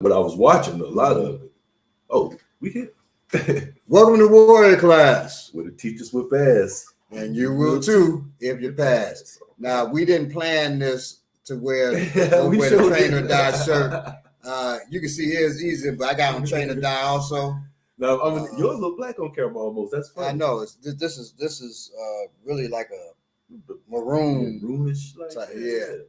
but I was watching a lot of it. Oh, we hit. Welcome to Warrior Class. Where the teachers whip ass. And you will too if you pass. Now, we didn't plan this to wear the train or die shirt. You can see his easy, but I got on train or die also. Now, yours look black on camera almost. That's funny. I know. This is really like a maroonish type. Yeah.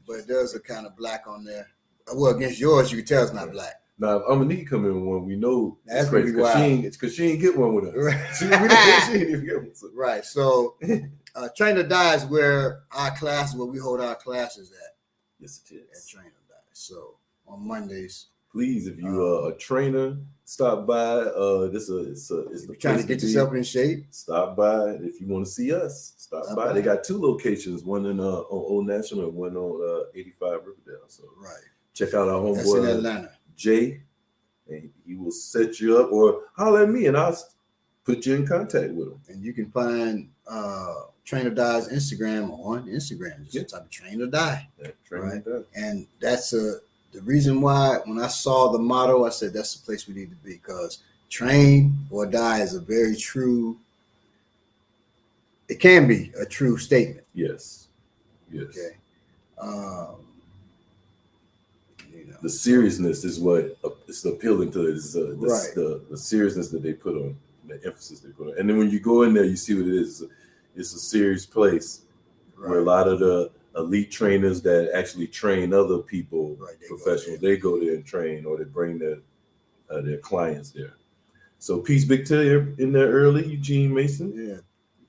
But there's a kind of black on there. Well, against yours, you can tell it's not black. Now, I'm gonna need to come in with one. We know that's crazy because she ain't get one with us. Right. she ain't even get one. Right. So, Train or Die is where we hold our classes at. Yes, it is. At Train or Die. So on Mondays. Please, if you are a trainer, stop by. It's trying to get yourself in shape. Stop by if you want to see us. Stop by. They got 2 locations, one in on Old National and one on 85 Riverdale. So check out our homeboy. That's in Atlanta. Jay, and he will set you up, or holler at me and I'll put you in contact with him. And you can find Train or Die's Instagram on Instagram. Just type of Train or Die. Yeah, Train or Die. And that's the reason why when I saw the motto, I said that's the place we need to be, because Train or Die is a very true. It can be a true statement. Yes. Okay. The seriousness is what is appealing to it. Is the seriousness that they put on, the emphasis they put on. And then when you go in there, you see what it is. It's a serious place where a lot of the elite trainers that actually train other people, professionals, they go there and train, or they bring their clients there. So peace, Big T in there early, Eugene Mason. Yeah,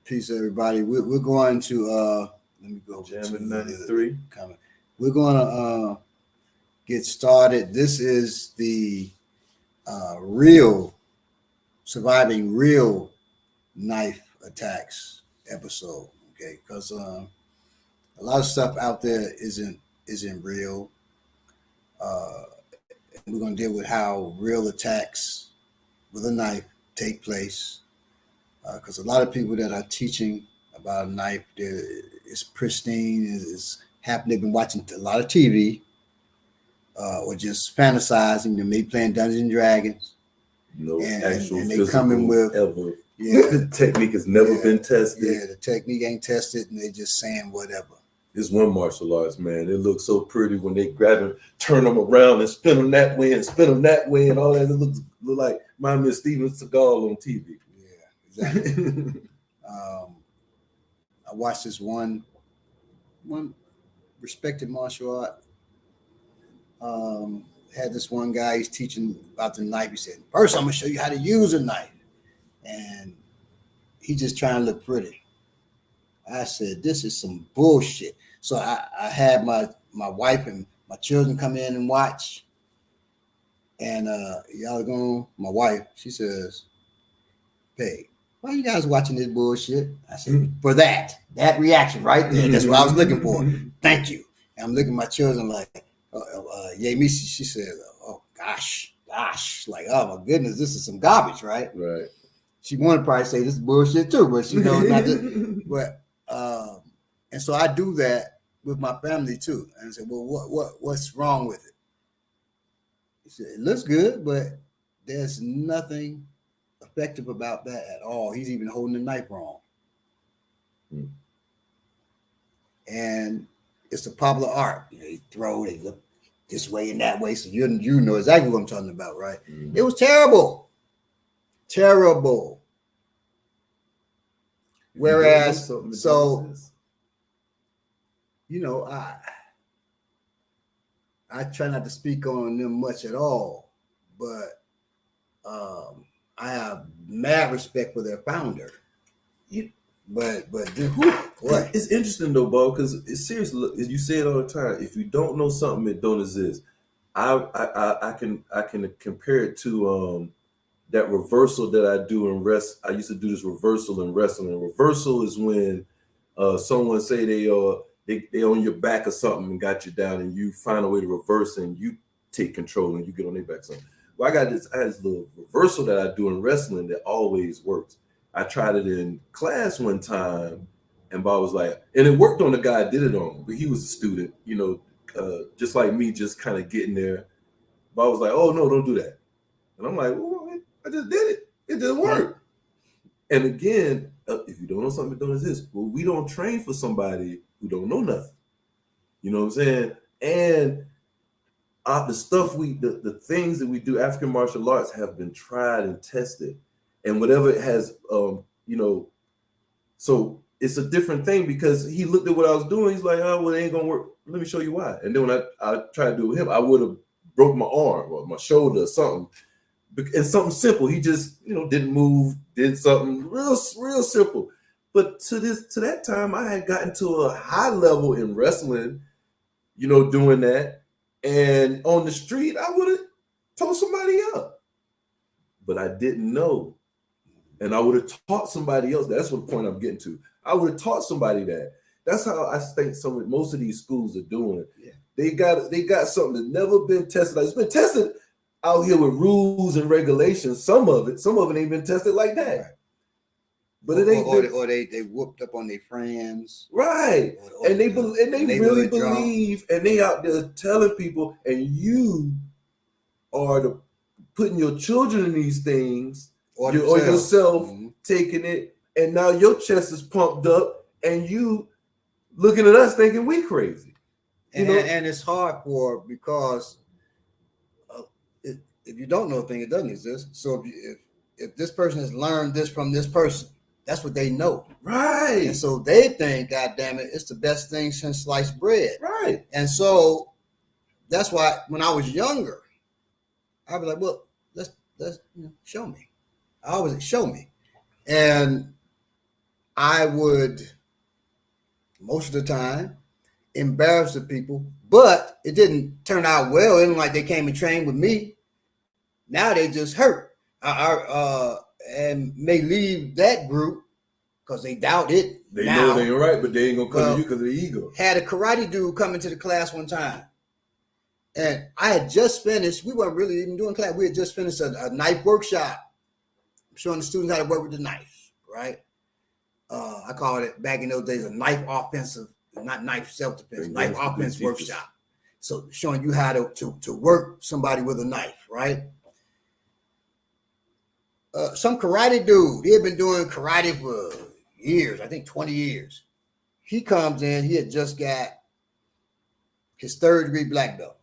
peace, everybody. We're going to let me go. Jamming 93. We're going to get started. This is the surviving real knife attacks episode. Okay, because a lot of stuff out there isn't real. We're going to deal with how real attacks with a knife take place. Because a lot of people that are teaching about a knife, it's pristine, it's happening. They've been watching a lot of TV. Or just fantasizing, them maybe playing Dungeons and Dragons. No actual and they coming with ever. Yeah, the technique has never been tested. Yeah, the technique ain't tested, and they just saying whatever. This one martial arts, man, it looks so pretty when they grab him, turn them around, and spin them that way, and spin them that way, and all that. It looks like remind me of Steven Seagal on TV. Yeah, exactly. I watched this one respected martial art. Had this one guy, he's teaching about the knife. He said, first I'm gonna show you how to use a knife. And he just trying to look pretty. I said, this is some bullshit. So I had my wife and my children come in and watch. And y'all going, my wife, she says, hey, why are you guys watching this bullshit? I said, for that reaction right there. That's what I was looking for. Thank you. And I'm looking at my children like, she said, oh, gosh, like, oh, my goodness, this is some garbage, right? Right. She wanted to probably say this is bullshit too, but she knows not to. But, and so I do that with my family too. And I said, well, what's wrong with it? He said, it looks good, but there's nothing effective about that at all. He's even holding the knife wrong. And it's a popular art. They throw, they look this way and that way. So you know exactly what I'm talking about, right? Mm-hmm. It was terrible. Terrible. Whereas, so, I try not to speak on them much at all, but I have mad respect for their founder. But dude, what? It's interesting though, Bo, because it's serious. Look, you say it all the time. If you don't know something, it don't exist. I can compare it to that reversal that I do in rest. I used to do this reversal in wrestling. And reversal is when someone say they on your back or something and got you down, and you find a way to reverse and you take control and you get on their back. Something. Well, I had this little reversal that I do in wrestling that always works. I tried it in class one time, and Bob was like, and it worked on the guy I did it on, but he was a student, just like me, just kind of getting there. But I was like, oh no, don't do that. And I'm like, well, I just did it. It didn't work. And again, if you don't know something that don't exist, well, we don't train for somebody who don't know nothing. You know what I'm saying? And the stuff the things that we do, African martial arts have been tried and tested, and whatever it has, so it's a different thing because he looked at what I was doing. He's like, oh, well, it ain't gonna work. Let me show you why. And then when I tried to do it with him, I would have broke my arm or my shoulder or something. And something simple. He just, didn't move, did something real simple. But to that time, I had gotten to a high level in wrestling, doing that. And on the street, I would have told somebody up. But I didn't know. And I would have taught somebody else. That's what the point I'm getting to. I would have taught somebody that. That's how I think most of these schools are doing it. Yeah. They got something that's never been tested. Like, it's been tested out here with rules and regulations. Some of it ain't been tested like that. Right. But it ain't. Or they whooped up on their friends. Right. And they really believe, and they out there telling people, and you are putting your children in these things. Or yourself taking it, and now your chest is pumped up, and you looking at us thinking we crazy. And it's hard because if you don't know a thing, it doesn't exist. So if this person has learned this from this person, that's what they know. Right. And so they think, God damn it, it's the best thing since sliced bread. Right. And so that's why when I was younger, I'd be like, well, let's show me. I always show me. And I would, most of the time, embarrass the people, but it didn't turn out well. It wasn't like they came and trained with me. Now they just hurt. And may leave that group because they doubt it. They know they ain't right, but they ain't going to come to you because of the ego. Had a karate dude come into the class one time. And I had just finished, we weren't really even doing class. We had just finished a knife workshop, showing the students how to work with the knife, right? I called it back in those days a knife offensive, not knife self-defense, knife offense workshop. So showing you how to work somebody with a knife, right? Some karate dude, he had been doing karate for years, I think 20 years. He comes in, he had just got his 3rd-degree black belt.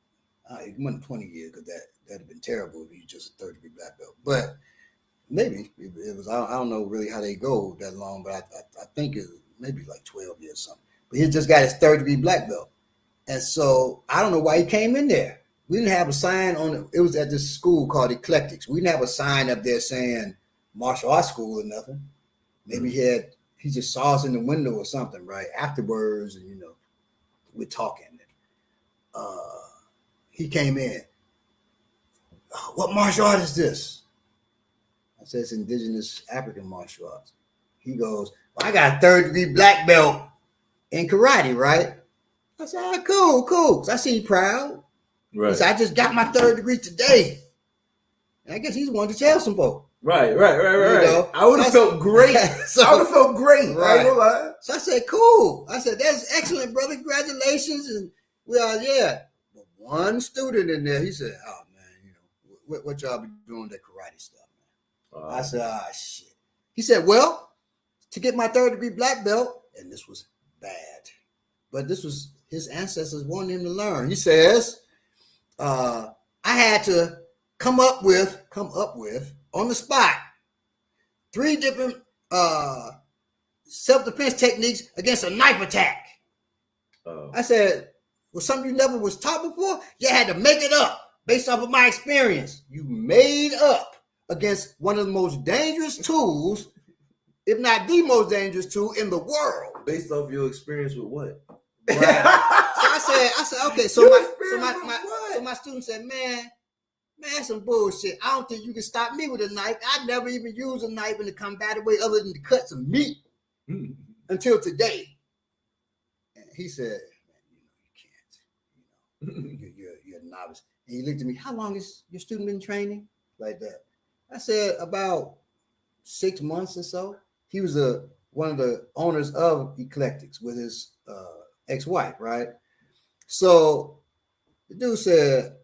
It wasn't 20 years because that'd have been terrible if he was just a 3rd-degree black belt. But maybe it was, I don't know really how they go that long, but I think it was maybe like 12 years or something. But he just got his 3rd-degree black belt. And so I don't know why he came in there. We didn't have a sign on it. It was at this school called Eclectics. We didn't have a sign up there saying martial arts school or nothing. Maybe he just saw us in the window or something, right? Afterwards, and we're talking. He came in. What martial art is this? I said, it's indigenous African martial arts. He goes, well, I got a 3rd-degree black belt in karate, right? I said, cool. So I see you proud. Right. He said, I just got my 3rd degree today. And I guess he's wanted to tell some folks. Right. I would have felt great. I would have felt great. Right. I ain't gonna lie. So I said, cool. I said, that's excellent, brother. Congratulations. And we are, yeah. But one student in there, he said, oh, man, what y'all be doing that karate stuff, man? I said, shit. He said, well, to get my 3rd-degree black belt, and this was bad, but this was his ancestors wanted him to learn. He says, I had to come up with on the spot 3 different self-defense techniques against a knife attack. I said, well, something you never was taught before? You had to make it up based off of my experience. You made up against one of the most dangerous tools, if not the most dangerous tool in the world. Based off your experience with what? Right. So I said, okay. So my student said, man, some bullshit. I don't think you can stop me with a knife. I never even used a knife in a combative way other than to cut some meat until today. And he said, man, you can't. You're a novice. And he looked at me, how long has your student been training? Like that. I said, about 6 months or so. He was one of the owners of Eclectics with his ex-wife, right? So the dude said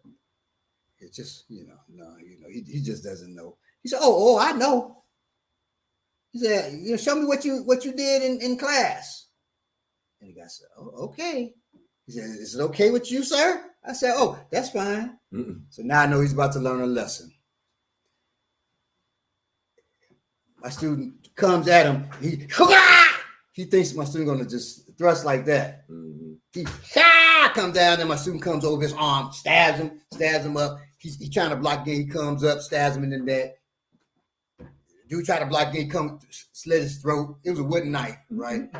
his just, no, he just doesn't know. He said, oh, I know. He said, show me what you did in class. And the guy said, oh, okay. He said, is it okay with you, sir? I said, oh, that's fine. Mm-mm. So now I know he's about to learn a lesson. My student comes at him. He thinks my student gonna just thrust like that. Mm-hmm. He comes down, and my student comes over his arm, stabs him up. He's trying to block again. He comes up, stabs him in the neck. Dude tried to block again. He comes, slit his throat. It was a wooden knife, right?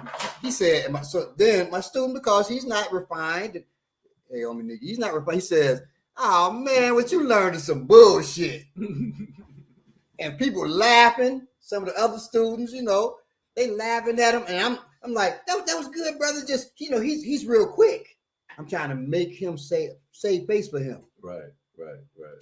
He said, then my student, because he's not refined, hey, homie nigga, he's not refined. He says, oh man, what you learned is some bullshit. And people laughing. Some of the other students, they laughing at him, and I'm like, that was good, brother. Just he's real quick. I'm trying to make him save face for him. Right.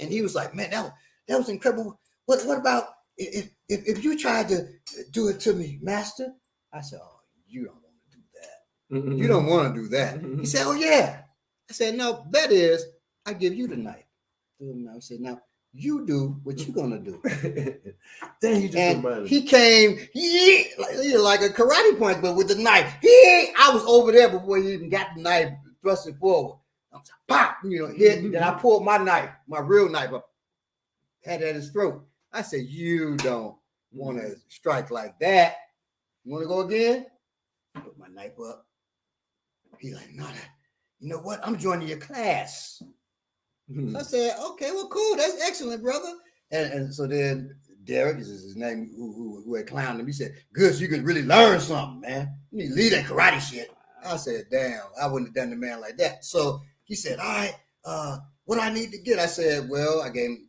And he was like, man, that was incredible. What about if you tried to do it to me, master? I said, oh, you don't want to do that. Mm-hmm. You don't want to do that. He said, oh yeah. I said, no, that is, I give you the knife. I said, now you do what you're gonna do. Then he came, like a karate punch, but with the knife. I was over there before he even got the knife, thrust it forward. I was like, pop, hit. Then I pulled my knife, my real knife up, had it at his throat. I said, you don't want to strike like that. You want to go again? Put my knife up. He's like, no, you know what? I'm joining your class. So I said, okay, well, cool. That's excellent, brother. And so then Derek is his name, who had clowned him. He said, good, so you can really learn something, man. You need to leave that karate shit. I said, damn, I wouldn't have done the man like that. So he said, all right, what do I need to get? I said, well,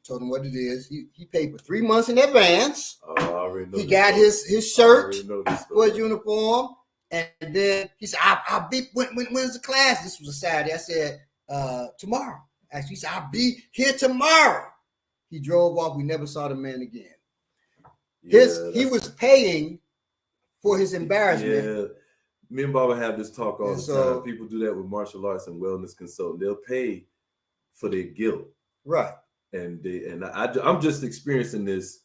told him what it is. He paid for 3 months in advance. Oh, I already know. He got his shirt for his story. Uniform. And then he said, I'll be, when's the class? This was a Saturday. I said, tomorrow. Actually, he said, I'll be here tomorrow. He drove off. We never saw the man again. He was paying for his embarrassment. Yeah. Me and Baba have this talk all the time. People do that with martial arts and wellness consulting. They'll pay for their guilt. Right. And I'm just experiencing this,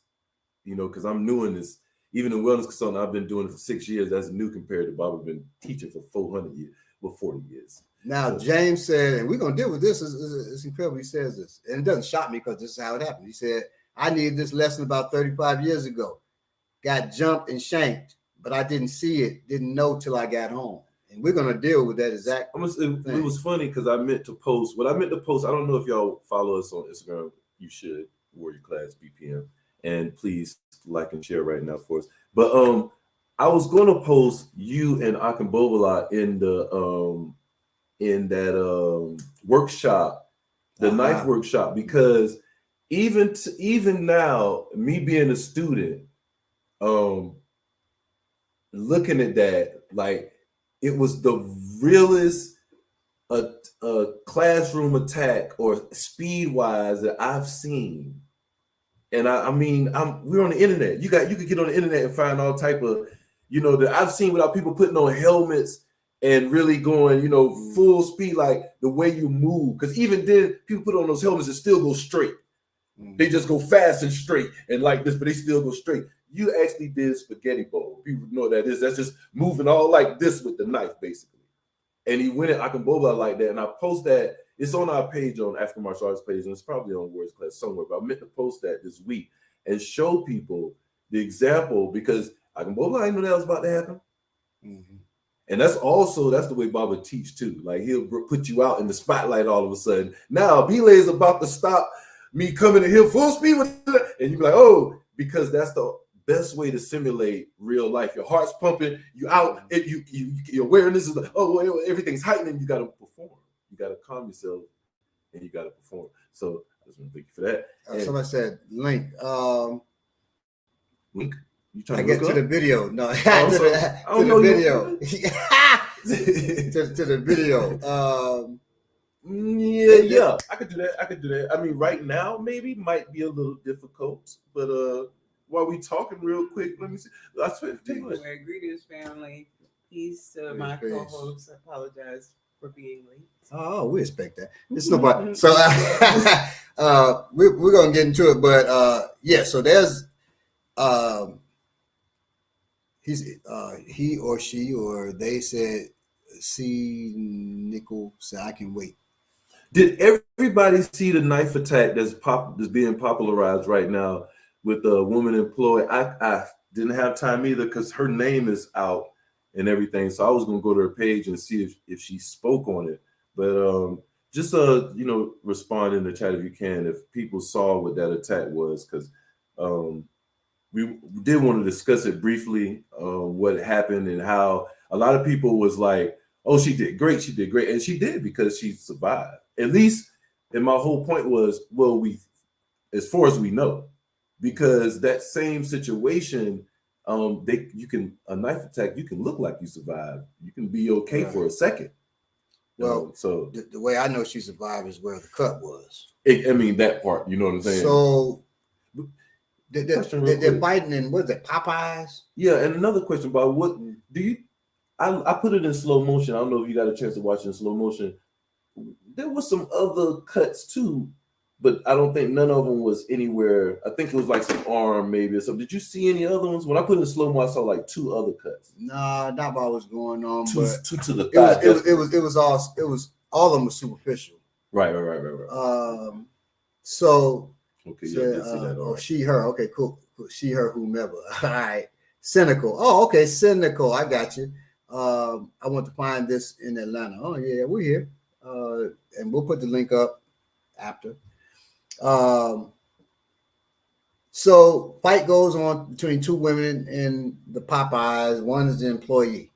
because I'm new in this. Even in wellness consulting, I've been doing it for 6 years. That's new compared to Baba been teaching for 400 years, 40 years. Now, James said, and we're going to deal with this. It's incredible he says this. And it doesn't shock me because this is how it happened. He said, I needed this lesson about 35 years ago. Got jumped and shanked, but I didn't see it, didn't know till I got home. And we're going to deal with that exact thing. It was funny because I meant to post. I don't know if y'all follow us on Instagram. You should, Warrior Class BPM. And please like and share right now for us. But I was going to post you and Akambobola in that workshop, the knife workshop, because even now, me being a student, looking at that, like it was the realest classroom attack or speed wise that I've seen. And we're on the internet. You could get on the internet and find all type of, that I've seen without people putting on helmets and really going, full speed, like the way you move. Because even then, people put on those helmets and still go straight. They just go fast and straight and like this, but they still go straight. You actually did spaghetti bowl. People know what that is. That's just moving all like this with the knife, basically. And he went at Akambobola like that. And I post that. It's on our page, on African Martial Arts page, and it's probably on Words Class somewhere. But I meant to post that this week and show people the example, because Akambobola, I didn't know that was about to happen. Mm-hmm. And that's the way Baba teach too. Like he'll put you out in the spotlight all of a sudden. Now Bele is about to stop me coming to him full speed with it. And you be like, oh, because that's the best way to simulate real life. Your heart's pumping, you out, and your awareness is like, oh, everything's heightening. You got to perform. You got to calm yourself, and you got to perform. So I just want to thank you for that. Somebody said link. Link. You I get to the video. No, to the video. to the video. Yeah. I could do that. I mean, right now maybe might be a little difficult, but while we talking real quick, let me see. I swear, Greetings, family. Peace to my co-host. I apologize for being late. Oh, we expect that. It's no problem. So we're gonna get into it, but yeah. So there's he or she or they said C. Nickel said I can wait. Did everybody see the knife attack that's being popularized right now with the woman employed? I didn't have time either because her name is out and everything. So I was gonna go to her page and see if she spoke on it. But just respond in the chat if you can if people saw what that attack was, because we did want to discuss it briefly, what happened and how a lot of people was like, oh, she did great, and she did because she survived. At least, and my whole point was, well, as far as we know, because that same situation, a knife attack, you can look like you survived, you can be okay for a second. Well, so the way I know she survived is where the cut was. I mean that part, you know what I'm saying? So they're fighting in, what is it, Popeyes? Yeah, and another question about what do you? I put it in slow motion. I don't know if you got a chance to watch it in slow motion. There was some other cuts too, but I don't think none of them was anywhere. I think it was like some arm maybe or something. Did you see any other ones? When I put it in slow mo, I saw like 2 other cuts. Nah, not what was going on. Two to the thigh. It was all of them were superficial. Right. So okay, yeah, did see that. right. She, her. Okay, cool. She, her, whomever. All right. Cynical. Oh, okay. Cynical. I got you. I want to find this in Atlanta. Oh yeah, we're here. And we'll put the link up after. So fight goes on between 2 women in the Popeyes. One is the employee.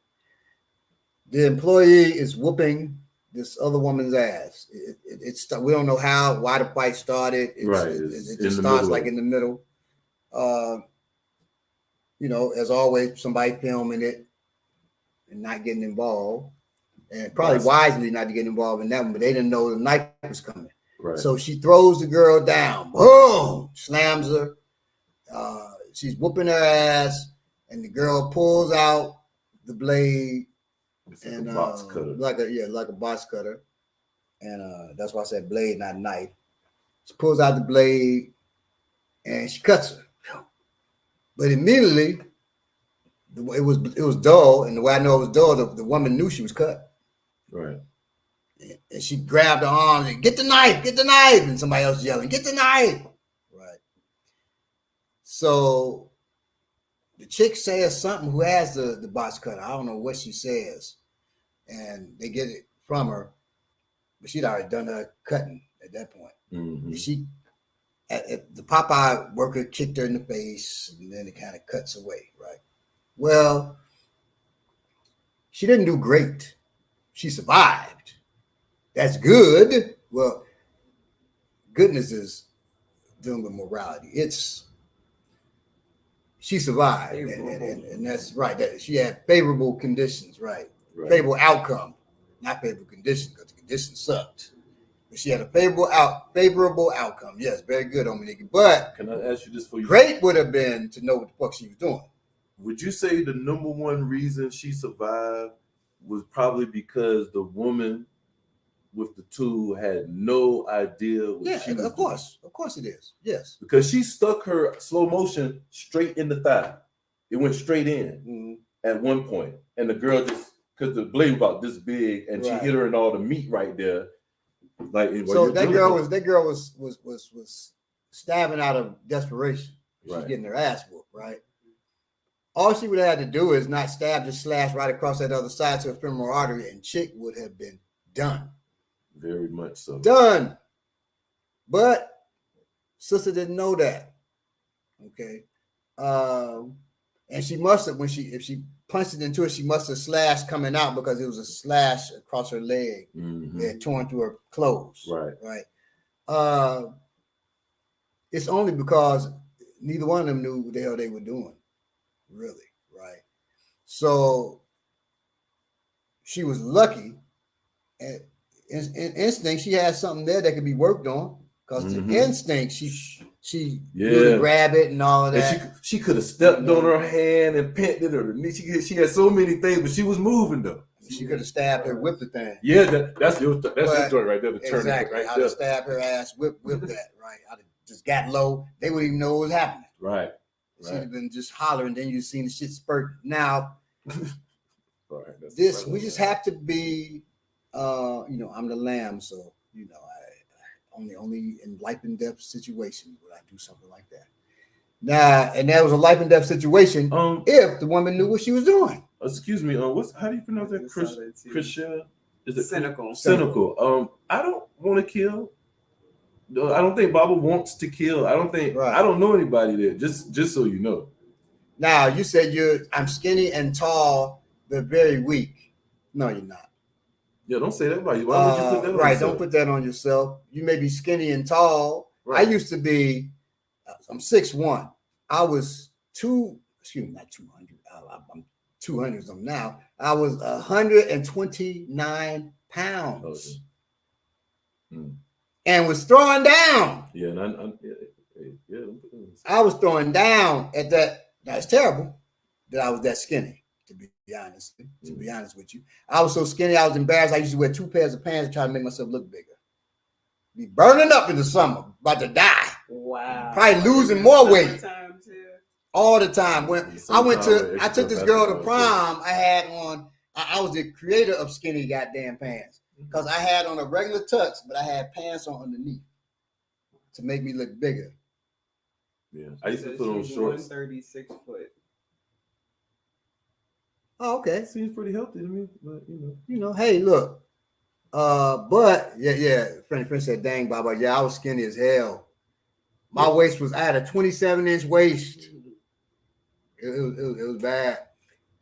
The employee is whooping this other woman's ass. We don't know why the fight started. It just starts like in the middle. As always, somebody filming it and not getting involved. And probably wisely not to get involved in that one, but they didn't know the knife was coming. Right. So she throws the girl down. Boom! Slams her. She's whooping her ass, and the girl pulls out the blade. It's like a box cutter. Like a box cutter. And that's why I said blade, not knife. She pulls out the blade, and she cuts her. But immediately, it was dull, and the way I know it was dull, the woman knew she was cut. Right. And she grabbed her arms and get the knife, and somebody else yelling, get the knife. Right. So the chick says something who has the box cutter. I don't know what she says. And they get it from her, but she'd already done her cutting at that point. Mm-hmm. The Popeye worker kicked her in the face, and then it kind of cuts away, right? Well, she didn't do great. She survived. That's good. Well, goodness is dealing with morality. She survived, and that's right. That she had favorable conditions, right? Favorable outcome, not favorable conditions, because the conditions sucked. But she had a favorable outcome. Yes, very good, Dominique. But can I ask you this for you? Great would have been to know what the fuck she was doing. Would you say the number one reason she survived was probably because the woman with the tool had no idea what she was of course. Doing? Of course it is. Yes. Because she stuck her slow motion straight in the thigh. It went straight in at one point. And the girl just, because the blade was about this big, and she hit her in all the meat right there. So that girl was stabbing out of desperation. She's getting her ass whooped, right? All she would have had to do is not stab, just slash right across that other side to a femoral artery, and chick would have been done. Very much so. Done. But sister didn't know that. Okay. And she must have, if she punched it into it, she must have slashed coming out, because it was a slash across her leg. It had torn through her clothes. Right. It's only because neither one of them knew what the hell they were doing. Really, right? So she was lucky. And in instinct, she had something there that could be worked on, because the instinct, she really grab it and all of that. And she could have stepped on her hand and pinned it, or she had so many things, but she was moving though. She could have stabbed her, whipped the thing. Yeah, that's your joint right there. The turning Exactly. right I'd there. have stabbed her ass, whip that, right? I'd have just got low. They wouldn't even know what was happening. Right. She'd have been just hollering, then you'd seen the shit spurt. Now, Right, we just have to be, I'm the lamb, so, I only in life and death situation would I do something like that. Now, and that was a life and death situation if the woman knew what she was doing. Excuse me, how do you pronounce that? Christian? Is it cynical? Cynical. I don't want to kill. I don't think Baba wants to kill. I don't know anybody there. Just so you know. Now you said I'm skinny and tall, but very weak. No, you're not. Yeah, don't say that about you. Why would you put that on right, yourself? Don't put that on yourself. You may be skinny and tall. Right. I used to be, I'm 6'1". I was not 200. I'm 200 something now. I was 129 pounds. And was throwing down. Yeah, I was throwing down at that. Now it's terrible that I was that skinny, to be honest. To be honest with you, I was so skinny, I was embarrassed. I used to wear 2 pairs of pants to try to make myself look bigger. Be burning up in the summer, about to die. Wow. Probably losing more weight. All the time. When I took this girl to prom, I was the creator of skinny goddamn pants. Because I had on a regular tux, but I had pants on underneath to make me look bigger. Yeah, I used to put on shorts. 136 foot. Oh, okay. Seems pretty healthy to me, but hey, look. But yeah. Friend said, "Dang, Baba, yeah, I was skinny as hell. My waist I had a 27-inch waist. It was bad.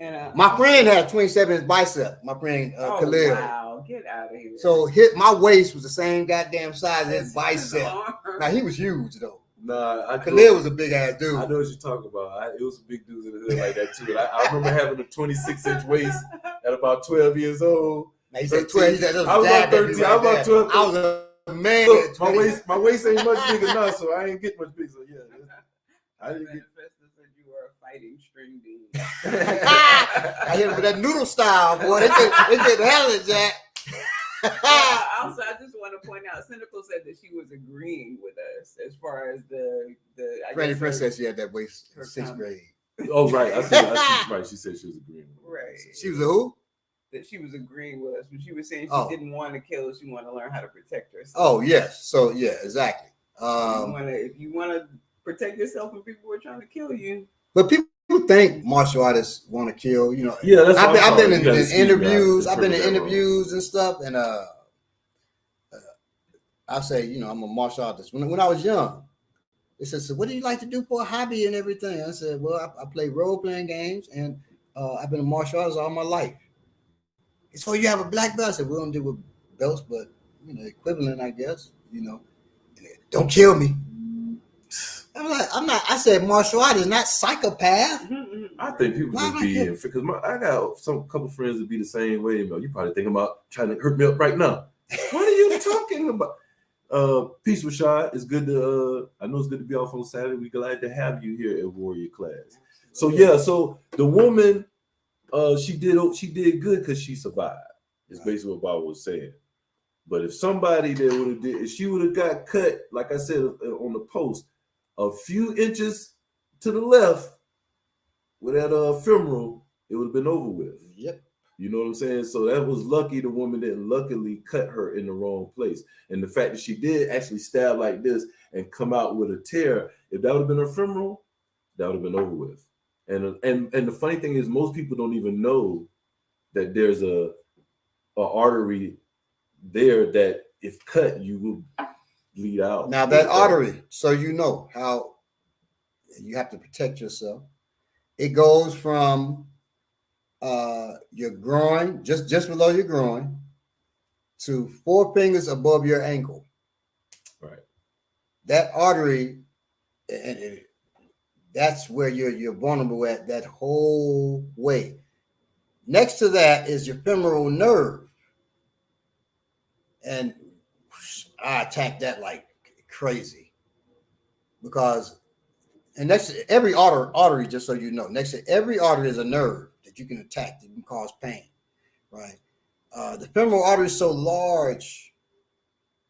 And my friend had a 27-inch bicep. My friend Khalil. Wow, get out of here. So my waist was the same goddamn size as his bicep. Now he was huge though. Nah, Khalil was a big ass dude. I know what you're talking about. It was a big dude in the hood like that too. I remember having a 26-inch waist at about 12 years old. Now he said 12. He said, I was about 13. I was about 12. I was a man. Look, my waist ain't much bigger now, so I ain't get much bigger. So yeah, I didn't get. You were a fighting string bean. I hit him with that noodle style, boy. They get hell of Jack. Also, I just want to point out, Cynical said that she was agreeing with us as far as the. Granny Princess, she had that waist in 6th grade. Oh right, I see. Right, she said she was agreeing. Right, she was a who? That she was agreeing with us, but she was saying she didn't want to kill. She wanted to learn how to protect herself. Oh yes, so yeah, exactly. If you want to protect yourself when people are trying to kill you. But people think martial artists want to kill. Yeah, that's I've been in interviews. I've been in interviews and stuff, and I say, I'm a martial artist. When I was young, they said, "So what do you like to do for a hobby and everything?" I said, "Well, I play role playing games, and I've been a martial artist all my life." It's so you have a black belt. I said, "We don't deal with belts, but equivalent, I guess. Don't kill me." I'm not. I said martial artist, not psychopath. I think people just be in because I got couple friends that be the same way. You probably thinking about trying to hurt me up right now. What are you talking about? Peace, Rashad. It's good to. I know it's good to be off on Saturday. We're glad to have you here at Warrior Class. So yeah, so the woman, she did good because she survived. It's basically what Bob was saying. But if somebody that would have if she would have got cut, like I said on the post, a few inches to the left with that femoral, it would have been over with. Yep. You know what I'm saying? So that was lucky the woman didn't luckily cut her in the wrong place. And the fact that she did actually stab like this and come out with a tear, if that would have been her femoral, that would have been over with. And the funny thing is most people don't even know that there's a artery there that if cut, you will bleed out. Now that artery, so how you have to protect yourself. It goes from your groin, just below your groin, to 4 fingers above your ankle. Right. That artery, and that's where you're vulnerable at that whole way. Next to that is your femoral nerve. And I attack that like crazy because, and next to every artery, just so you know, next to every artery is a nerve that you can attack that can cause pain. right? The femoral artery is so large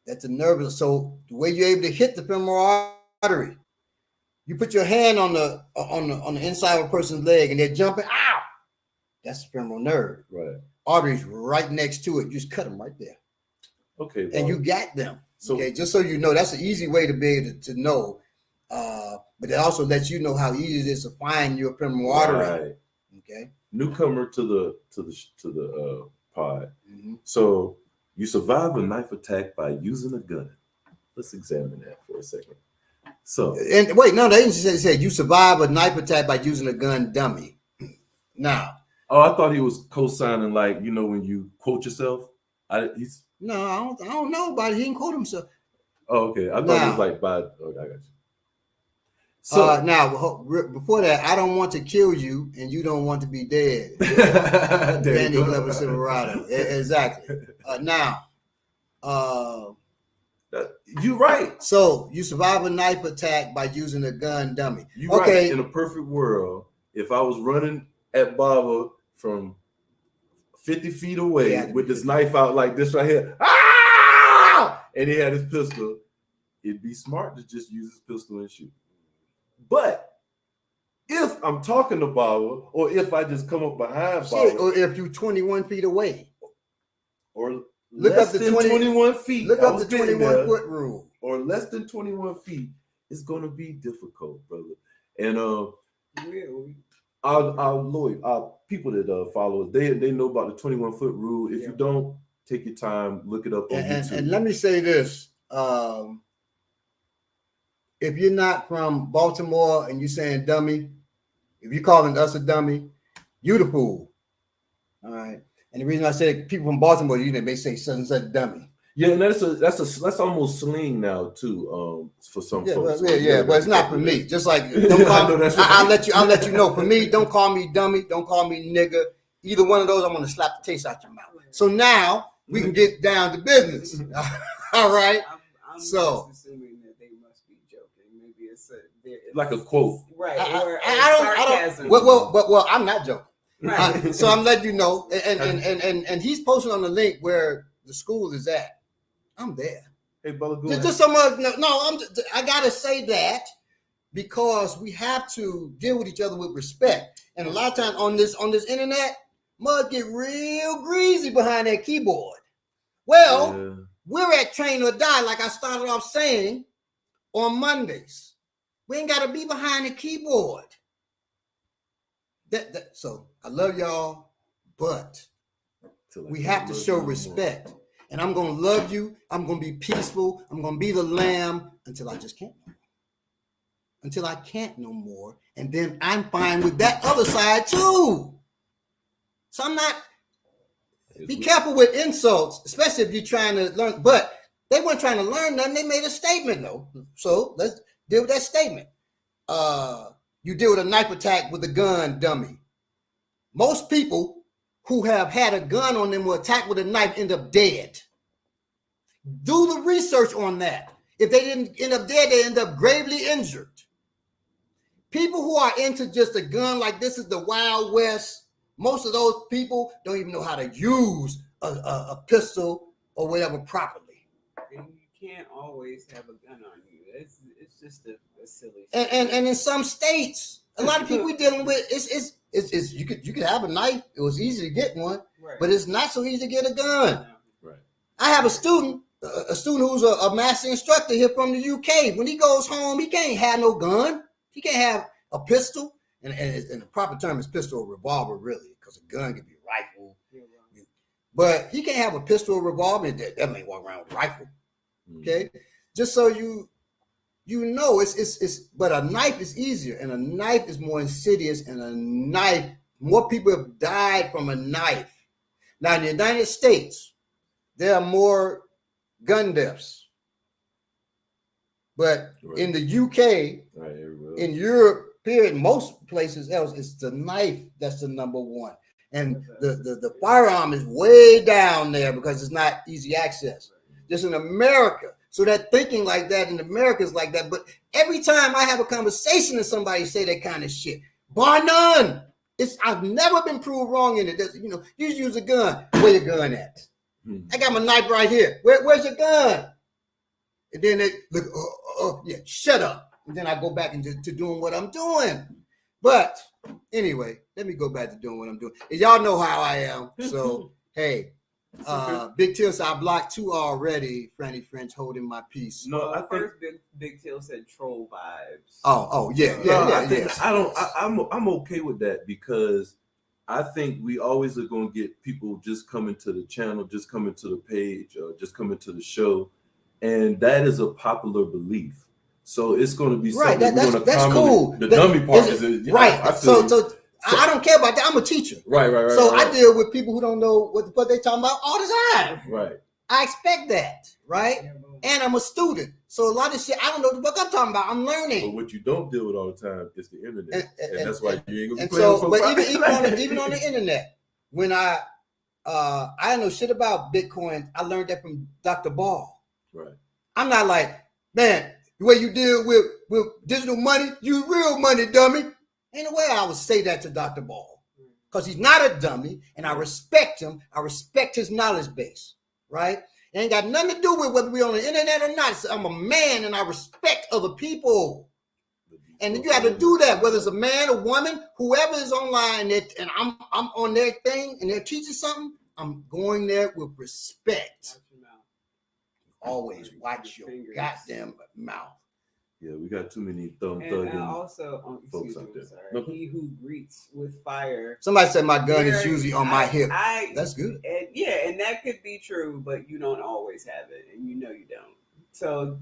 that the nerve is so the way you're able to hit the femoral artery, you put your hand on the inside of a person's leg and they're jumping. Ow! That's the femoral nerve. Right. Arteries right next to it. You just cut them right there. Okay. Well, And you got them. so, Okay, just so you know, that's an easy way to be able to know. But it also lets you know how easy it is to find your femoral artery. right. Okay. Newcomer to the pod. Mm-hmm. So you survive a knife attack by using a gun. Let's examine that for a second. So, And wait, no, they didn't say you survive a knife attack by using a gun, dummy. Now, I thought he was co-signing, like, you know, when you quote yourself. no, I don't know about it. He didn't quote himself. Oh, okay. I thought it was like by. Okay, I got you. So now, before that, I don't want to kill you, and you don't want to be dead. Randy Glover Silverado. Exactly. Now, you're right. So you survive a knife attack by using a gun, dummy. You're right. In a perfect world, if I was running at Baba from 50 feet away with this knife out like this right here, and he had his pistol, it'd be smart to just use his pistol and shoot. But if I'm talking to Baba, or if I just come up behind Baba, or if you're 21 feet away, or look less up the than 21 feet, look up the 21-foot rule, or less than 21 feet, it's going to be difficult, brother. And our people that follow us, they know about the 21-foot rule. If you don't, take your time, look it up on YouTube. And let me say this. If you're not from Baltimore and you're saying dummy, if you're calling us a dummy, you the fool. All right. And the reason I said people from Baltimore, you know, they say such and such dummy. Yeah, and that's almost slang now too. For some folks. But it's not for me. Just like I'll let you know. For me, don't call me dummy. Don't call me nigga. Either one of those, I'm gonna slap the taste out your mouth. So now we can get down to business. All right. I'm so assuming that they must be joking. Maybe it's like a quote, right? I don't. Well, I'm not joking. Right. So I'm letting you know, and he's posting on the link where the school is at. I'm there. Hey, brother, go just some I gotta say that because we have to deal with each other with respect. And a lot of times on this internet, mud get real greasy behind that keyboard. Well, we're at train or die, like I started off saying on Mondays. We ain't gotta be behind the keyboard. So I love y'all, but we have to show respect. And I'm going to love you. I'm going to be peaceful. I'm going to be the lamb until I just can't. Until I can't no more. And then I'm fine with that other side too. So I'm not. Be careful with insults, especially if you're trying to learn. But they weren't trying to learn nothing. They made a statement though. So let's deal with that statement. You deal with a knife attack with a gun, dummy. Most people who have had a gun on them or attacked with a knife end up dead. Do the research on that. If they didn't end up dead, they end up gravely injured. People who are into just a gun like this is the Wild West, most of those people don't even know how to use a pistol or whatever properly. And you can't always have a gun on you. It's just a silly and in some states, a lot of people we're dealing with, it's you could have a knife. It was easy to get one, but it's not so easy to get a gun. Right. I have a student who's a master instructor here from the UK. When he goes home, he can't have no gun. He can't have a pistol, and the proper term is pistol or revolver, really, because a gun can be rifle. But he can't have a pistol or revolver. That definitely walk around with a rifle. Okay, just so you know, but a knife is easier, and a knife is more insidious, and a knife, more people have died from a knife. Now, in the United States, there are more gun deaths. But in the UK, in Europe, period, most places else, it's the knife that's the number one. And the firearm is way down there because it's not easy access. Just in America. So that thinking like that in America is like that. But every time I have a conversation and somebody say that kind of shit, bar none, I've never been proved wrong in it. You know, you use a gun. Where your gun at? I got my knife right here. Where's your gun? And then they look, yeah, shut up. And then I go back into doing what I'm doing. But anyway, let me go back to doing what I'm doing. And y'all know how I am. So, hey, Big Till said I blocked 2 already. Franny French holding my peace. No, I first Big Till said troll vibes. I'm okay with that because I think we always are going to get people just coming to the channel, just coming to the page, or just coming to the show. And that is a popular belief. So it's going to be something that's cool. The dummy part is right. I don't care about that. I'm a teacher. Right. So I deal with people who don't know what they're talking about all the time. Right. I expect that, right? And I'm a student. So a lot of shit, I don't know what the fuck I'm talking about. I'm learning. But what you don't deal with all the time is the internet. And that's why you ain't going to be playing with folks. Even on the internet, when I don't know shit about Bitcoin, I learned that from Dr. Ball. Right. I'm not like, man, the way you deal with digital money, you real money, dummy. Ain't no way I would say that to Dr. Ball. Because he's not a dummy, and I respect him. I respect his knowledge base, right? It ain't got nothing to do with whether we're on the internet or not. I'm a man, and I respect other people. And you got to do that, whether it's a man, a woman, whoever is online, and I'm on their thing, and they're teaching something, I'm going there with respect. Always watch your goddamn mouth. Yeah, we got too many thug and also, folks out there. No. He who greets with fire. Somebody said my gun is usually on my hip. That's good. And that could be true, but you don't always have it, and you know you don't. So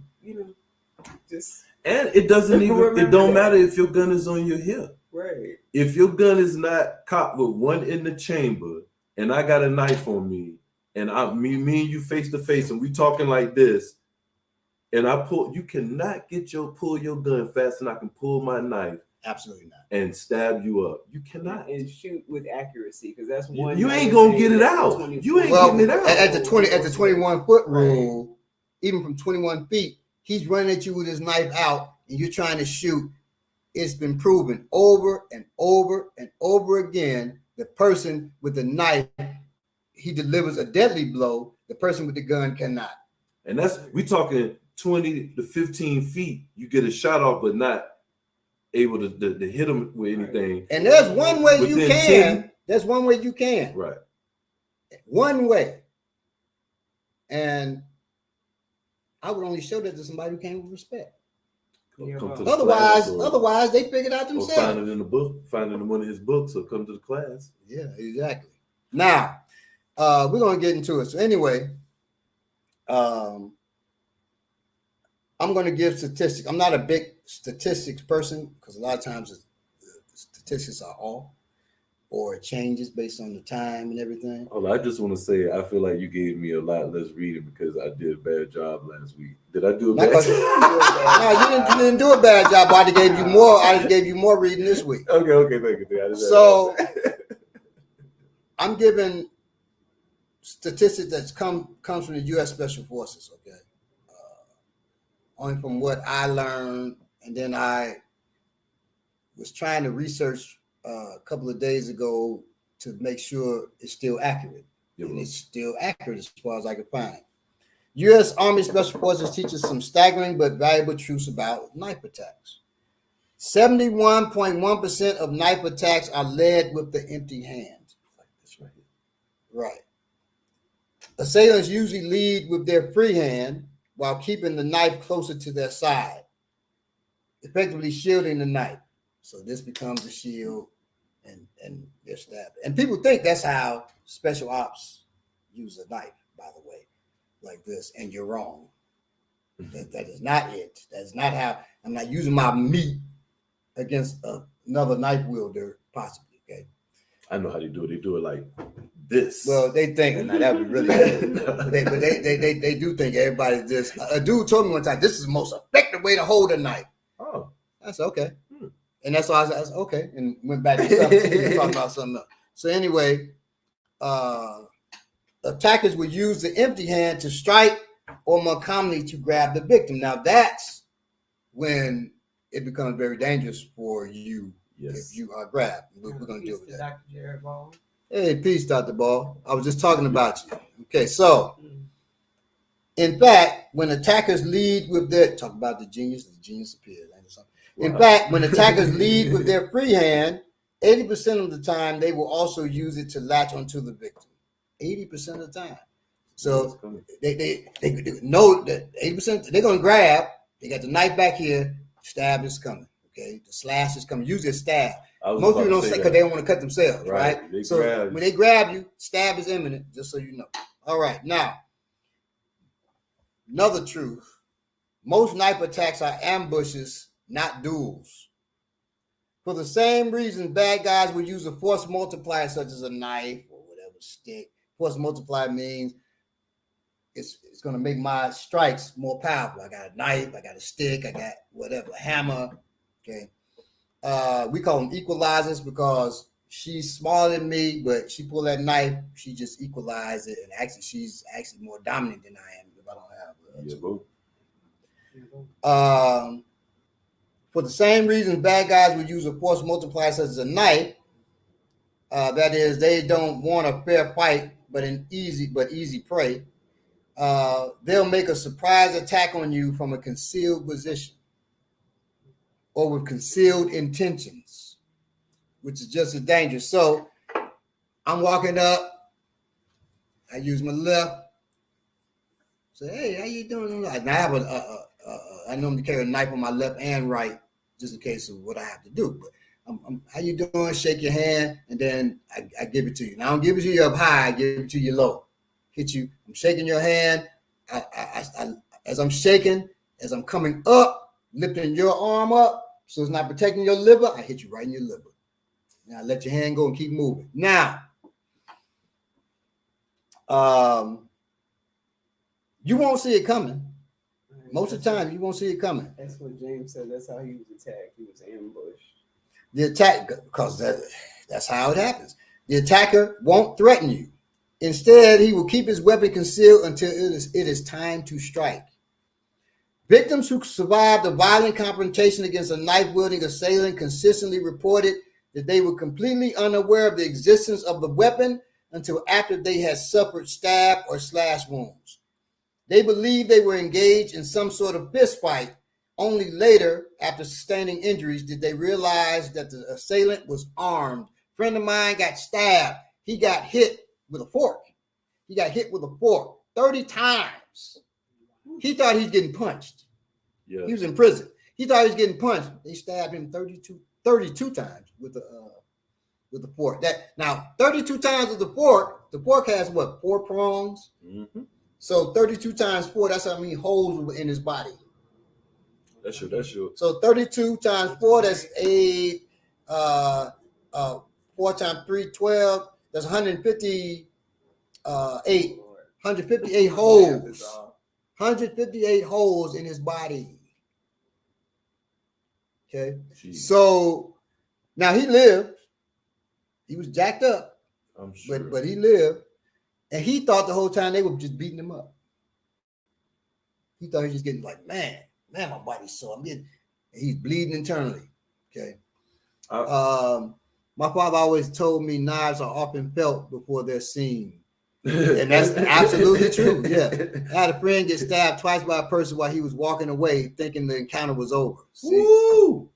just and it doesn't even. It don't matter if your gun is on your hip. Right. If your gun is not cocked with one in the chamber, and I got a knife on me. And me and you face to face, and we talking like this, and I pull. You cannot pull your gun fast, and I can pull my knife. Absolutely not. And stab you up. You cannot. And shoot with accuracy, because that's one. You ain't gonna get it out. You ain't getting it out. At the 21-foot rule, right. Even from 21 feet, he's running at you with his knife out, and you're trying to shoot. It's been proven over and over and over again. The person with the knife. He delivers a deadly blow. The person with the gun cannot. And we talking 20 to 15 feet. You get a shot off, but not able to hit him with anything. And there's one way you can. There's one way you can. Right. One way. And I would only show that to somebody who came with respect. Otherwise, they figure it out themselves. Or find it in a book, find it in one of his books, or come to the class. Yeah, exactly. Now, we're going to get into it. So anyway, I'm going to give statistics. I'm not a big statistics person because a lot of times the statistics are off or it changes based on the time and everything. Oh, I just want to say I feel like you gave me a lot less reading because I did a bad job last week. Did I do a bad job? No, you didn't do a bad job. I just gave you more. I just gave you more reading this week. Okay, thank you. So I'm giving statistics that comes from the U.S. Special Forces, okay? Only from what I learned, and then I was trying to research a couple of days ago to make sure it's still accurate. Yep. And it's still accurate as far as I could find. U.S. Army Special Forces teaches some staggering but valuable truths about knife attacks. 71.1% of knife attacks are led with the empty hand. That's right. Right. Assailants usually lead with their free hand while keeping the knife closer to their side, effectively shielding the knife. So this becomes a shield and they're stabbed. And people think that's how special ops use a knife, by the way, like this. And you're wrong. That is not it. That's not how. I'm not using my meat against another knife wielder, possibly, okay? I know how they do it. They do it like this. Well, they think now that would be really good. But they do think everybody's this. A dude told me one time, this is the most effective way to hold a knife. Oh. I said, okay. And that's why I said, okay. And went back to talking about something else. So anyway, attackers would use the empty hand to strike or more commonly to grab the victim. Now that's when it becomes very dangerous for you Yes. if you grab. We're going to deal with that. Dr. Jared Ball. Hey, peace, Dr. Ball. I was just talking about you. Okay, so in fact, when attackers lead with their talk about the genius appears. In Wow. fact, when attackers lead with their free hand, 80% of the time they will also use it to latch onto the victim. 80% of the time. So they know that 80% they're gonna grab. They got the knife back here. Stab is coming. Okay, the slash is coming. Use a stab. Most people don't say because they don't want to cut themselves, right? So when they grab you, stab is imminent. Just so you know. All right, now another truth: most knife attacks are ambushes, not duels. For the same reason, bad guys would use a force multiplier such as a knife or whatever stick. Force multiplier means it's going to make my strikes more powerful. I got a knife, I got a stick, I got whatever, a hammer. Okay. We call them equalizers because she's smaller than me, but she pulled that knife, she just equalized it, and actually she's actually more dominant than I am if I don't have for the same reason bad guys would use a force multiplier such as a knife. That is, they don't want a fair fight, but easy prey. They'll make a surprise attack on you from a concealed position or with concealed intentions, which is just as dangerous. So I'm walking up, I use my left, say, hey, how you doing? And I have I normally carry a knife on my left and right, just in case of what I have to do. But how you doing? Shake your hand, and then I give it to you. And I don't give it to you up high, I give it to you low. Hit you, I'm shaking your hand. As I'm shaking, as I'm coming up, lifting your arm up, so it's not protecting your liver, I hit you right in your liver. Now let your hand go and keep moving. Now, you won't see it coming. Most of the time, you won't see it coming. That's what James said. That's how he was attacked. He was ambushed. The attack, because that's how it happens. The attacker won't threaten you. Instead, he will keep his weapon concealed until it is time to strike. Victims who survived a violent confrontation against a knife-wielding assailant consistently reported that they were completely unaware of the existence of the weapon until after they had suffered stab or slash wounds. They believed they were engaged in some sort of fist fight. Only later, after sustaining injuries, did they realize that the assailant was armed. A friend of mine got stabbed. He got hit with a fork. He got hit with a fork 30 times. He thought he was getting punched. Yeah. He was in prison. He thought he was getting punched. They stabbed him 32 times with the fork. Now 32 times with the fork has what, 4 prongs? Mm-hmm. So 32 times 4, that's how many holes in his body. That's true. So 32 times 4, that's 8. 4 times 3, 12. That's 158 holes. 158 holes in his body. Okay. Jeez. So now he lived. He was jacked up. I'm sure. But he lived. And he thought the whole time they were just beating him up. He thought he was just getting like, man, my body's sore. He's bleeding internally. Okay. My father always told me knives are often felt before they're seen. And that's absolutely true. Yeah. I had a friend get stabbed twice by a person while he was walking away thinking the encounter was over. See? Woo!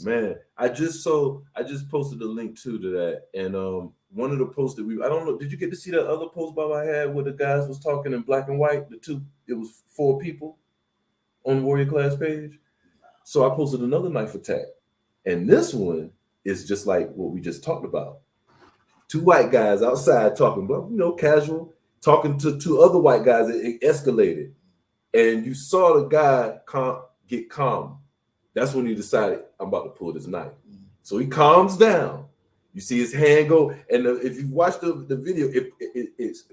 Man, I just posted a link to that. And one of the posts that I don't know, did you get to see that other post Bob I had where the guys was talking in black and white? It was 4 people on the Warrior Class page. So I posted another knife attack. And this one is just like what we just talked about. 2 white guys outside talking, but casual, talking to 2 other white guys. It escalated. And you saw the guy get calm. That's when he decided, I'm about to pull this knife. So he calms down. You see his hand go, and if you watch the video, it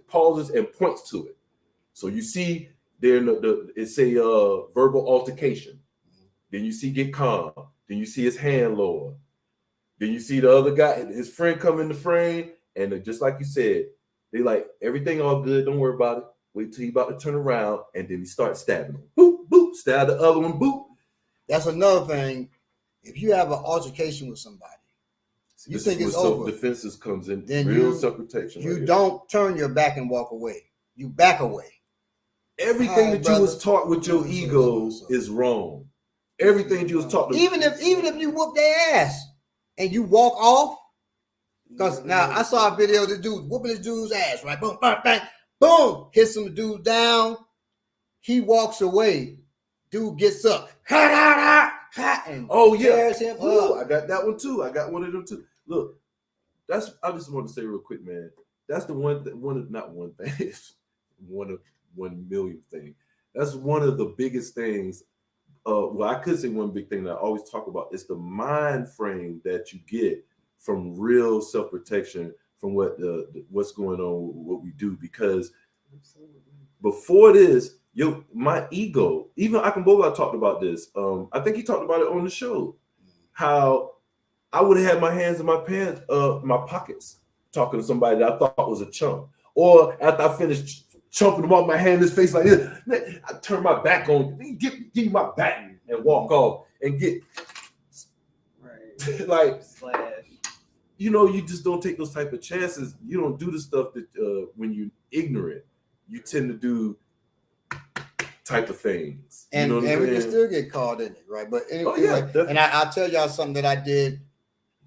pauses and points to it. So you see there it's a verbal altercation. Then you see get calm. Then you see his hand lower. Then you see the other guy, his friend come in the frame, and just like you said, they like, everything all good, don't worry about it. Wait till he about to turn around, and then he starts stabbing him. Boop, boop, stab the other one, boop. That's another thing. if you have an altercation with somebody, you This think is it's where over, self-defense comes in, then real self-protection. you right don't turn your back and walk away. You back away. Everything Hi, that brother. you was taught with your ego is wrong. Everything you was taught. Even if you whoop their ass and you walk off, because now I saw a video of the dude whooping this dude's ass, right? Boom, bang, bang, boom, hits some dude down. He walks away. Dude gets up, and tears him up. I got that one too. I got one of them too. Look, I just want to say real quick, man. That's the not one thing. It's one of 1 million thing. That's one of the biggest things. Well, I could say one big thing that I always talk about is the mind frame that you get from real self-protection from what's going on with what we do. Because before this, my ego, even Akambola talked about this. I think he talked about it on the show, how I would have had my hands in my pants, my pockets, talking to somebody that I thought was a chump. Or after I finished chumping him off, my hand in his face like this, I turn my back on, give you my back and walk off and get like slash. You just don't take those type of chances. You don't do the stuff that when you're ignorant, you tend to do type of things. And we can still get caught in it, right? But anyway, and I'll tell y'all something that I did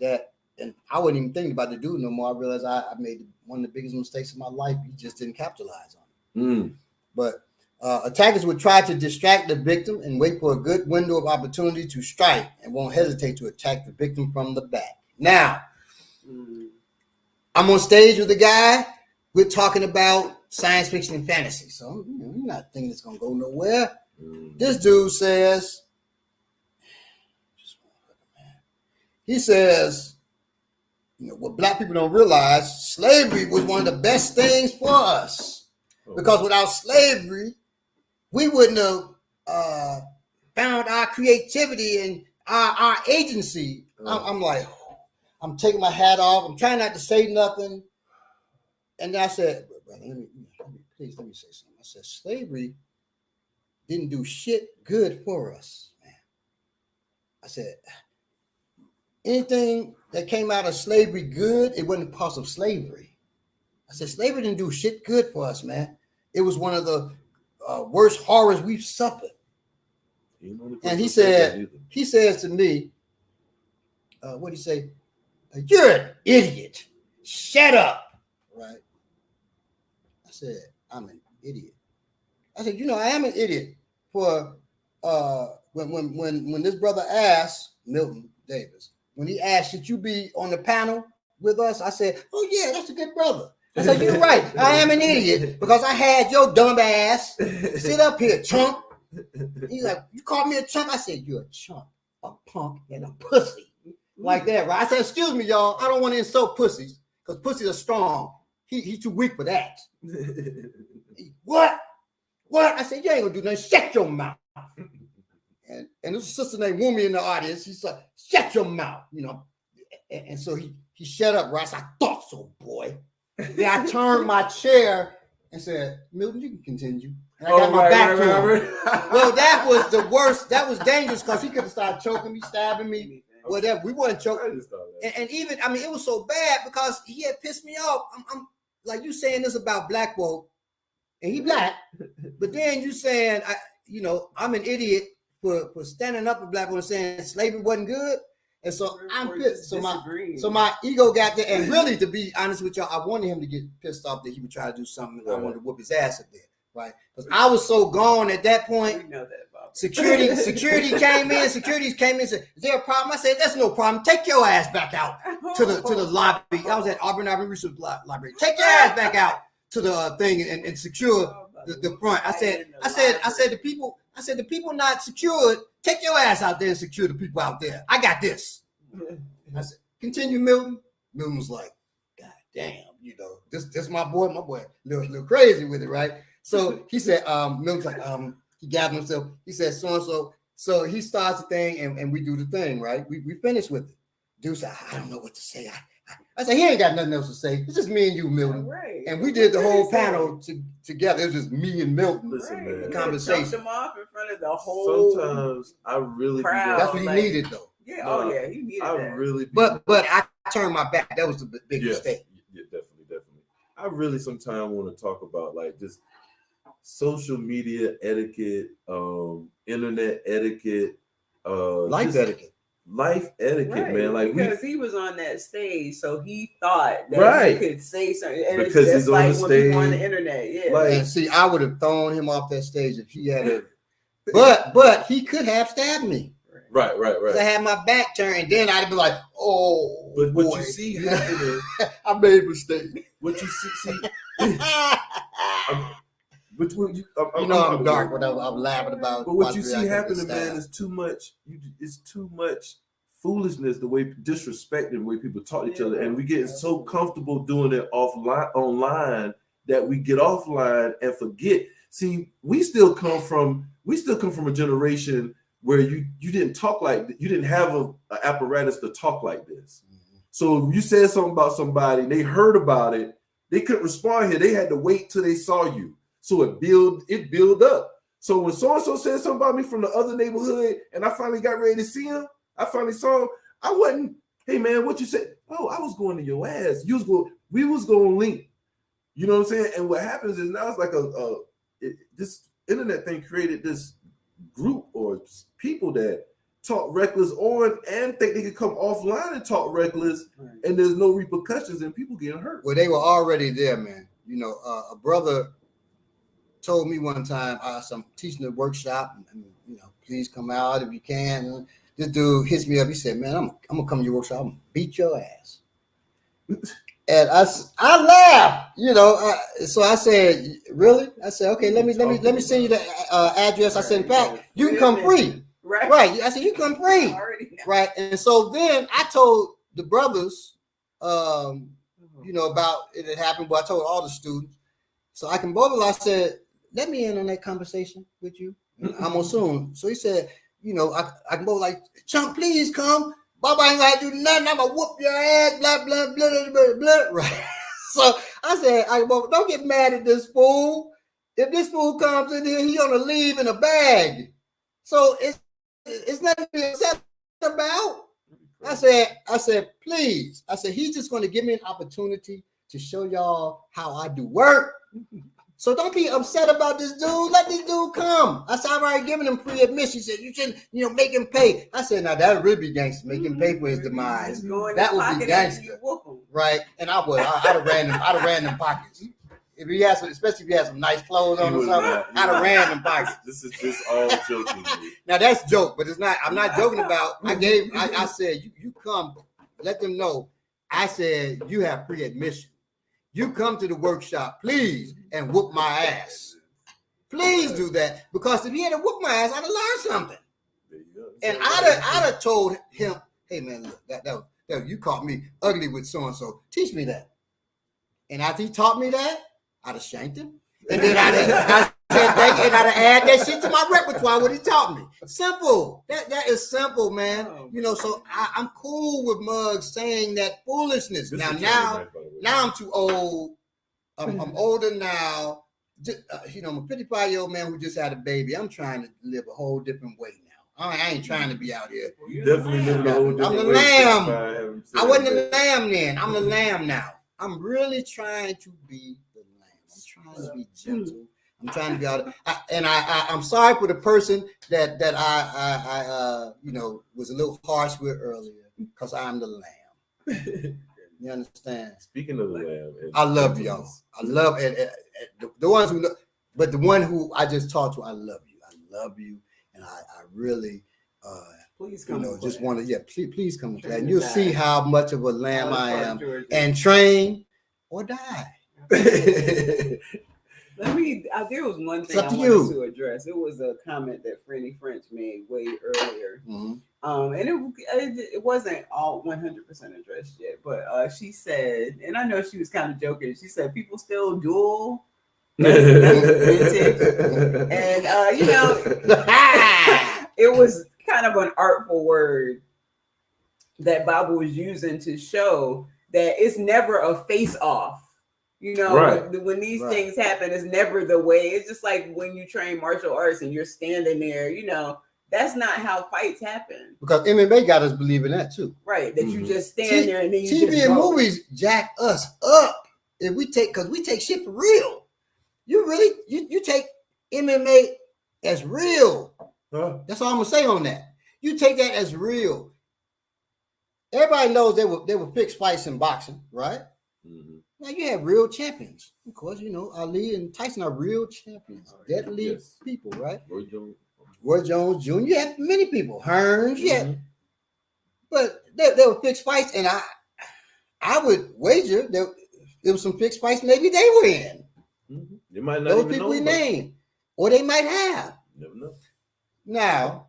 that, and I wasn't even thinking about to do no more. I realized I made one of the biggest mistakes of my life. You just didn't capitalize on it. But attackers would try to distract the victim and wait for a good window of opportunity to strike and won't hesitate to attack the victim from the back. Now, I'm on stage with a guy. We're talking about science fiction and fantasy. So you're not thinking it's going to go nowhere. This dude says, he says, what black people don't realize, slavery was one of the best things for us. Because without slavery, we wouldn't have found our creativity and our agency. I'm like, I'm taking my hat off. I'm trying not to say nothing. And I said, brother, please let me say something. I said, slavery didn't do shit good for us, man. I said, anything that came out of slavery good, it wasn't because of slavery. I said, slavery didn't do shit good for us, man. It was one of the worst horrors we've suffered. And he says to me, what did he say? You're an idiot. Shut up. Right? I said, I'm an idiot. I said, I am an idiot for when this brother asked, Milton Davis, when he asked, should you be on the panel with us? I said, oh yeah, that's a good brother. I said, you're right. I am an idiot because I had your dumb ass sit up here, chump. He's like, you called me a chump? I said, you're a chump, a punk, and a pussy. Like that, right? I said, excuse me, y'all. I don't want to insult pussies because pussies are strong. He's too weak for that. What? I said, you ain't gonna do nothing. Shut your mouth. And there's a sister named Wumi in the audience. She's like, shut your mouth, And so he shut up, right? I said, I thought so, boy. Then I turned my chair and said, Milton, you can continue. And I got my back to him. Well, that was the worst. That was dangerous because he could have started choking me, stabbing me, whatever. We weren't choking. And even, it was so bad because he had pissed me off. I'm like, you saying this about black folk, and he black, but then you saying, I'm an idiot for standing up for black people and saying slavery wasn't good. And so I'm pissed. So my ego got there. And really, to be honest with y'all, I wanted him to get pissed off that he would try to do something. And I wanted to whoop his ass up there, right? Because I was so gone at that point. We know that, Bob. Security came in. Securities came in and said, is there a problem? I said, there's no problem. Take your ass back out to the lobby. I was at Auburn Research Library. Take your ass back out to the thing and secure the front. I said the people not secured. Take your ass out there and secure the people out there. I got this. I said, continue, Milton. Milton was like, God damn, this my boy, little crazy with it, right? So he said, Milton's like, he gathered himself. He said, so-and-so. So he starts the thing and we do the thing, right? We finished with it. Dude said, I don't know what to say. I said, he ain't got nothing else to say. It's just me and you, Milton. Right. And we did the whole panel together. It was just me and Milton. Listen, man. Conversation. Jumped him off in front of the whole Sometimes I really crowd. That's what he needed, though. Yeah, Oh yeah, he needed I that. really, But I turned my back. That was the big mistake. Yeah, definitely. I really sometimes want to talk about like just social media etiquette, internet etiquette, Life etiquette. life etiquette, Right, man. Like because he was on that stage, so he thought that Right. he could say something, and Because it's he's just on like the when people on stage. the internet, yeah. Like- And see, I would have thrown him off that stage if he had a. But he could have stabbed me. right. 'Cause I had my back turned, and then I'd be like, "Oh, But boy. what you see happening, I made a mistake." what you see, which one you, I'm dark when I'm laughing about. But what you about see reacting to happening, man, style. is too much. It's too much foolishness. The way disrespecting, the way people talk to each other, and we get so comfortable doing it online that we get offline and forget. See, we still come from a generation where you didn't talk like, you didn't have an apparatus to talk like this. So if you said something about somebody and they heard about it, they couldn't respond here. They had to wait till they saw you. So it build up. So when so-and-so said something about me from the other neighborhood and I finally got ready to see him, I finally saw him, I wasn't, hey man, what you said? Oh, I was going to your ass. We was going to link. You know what I'm saying? And what happens is now it's like this internet thing created this group or people that talk reckless on and think they can come offline and talk reckless, and there's no repercussions and people getting hurt. Well, they were already there, man. A brother told me one time, I'm teaching a workshop, and please come out if you can. And this dude hits me up. He said, "Man, I'm gonna come to your workshop. I'm gonna beat your ass." And I laughed, so I said, "Really?" I said, "Okay, let me send you the address." I said, "In fact, you can come free." Right. I said, "You come free." Right. And so then I told the brothers, about it had happened, but I told all the students. So I can both of them, I said, "Let me in on that conversation with you. I'm on soon." So he said, I can both like, "Chunk, please come. Baba ain't gonna do nothing. I'm gonna whoop your ass, blah, blah, blah, blah, blah, blah." Right. So I said, "Don't get mad at this fool. If this fool comes in here, he's gonna leave in a bag. So it's nothing to be upset about." I said, "Please." I said, "He's just gonna give me an opportunity to show y'all how I do work. So don't be upset about this dude. Let this dude come." I said, "I've already given him free admission." He said, "You shouldn't, make him pay." I said, "Now that would really be gangster. Make him pay for his demise. That would be gangster, right?" And I'd have ran them pockets. If he has, especially if he has some nice clothes on or something, I'd have ran them pockets. This is just all joking. Now that's joke, but it's not. I'm not joking about. I said, you come, let them know. I said, you have free admission. You come to the workshop, please, and whoop my ass. Please do that, because if he had to whoop my ass, I'd have learned something. And I'd have told him, "Hey man, look, that you caught me ugly with so and so. Teach me that." And after he taught me that, I'd have shanked him, and then I'd have add that shit to my repertoire. What he taught me, simple. That is simple, man. So I'm cool with Muggs saying that foolishness. Now I'm too old. I'm older now. I'm a 55-year-old man who just had a baby. I'm trying to live a whole different way now. I ain't trying to be out here. You definitely living a whole different way. I'm the lamb. I wasn't the lamb then. I'm the lamb now. I'm really trying to be the lamb. I'm trying to be gentle. I'm trying to be out. I'm sorry for the person that I was a little harsh with earlier, because I'm the lamb. You understand? Speaking of the lamb, I love y'all. I love the ones who, but the one who I just talked to, I love you. I love you, and I really. Please come. Just want to, please come to that, and you'll see how much of a lamb I am, and train or die. There was one thing I wanted to address. It was a comment that Franny French made way earlier, and it wasn't all 100% addressed yet. But she said, and I know she was kind of joking. She said people still duel. That's vintage. And it was kind of an artful word that Baba was using to show that it's never a face off. When these things happen, it's never the way. It's just like when you train martial arts and you're standing there, That's not how fights happen. Because MMA got us believing that too. Right. That you just stand there and then you TV just and go. movies jack us up. If we take, because we take shit for real. You really, you take MMA as real. Huh? That's all I'm gonna say on that. You take that as real. Everybody knows they were fixed fights in boxing, right? Mm-hmm. Now you have real champions. Of course, you know, Ali and Tyson are real champions, deadly people, right? Roy Jones Jr. You have many people, Hearns, but they were fixed fights, and I would wager there was some fixed fights maybe they were in. Mm-hmm. They might not those even people know we named, or they might have. Never know. Now,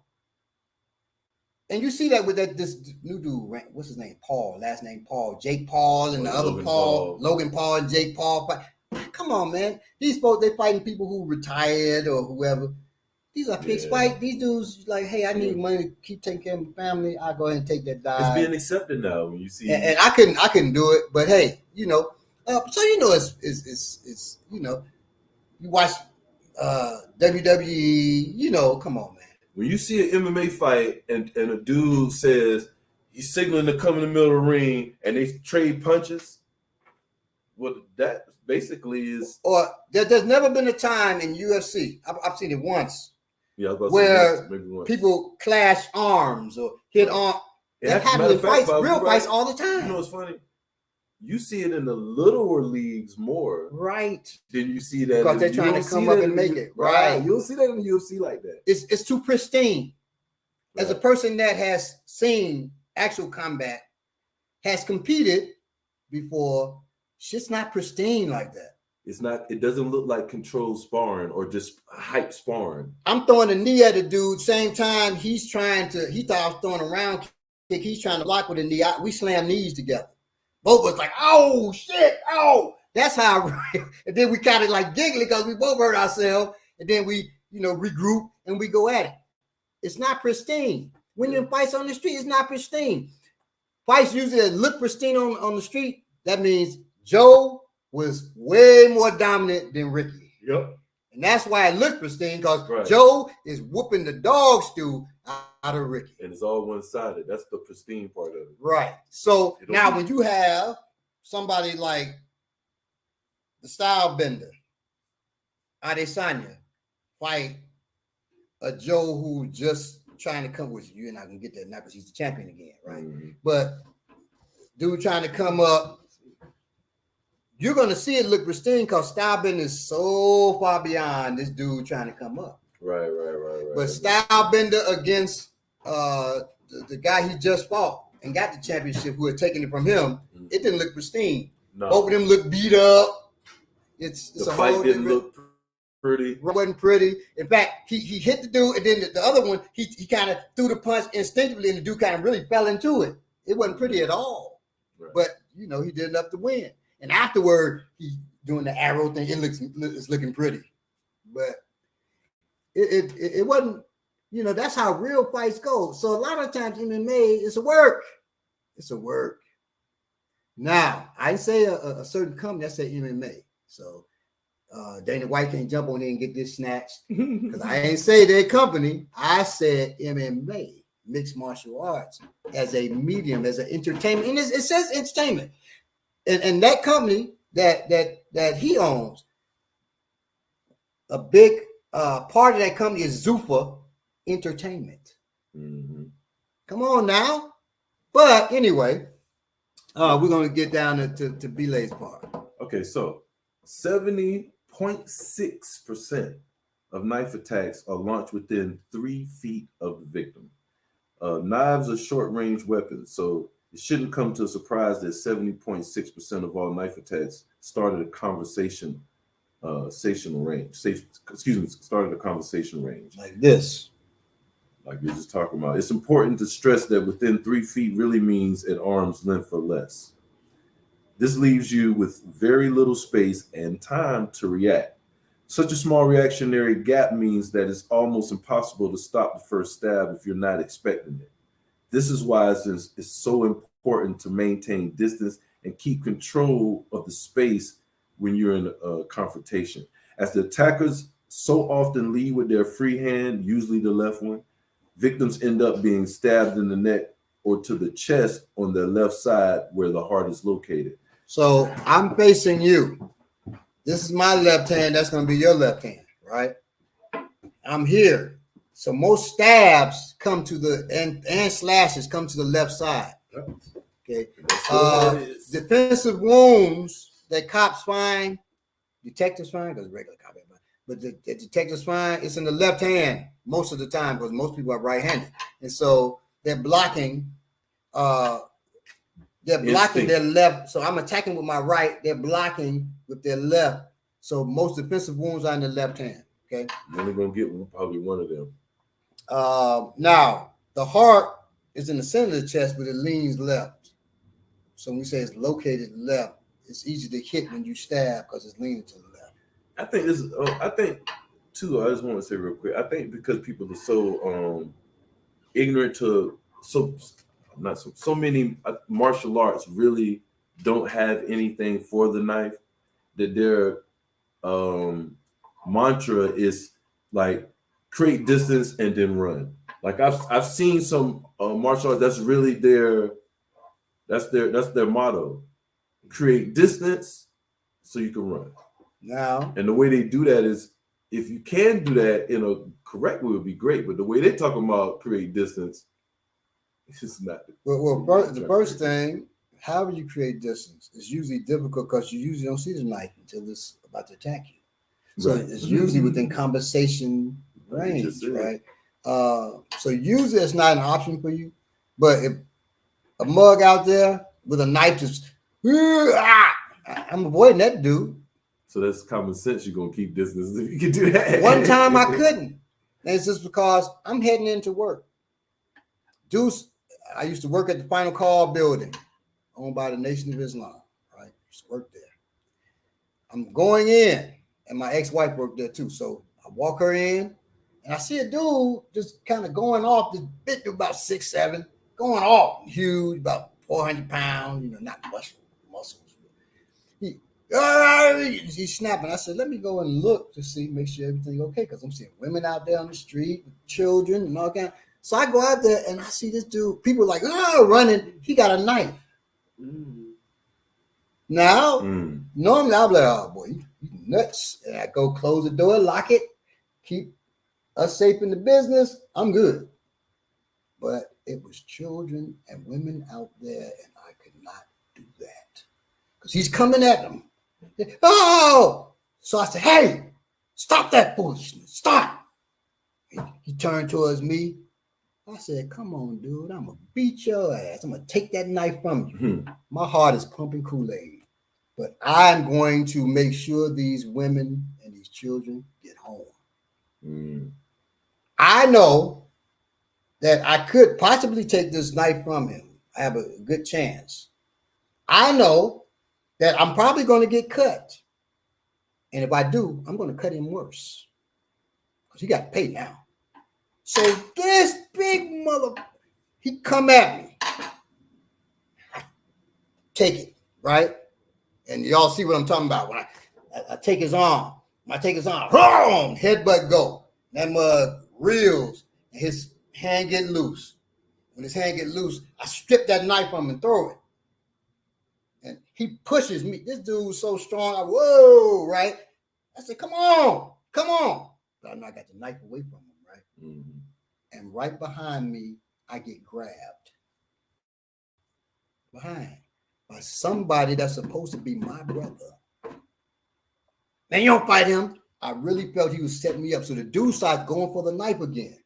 and you see that with this new dude, what's his name? Paul, last name Paul, Jake Paul, and the other Paul, Logan Paul and Jake Paul. Come on, man. These folks, they fighting people who retired or whoever. These are fixed fights. These dudes like, hey, I need money to keep taking care of my family. I'll go ahead and take that dive. It's being accepted now when you see. And I couldn't do it, but hey, you know, so you know it's you know, you watch WWE, you know, come on, man. When you see an MMA fight and a dude says he's signaling to come in the middle of the ring and they trade punches, what that basically is. Or there's never been a time in UFC, I've seen it once, where people clash arms or hit on. That happens in fights, real fights all the time. You know what's funny? You see it in the littler leagues more, right? Than you see that because they're trying to come up and make it, right? You don't see that in the UFC like that. It's too pristine. Right. As a person that has seen actual combat, has competed before, shit's not pristine like that. It's not. It doesn't look like controlled sparring or just hype sparring. I'm throwing a knee at a dude. Same time he thought I was throwing a round kick. He's trying to block with a knee. We slam knees together. Both of us like, oh shit, oh. That's how. And then we kind of like giggling because we both hurt ourselves. And then we, you know, regroup and we go at it. It's not pristine. When you fights on the street, it's not pristine. Fights usually look pristine on the street. That means Joe was way more dominant than Ricky. Yep. And that's why it looked pristine, because Joe is whooping the dog stew out of Ricky. And it's all one-sided. That's the pristine part of it. Right. So now when you have somebody like the style bender, Adesanya, fight a Joe who just trying to come with you. You're not going to get that now because he's the champion again, right? Mm-hmm. But dude trying to come up, you're going to see it look pristine because Stylebender is so far beyond this dude trying to come up. Right. But Stylebender against the guy he just fought and got the championship, who had taken it from him, it didn't look pristine. No. Both of them looked beat up. It's the fight didn't look pretty. It wasn't pretty. In fact, he hit the dude, and then the other one, he kind of threw the punch instinctively, and the dude kind of really fell into it. It wasn't pretty at all. Right. But, you know, he did enough to win. And afterward, he's doing the arrow thing. It's looking pretty, but it wasn't. You know, that's how real fights go. So a lot of times MMA is a work. It's a work. Now I say a certain company. I say MMA. So Dana White can't jump on there and get this snatched because I ain't say their company. I said MMA, mixed martial arts, as a medium, as an entertainment, and it says entertainment. And that company that he owns, a big part of that company is Zuffa Entertainment. Mm-hmm. Come on now. But anyway, we're going to get down to Belay's part. Okay, so 70.6% of knife attacks are launched within 3 feet of the victim. Knives are short-range weapons, so it shouldn't come to a surprise that 70.6% of all knife attacks started a conversation range. Started a conversation range. Like this. Like you're just talking about. It's important to stress that within 3 feet really means at arm's length or less. This leaves you with very little space and time to react. Such a small reactionary gap means that it's almost impossible to stop the first stab if you're not expecting it. This is why it's so important to maintain distance and keep control of the space when you're in a confrontation. As the attackers so often lead with their free hand, usually the left one, victims end up being stabbed in the neck or to the chest on their left side where the heart is located. So I'm facing you. This is my left hand. That's going to be your left hand, right? I'm here. So most stabs come to the and slashes come to the left side. Okay. Defensive wounds that cops find, detectives find, because regular cop, but the detectives find it's in the left hand most of the time because most people are right-handed, and so they're blocking. They're blocking their left. So I'm attacking with my right. They're blocking with their left. So most defensive wounds are in the left hand. Okay. You're only gonna get probably one of them. Now the heart is in the center of the chest, but it leans left. So when we say it's located left, it's easy to hit when you stab because it's leaning to the left. I think this. I think too. I just want to say real quick. I think because people are so ignorant to so many martial arts really don't have anything for the knife, that their mantra is like create distance and then run. Like I've seen some martial arts that's really that's their motto. Create distance so you can run. Now, and the way they do that is, if you can do that in a correct way, would be great. But the way they're talking about create distance, it's just not. The first thing, how do you create distance? It's usually difficult because you usually don't see the knife until it's about to attack you. So It's usually within conversation range, right? So usually it's not an option for you. But if a mug out there with a knife just, I'm avoiding that dude. So that's common sense. You're gonna keep distance if you can do that. One time I couldn't. And it's just because I'm heading into work. Deuce, I used to work at the Final Call building owned by the Nation of Islam, right? I used to work there. I'm going in, and my ex-wife worked there too. So I walk her in, and I see a dude just kind of going off, this big dude about 6'7", going off, huge, about 400 pounds, not muscles. He's snapping. I said, let me go and look to see, make sure everything's okay, because I'm seeing women out there on the street with children and all that. So I go out there and I see this dude, people like, running. He got a knife. Now, normally I'll be like, oh boy, you nuts. And I go close the door, lock it, keep us safe in the business. I'm good. But it was children and women out there, and I could not do that because he's coming at them. Oh! So I said, hey, stop that foolishness. Stop. He turned towards me. I said, come on, dude. I'm going to beat your ass. I'm going to take that knife from you. My heart is pumping Kool-Aid. But I'm going to make sure these women and these children get home. I know that I could possibly take this knife from him. I have a good chance. I know that I'm probably going to get cut. And if I do, I'm going to cut him worse. Because he got to pay now. So this big he come at me. Take it, right? And y'all see what I'm talking about. When I take his arm. When I take his arm, boom, headbutt go. That mug reels, and his hand get loose. When his hand get loose, I strip that knife from him and throw it. And he pushes me. This dude's so strong. Whoa, right? I said, come on. But I know I got the knife away from him, right? And right behind me, I get grabbed. Behind by somebody that's supposed to be my brother. Man, you don't fight him. I really felt he was setting me up. So the dude starts going for the knife again.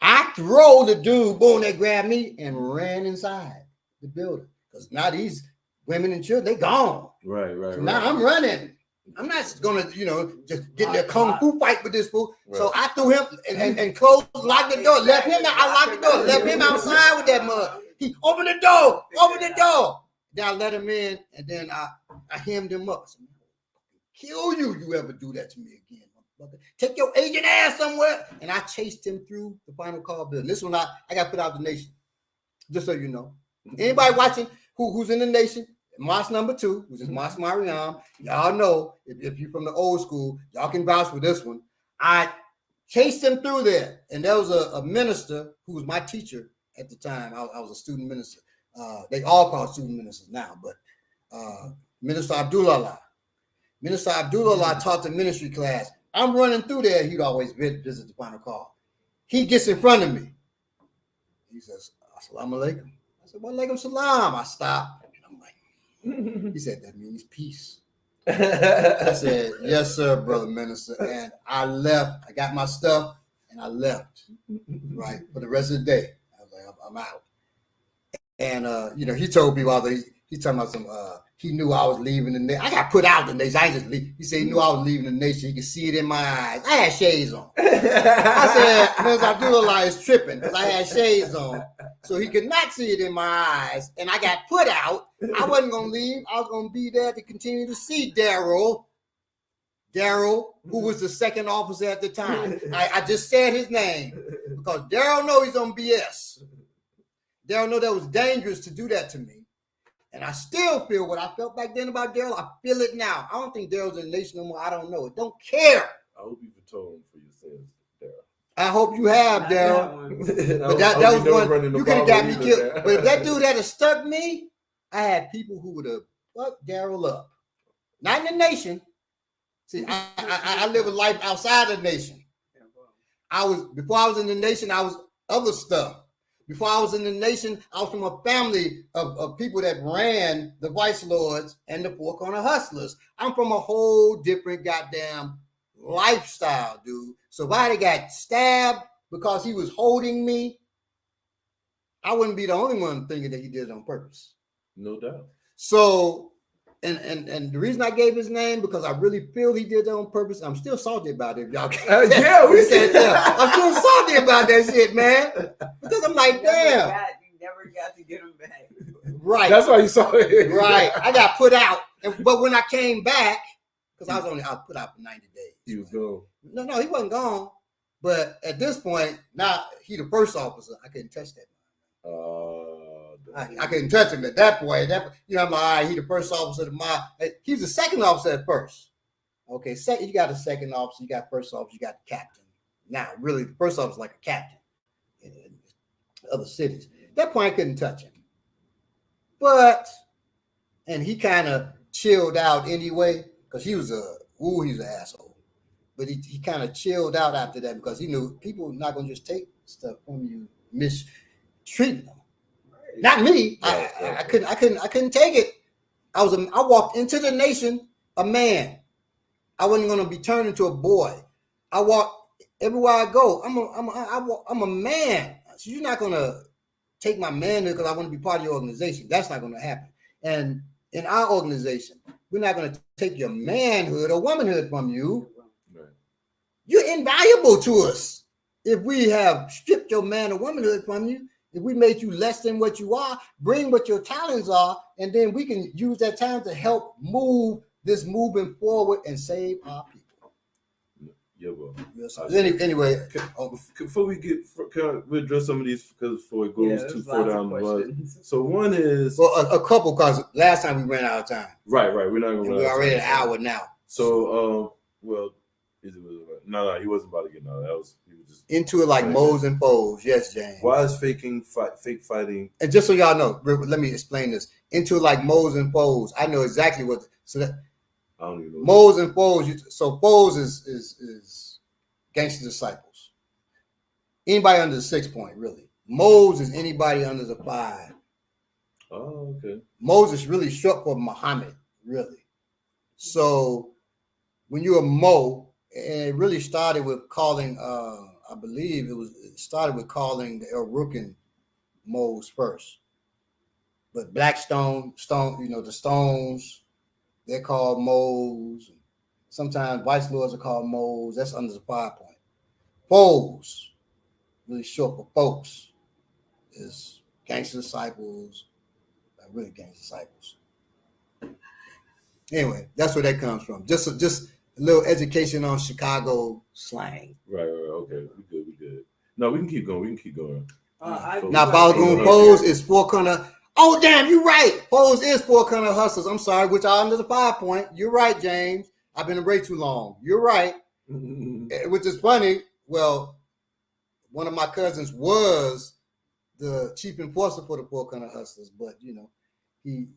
I throw the dude, boom, that grabbed me and ran inside the building. Because now these women and children, they gone. Right. So now I'm running. I'm not gonna, just get in a kung fu fight with this fool. Right. So I threw him and closed, locked the door, left him out. I locked the door, left him outside with that mug. He opened the door. Then I let him in, and then I hemmed him up. I said, kill you ever do that to me again, motherfucker. Take your agent ass somewhere. And I chased him through the Final Call building. This one I got put out the nation. Just so you know. Anybody watching who's in the nation, Mosque number 2, which is Mosque Mariam, y'all know, if you're from the old school, y'all can vouch for this one. I chased him through there. And there was a minister who was my teacher at the time. I was a student minister. They all call student ministers now, but Minister Abdullah. Minister Abdullah taught the ministry class. I'm running through there. He'd always visit the final call. He gets in front of me. He says, Assalamu alaikum. I said, wa alaikum salam. I stopped. And I'm like, he said, that means peace. I said, yes, sir, brother minister. And I left. I got my stuff and I left, right, for the rest of the day. I was like, I'm out. And, he told people, he talking about some, he knew I was leaving the nation. I got put out the nation. I ain't just leave. He said he knew I was leaving the nation. He could see it in my eyes. I had shades on. I said, Minister Abdullah is tripping because I had shades on. So he could not see it in my eyes. And I got put out. I wasn't going to leave. I was going to be there to continue to see Daryl, who was the second officer at the time. I just said his name because Daryl know he's on BS. Daryl know that was dangerous to do that to me. And I still feel what I felt back then about Daryl. I feel it now. I don't think Daryl's in the nation no more. I don't know. Don't care. I hope you've atoned for your sins, Daryl. I hope you have, Daryl. But that was one. You could have got me killed. But if that dude had stuck me, I had people who would have fucked Daryl up. Not in the nation. See, I live a life outside the nation. Before I was in the nation, I was other stuff. Before I was in the nation, I was from a family of people that ran the Vice Lords and the Four Corner Hustlers. I'm from a whole different goddamn lifestyle, dude. So if I had got stabbed because he was holding me, I wouldn't be the only one thinking that he did it on purpose. No doubt. So, and the reason I gave his name because I really feel he did it on purpose. I'm still salty about it. If y'all can't yeah, we said that. I'm still salty about that shit, man. Because I'm like, damn. You never got to get him back. Right. That's why you saw it. Right. I got put out. But when I came back, because I was put out for 90 days. He was gone. No, he wasn't gone. But at this point, now he the first officer. I couldn't touch that. I couldn't touch him at that point. I'm like, all right, he the first officer. He was the second officer at first. Okay, you got a second officer, you got first officer, you got the captain. Now, really, the first officer is like a captain in other cities. At that point, I couldn't touch him. And he kind of chilled out anyway, because he was an asshole. But he kind of chilled out after that because he knew people were not going to just take stuff from you, mistreating them. Not me. Right. I couldn't take it. I walked into the nation a man. I wasn't going to be turned into a boy. I walk everywhere I go. I'm a man. So you're not going to take my manhood because I want to be part of your organization. That's not going to happen. And in our organization, we're not going to take your manhood or womanhood from you. Right. You're invaluable to us. If we have stripped your man or womanhood from you, if we made you less than what you are, bring what your talents are, and then we can use that time to help move this movement forward and save our people. Yeah, well. Anyway, before we we address some of these before it goes too far down the line. So one is a couple because last time we ran out of time. Right. We're not going to. We're already an hour now. So no, he wasn't about to get no. He was just into it like moles and foes. Yes, James. Why is fake fighting? And just so y'all know, let me explain this. Into it like moles and foes. I know exactly what. So that I don't even know. Moles and foes. So foes is gangster disciples. Anybody under the 6 point, really. Moles is anybody under the 5. Oh, okay. Moses really short for Muhammad, really. So when you're a Mo, and it really started with calling, I believe it started with calling the El Rukin Moles first. But Blackstone, the Stones, they're called Moles. Sometimes Vice Lords are called Moles. That's under the 5 point. Foes, really short for folks, is gangster disciples, really gangster disciples. Anyway, that's where that comes from. Just a little education on Chicago slang. Right. Okay, we good. No, we can keep going. Now, Balagoon Foes is 4 corner. Oh, damn, you're right. Foes is 4 corner hustlers. I'm sorry, which are under the 5 point. You're right, James. I've been away too long. You're right. Which is funny. well, one of my cousins was the chief enforcer for the Port County Hustlers, but you know, he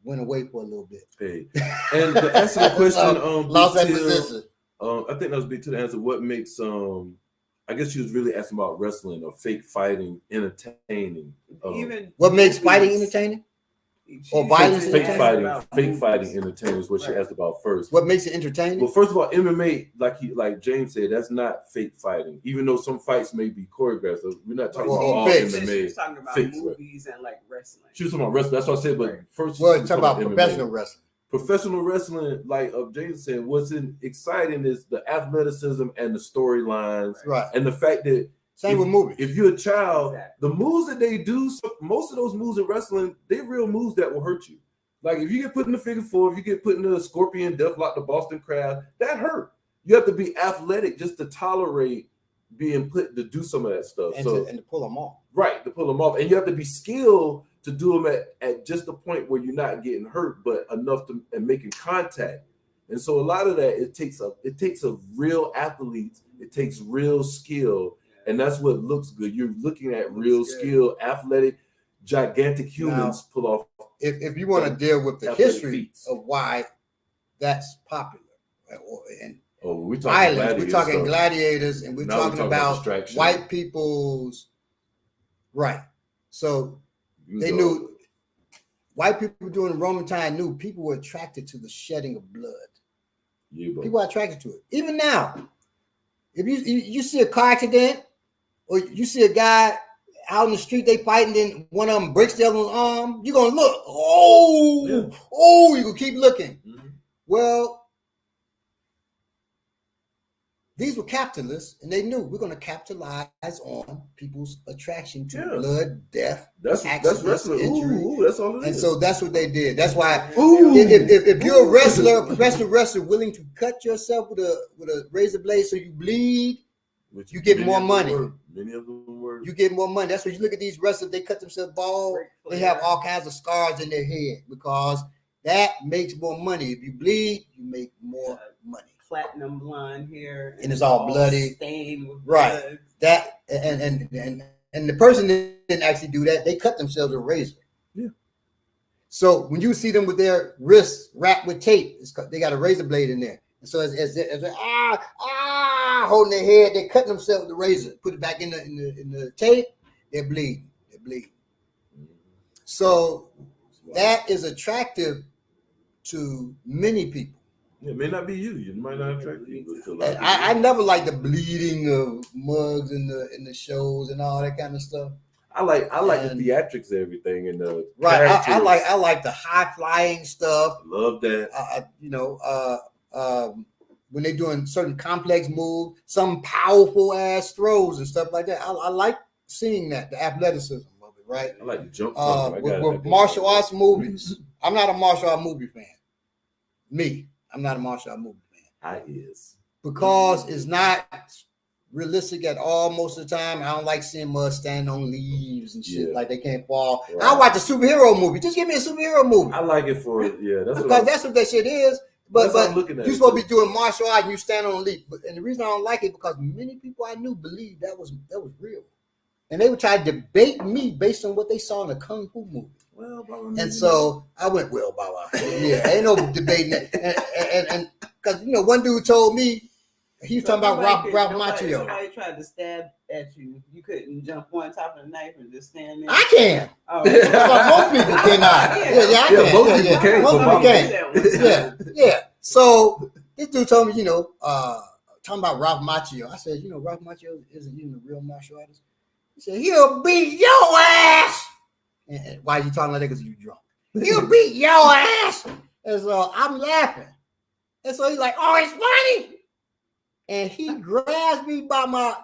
went away for a little bit. Hey, and to answer the question, lost that Big Till, position. I think that was Big to the answer. What makes I guess she was really asking about wrestling or fake fighting entertaining. Even what makes fighting entertaining? Or violence fake entertaining? fighting entertaining is what she asked about first. What makes it entertaining? Well, first of all, MMA, like James said, that's not fake fighting. Even though some fights may be choreographed, so we're not talking about all MMA. She was talking about movies and like wrestling. She was talking about wrestling. That's what I said. But first, well, talking about professional MMA. wrestling. Professional wrestling, like James said, what's exciting is the athleticism and the storylines, right? And the fact that with movies. If you're a child, the moves that they do, most of those moves in wrestling, they're real moves that will hurt you. Like if you get put in the figure four, if you get put in the scorpion deathlock, the Boston Crab, that hurt. You have to be athletic just to tolerate being put to do some of that stuff. And to pull them off. Right, to pull them off. And you have to be skilled to do them at just the point where you're not getting hurt, but enough to and making contact. And so a lot of that, it takes a real athlete, it takes real skill. And that's what looks good. You're looking at real skill, athletic, gigantic humans pull off. If you want to deal with the history of why that's popular, and we're talking gladiators, and we're talking about white people's right. So they knew white people during the Roman time knew people were attracted to the shedding of blood. Yeah, people are attracted to it. Even now, if you see a car accident, or you see a guy out in the street, they fighting, then one of them breaks the other one's arm, you're going to look. You're going to keep looking. Mm-hmm. Well, these were capitalists, and they knew we're going to capitalize on people's attraction to blood, death, that's wrestling. Injury. That's all it is. And so that's what they did. That's why if you're a wrestler, a professional wrestler, willing to cut yourself with a razor blade so you bleed, you get more money. Many of them were. You get more money. That's why you look at these wrestlers, they cut themselves bald. They have all kinds of scars in their head because that makes more money. If you bleed, you make more money. Platinum blonde hair. And it's all bloody. Stained with blood. Right. That and the person didn't actually do that. They cut themselves with a razor. Yeah. So when you see them with their wrists wrapped with tape, they got a razor blade in there. And so as they holding their head, they cut themselves with the razor, put it back in the tape, they're bleeding. So that is attractive to many people. It may not be you. You might not attract you. I never liked the bleeding of mugs in the shows and all that kind of stuff. I like the theatrics of everything and the right. I like the high flying stuff. Love that. When they're doing certain complex moves, some powerful ass throws and stuff like that. I like seeing that, the athleticism of it, right? I like the jump. With martial arts movies, I'm not a martial art movie fan. I'm not a martial art movie fan. Because it's not realistic at all most of the time. I don't like seeing mud stand on leaves and shit like they can't fall. Right. I watch a superhero movie. Just give me a superhero movie. I like it for that's what that shit is. But you're supposed to be doing martial art and you stand on a leaf. And the reason I don't like it because many people I knew believed that was real. And they would try to debate me based on what they saw in a kung fu movie. Well, and so I went, ain't no debating that. And because one dude told me he was talking about Ralph Macchio. Somebody tried to stab at you. You couldn't jump on top of the knife and just stand there. I can. Oh, most people cannot. I can. Most people can. Yeah. So this dude told me, talking about Ralph Macchio. I said, Ralph Macchio isn't even a real martial artist. He said, he'll beat your ass. And why are you talking like that? Because you're drunk. He'll beat your ass. And so I'm laughing. And so he's like, oh, it's funny. And he grabs me by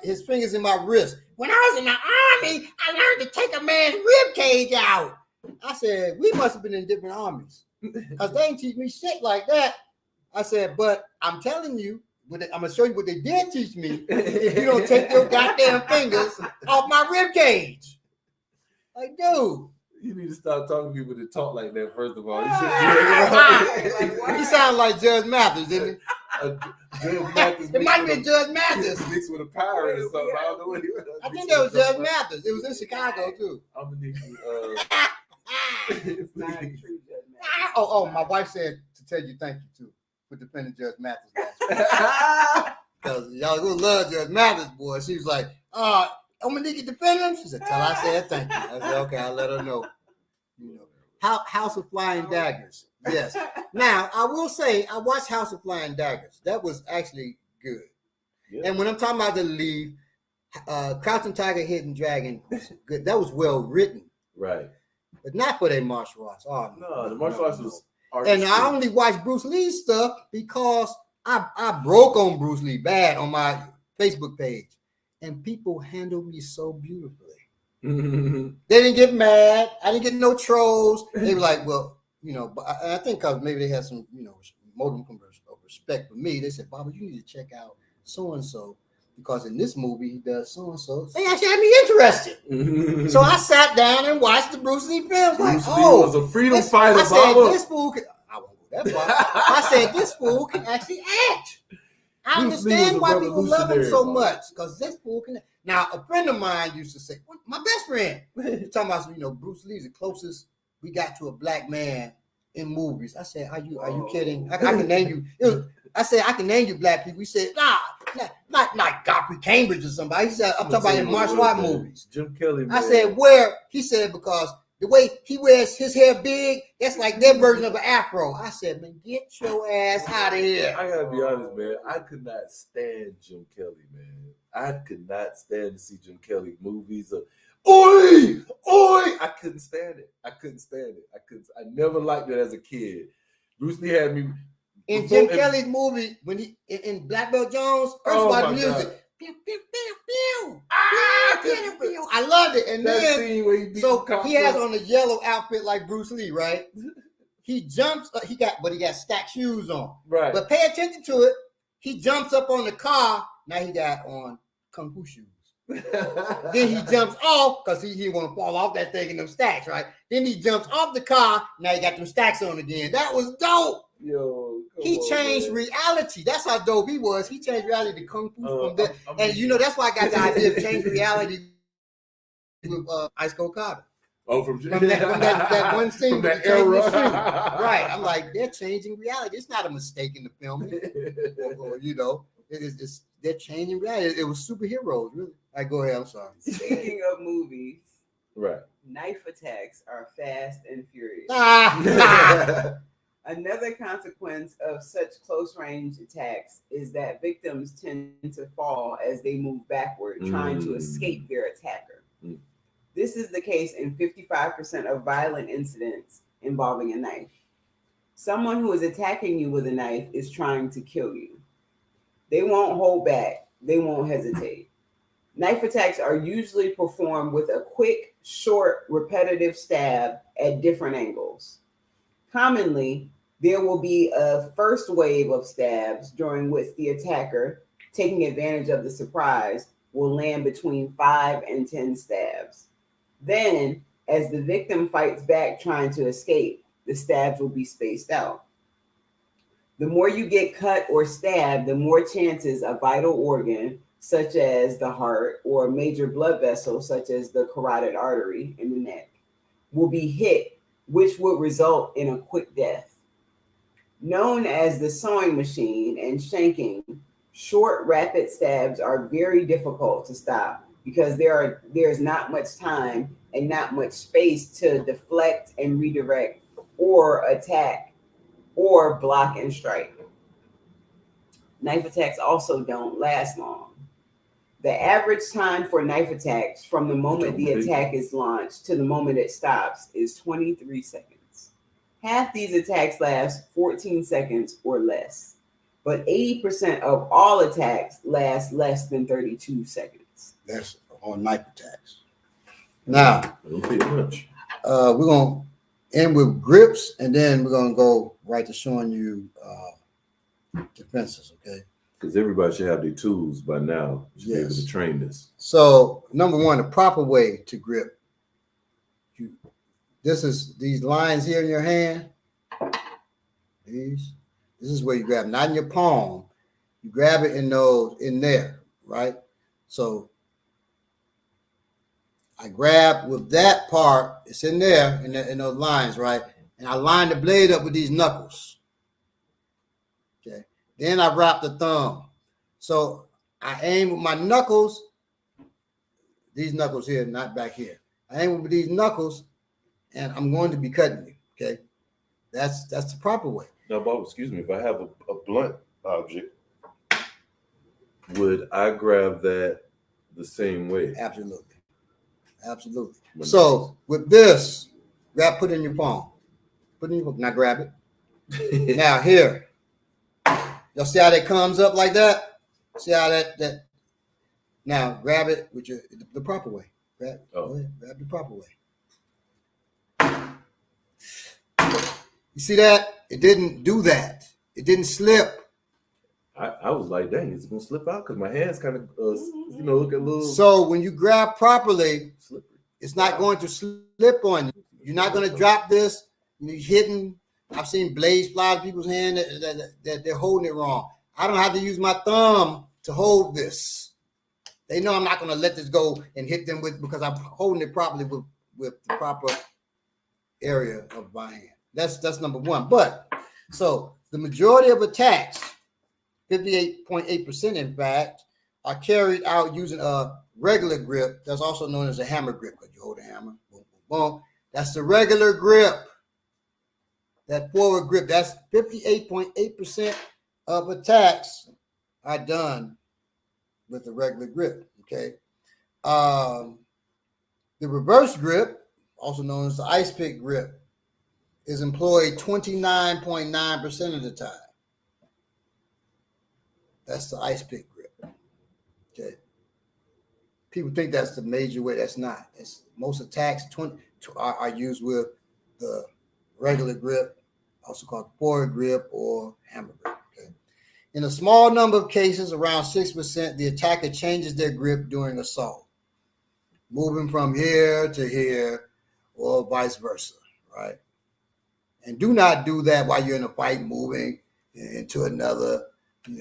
his fingers in my wrist. When I was in the army, I learned to take a man's rib cage out. I said, we must have been in different armies. Because they ain't teach me shit like that. I said, but I'm telling you, I'm going to show you what they did teach me. If you don't take your goddamn fingers off my rib cage. Like, dude. You need to stop talking to people that talk like that, first of all. He sounded like Judge Mathis, didn't he? Judge Mathis. It might be Judge Mathis. Mixed with a pirate or something. I don't know what he was. I think that was Judge Mathis. It was in Chicago too. I'm gonna need you. It's not a true Judge Mathis. Oh, my wife said to tell you thank you too for defending Judge Mathis last week. Because y'all gonna love Judge Mathis, boy. She was like, I'm gonna need you to defend him. She said, tell her I said thank you. I said, okay, I'll let her know. You know, House of Flying Daggers. Yes. Now I will say I watched House of Flying Daggers. That was actually good. Yeah. And when I'm talking about the lead, Crouching Tiger, Hidden Dragon was good. That was well written. Right. But not for their martial arts. Oh, no, the martial arts was and I only watched Bruce Lee stuff because I broke on Bruce Lee bad on my Facebook page. And people handled me so beautifully. They didn't get mad. I didn't get no trolls. They were like, well, you know, but I think because maybe they had some, you know, modicum of respect for me. They said, Baba, you need to check out so-and-so because in this movie he does so-and-so. They actually had me interested. So I sat down and watched the Bruce Lee films. Bruce Lee was a freedom fighter. I said, this fool can, I won't go that far. I said, this fool can actually act. I understand why people love him so much because this fool can. Now, a friend of mine used to say, my best friend, talking about, you know, Bruce Lee's the closest we got to a black man in movies. I said, are you kidding? I can name you. I said, I can name you black people. He said, not Godfrey Cambridge or somebody. He said, I'm talking about in martial art movies. Jim Kelly. Man. I said, where? He said, because the way he wears his hair big, that's like their version of an afro. I said, man, get your ass out of here. I gotta be honest, man. I could not stand Jim Kelly, man. I could not stand to see Jim Kelly movies. Oi! I couldn't stand it. I never liked it as a kid. Bruce Lee had me. In Jim Kelly's movie, when he in Black Belt Jones, first of all, the music. Pew, pew, pew, pew. Pew, pew. I loved it. And that then, scene where he has on a yellow outfit like Bruce Lee, right? He jumps, he got stacked shoes on. Right. But pay attention to it. He jumps up on the car. Now he got on Kung Fu shoes. Then he jumps off because he want to fall off that thing in them stacks, right? Then he jumps off the car. Now he got them stacks on again. That was dope. Yo, he changed reality. That's how dope he was. He changed reality to Kung Fu from that. And you know, that's why I got the idea of changing reality with Ice Cold Carter. Oh, from that one scene. From that era. Right. I'm like, they're changing reality. It's not a mistake in the film. or, you know, they're changing reality. It was superheroes, really. I go ahead. I'm sorry. Speaking of movies, right? Knife attacks are fast and furious. Another consequence of such close range attacks is that victims tend to fall as they move backward, trying to escape their attacker. This is the case in 55% of violent incidents involving a knife. Someone who is attacking you with a knife is trying to kill you. They won't hold back. They won't hesitate. Knife attacks are usually performed with a quick, short, repetitive stab at different angles. Commonly, there will be a first wave of stabs during which the attacker, taking advantage of the surprise, will land between 5 and 10 stabs. Then, as the victim fights back trying to escape, the stabs will be spaced out. The more you get cut or stabbed, the more chances a vital organ, such as the heart, or a major blood vessel, such as the carotid artery in the neck, will be hit, which would result in a quick death. Known as the sewing machine and shanking, short, rapid stabs are very difficult to stop because there's not much time and not much space to deflect and redirect or attack or block and strike. Knife attacks also don't last long. The average time for knife attacks from the moment the attack is launched to the moment it stops is 23 seconds. Half these attacks last 14 seconds or less, but 80% of all attacks last less than 32 seconds. That's on knife attacks. Now, we're going to end with grips, and then we're going to go right to showing you defenses, okay? Because everybody should have their tools by now to be able to train this. So, number one, the proper way to grip. This is these lines here in your hand. These. This is where you grab, not in your palm. You grab it in there, right? So I grab with that part, it's in there, in those lines, right? And I line the blade up with these knuckles. Okay. Then I wrap the thumb. So I aim with my knuckles, these knuckles here, not back here. I aim with these knuckles, and I'm going to be cutting you. Okay. That's the proper way. Now, Bob, excuse me, if I have a blunt object, would I grab that the same way? Absolutely. Absolutely. So with this, put it in your palm. Put it in your palm. Now grab it. Now here. Y'all see how that comes up like that? See how that now grab it with the proper way. Grab the proper way. You see that? It didn't do that. It didn't slip. I was like, dang, is it gonna slip out? Because my hands kind of, look a little. So when you grab properly, slippery. It's not going to slip on you. You're not going to drop this. You're hitting. I've seen blades fly out of people's hand that they're holding it wrong. I don't have to use my thumb to hold this. They know I'm not going to let this go and hit them because I'm holding it properly with the proper area of my hand. That's number one. But so the majority of attacks, 58.8% in fact, are carried out using a regular grip. That's also known as a hammer grip because you hold a hammer. Boom, boom, boom. That's the regular grip. That forward grip. That's 58.8% of attacks are done with the regular grip. Okay. The reverse grip, also known as the ice pick grip, is employed 29.9% of the time. That's the ice pick grip. Okay. People think that's the major way. That's not. Most attacks are used with the regular grip, also called forward grip or hammer grip. Okay. In a small number of cases, around 6%, the attacker changes their grip during assault, moving from here to here or vice versa, right? And do not do that while you're in a fight, moving into another. And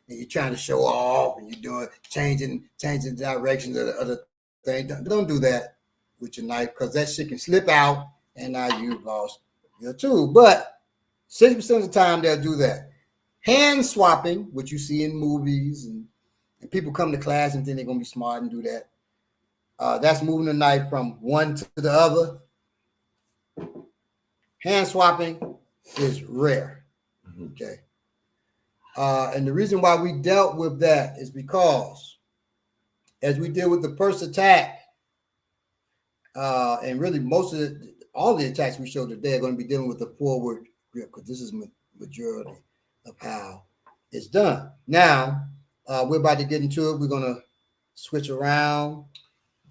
you're trying to show off, and you're doing changing directions of the other thing. Don't do that with your knife because that shit can slip out, and now you've lost your tool. But 6% of the time they'll do that. Hand swapping, which you see in movies, and people come to class and think they're gonna be smart and do that. That's moving the knife from one to the other. Hand swapping is rare. Okay. And the reason why we dealt with that is because as we deal with the first attack, and really all the attacks we showed today are going to be dealing with the forward grip because this is majority of how it's done. Now, we're about to get into it. We're going to switch around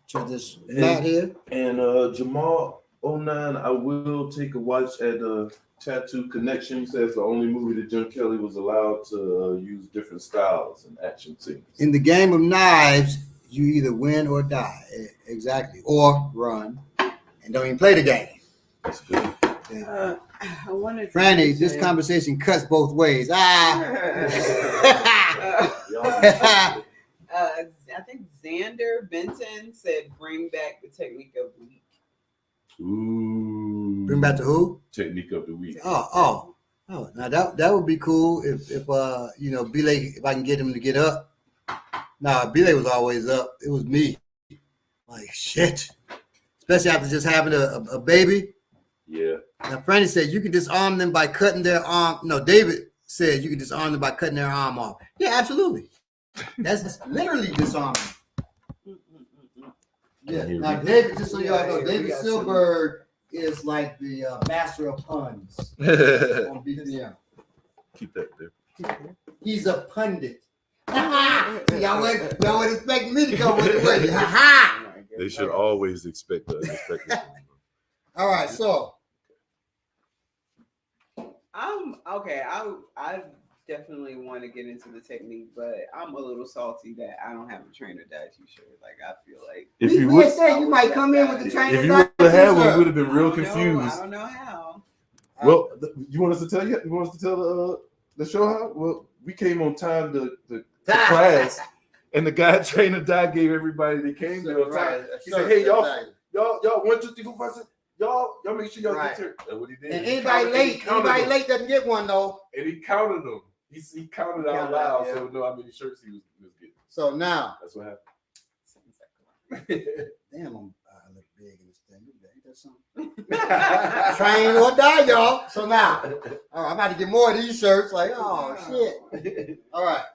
to this mat here. And Jamal 09, I will take a watch at Tattoo Connection. He says the only movie that Jim Kelly was allowed to use different styles and action scenes. In the game of knives, you either win or die. Exactly. Or run and don't even play the game. That's good. I wanted to Franny, this conversation cuts both ways. I think Xander Benton said bring back the technique of the week. Ooh. Bring back to who? Technique of the week. Oh. Now that would be cool if Belay, if I can get him to get up. Nah, Belay was always up. It was me. Like shit. Especially after just having a baby. Yeah. Now Franny said you can disarm them by cutting their arm. No, David said you can disarm them by cutting their arm off. Yeah, absolutely. That's literally disarming. Yeah. Now, David, just so y'all know, David Silberg is like the master of puns on BPM. Keep that there. He's a pundit. See, y'all would expect me to come with the word. Ha! They should always expect the unexpected. All right, so. Okay. I definitely want to get into the technique, but I'm a little salty that I don't have a trainer that t-shirt. Like I feel like if you would say you might come in with the trainer. If you would have had one, we would have been real confused. I don't know how. Well, you want us to tell you? You want us to tell the show how? Well, we came on time to class, and the guy trainer gave everybody that came there on time. He said, "Hey, y'all, 1, 2, 3, 4, 5, 6. Y'all make sure y'all get here." That's what he did. And anybody late doesn't get one though. And he counted them. He counted out loud, so we know how many shirts he was getting. So now that's what happened. Damn, I look big in this thing. Ain't that something? Train or die, y'all. So now, all right, I'm about to get more of these shirts. Like, oh shit. All right.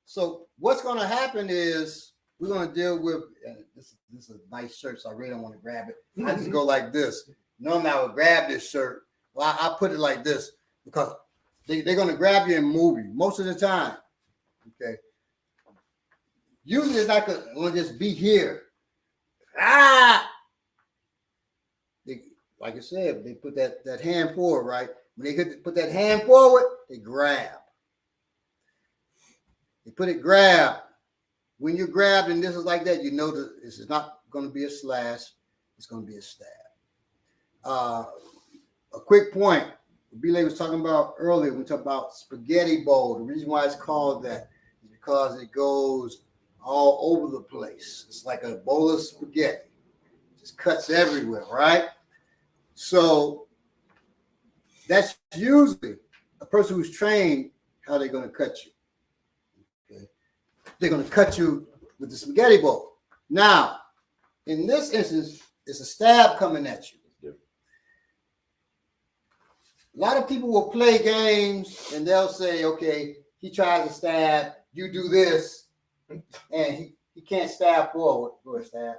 So what's going to happen is we're going to deal with this is a nice shirt, so I really don't want to grab it. I just go like this. Normally I would grab this shirt. Well, I put it like this because they're going to grab you and move you most of the time. Okay. Usually it's not going to just be here. Like I said, they put that hand forward, right? When they put that hand forward, they grab. They put it grab. When you grab and this is like that, you know that this is not going to be a slash. It's going to be a stab. A quick point. B-Lay was talking about earlier, we talked about spaghetti bowl. The reason why it's called that is because it goes all over the place. It's like a bowl of spaghetti. It just cuts everywhere, right? So that's usually a person who's trained how they're going to cut you. Okay? They're going to cut you with the spaghetti bowl. Now, in this instance, it's a stab coming at you. A lot of people will play games and they'll say, okay, he tries to stab, you do this, and he can't stab forward. Go ahead, stab.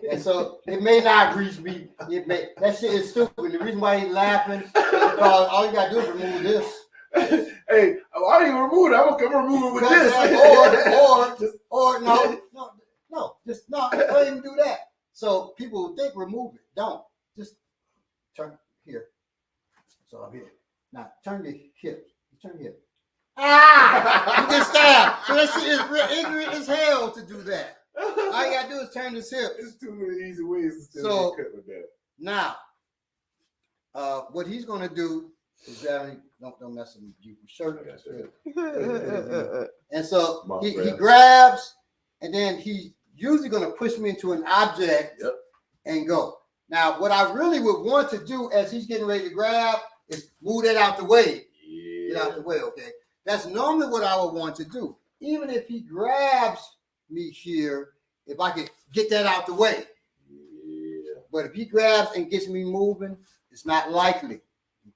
And so it may not reach me. That shit is stupid. The reason why he's laughing is because all you gotta do is remove this. Hey, I didn't even remove it. I'm gonna come remove it with this. Or no, don't even do that. So people think remove it. Don't. Just turn here. So I'm here. Now turn your hip. Turn your hip. You get stabbed. So that shit is real ignorant as hell to do that. All you gotta do is turn this hip. There's too many easy ways to still get cut with that. Now, what he's gonna do is don't mess with you shirt. And so he grabs, and then he's usually gonna push me into an object and go. Now, what I really would want to do as he's getting ready to grab is move that out the way. Yeah. Get out the way, okay? That's normally what I would want to do. Even if he grabs me here, if I could get that out the way. Yeah. But if he grabs and gets me moving, it's not likely.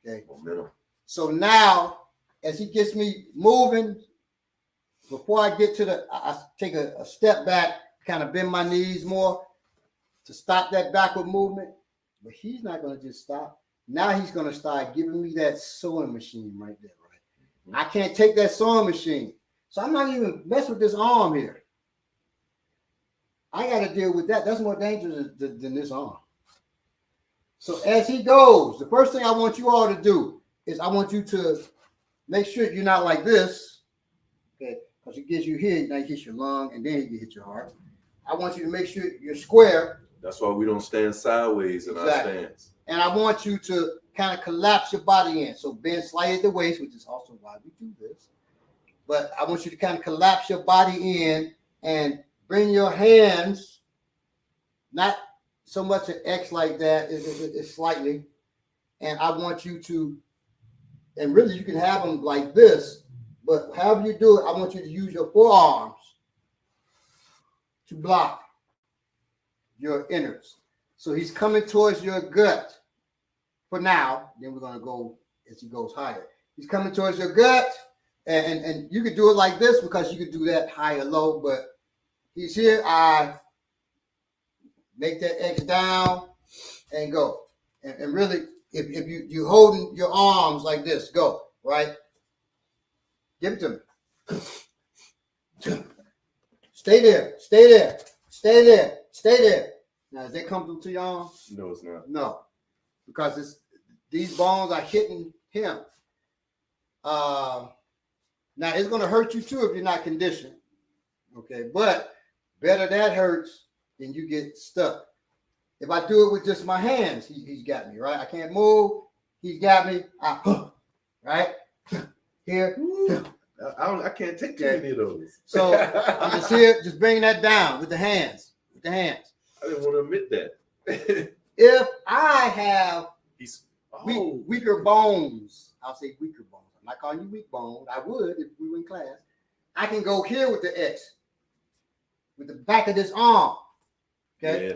Okay. Momentum. So now, as he gets me moving, before I get to I take a step back, kind of bend my knees more to stop that backward movement. But he's not going to just stop. Now he's going to start giving me that sewing machine right there, right? Mm-hmm. I can't take that sewing machine. So I'm not even messing with this arm here. I got to deal with that. That's more dangerous than this arm. So as he goes, the first thing I want you all to do is I want you to make sure you're not like this, okay? Because it gets you here, now he hits your lung, and then he can hit your heart. I want you to make sure you're square. That's why we don't stand sideways in our stance. And I want you to kind of collapse your body in. So bend slightly at the waist, which is also why we do this. But I want you to kind of collapse your body in and bring your hands, not so much an X like that, it's slightly. And I want you to, and really you can have them like this, but however you do it, I want you to use your forearms to block your innards. So he's coming towards your gut for now. Then we're going to go as he goes higher. He's coming towards your gut, and you could do it like this because you could do that high or low, but he's here. I make that X down and go. And really, if you holding your arms like this, go, right? Give it to me. Stay there. Stay there. Stay there. Stay there. Now, is that comfortable to your arm? No, it's not. No, because these bones are hitting him. Now, it's going to hurt you too if you're not conditioned. Okay, but better that hurts than you get stuck. If I do it with just my hands, he's got me, right? I can't move. He's got me. Right? Here. I can't take too many of those. So I'm just here, just bringing that down with the hands. With the hands. I didn't want to admit that. If I have weaker bones, I'll say weaker bones. I'm not calling you weak bones. I would if we were in class. I can go here with the X, with the back of this arm. Okay. Yeah.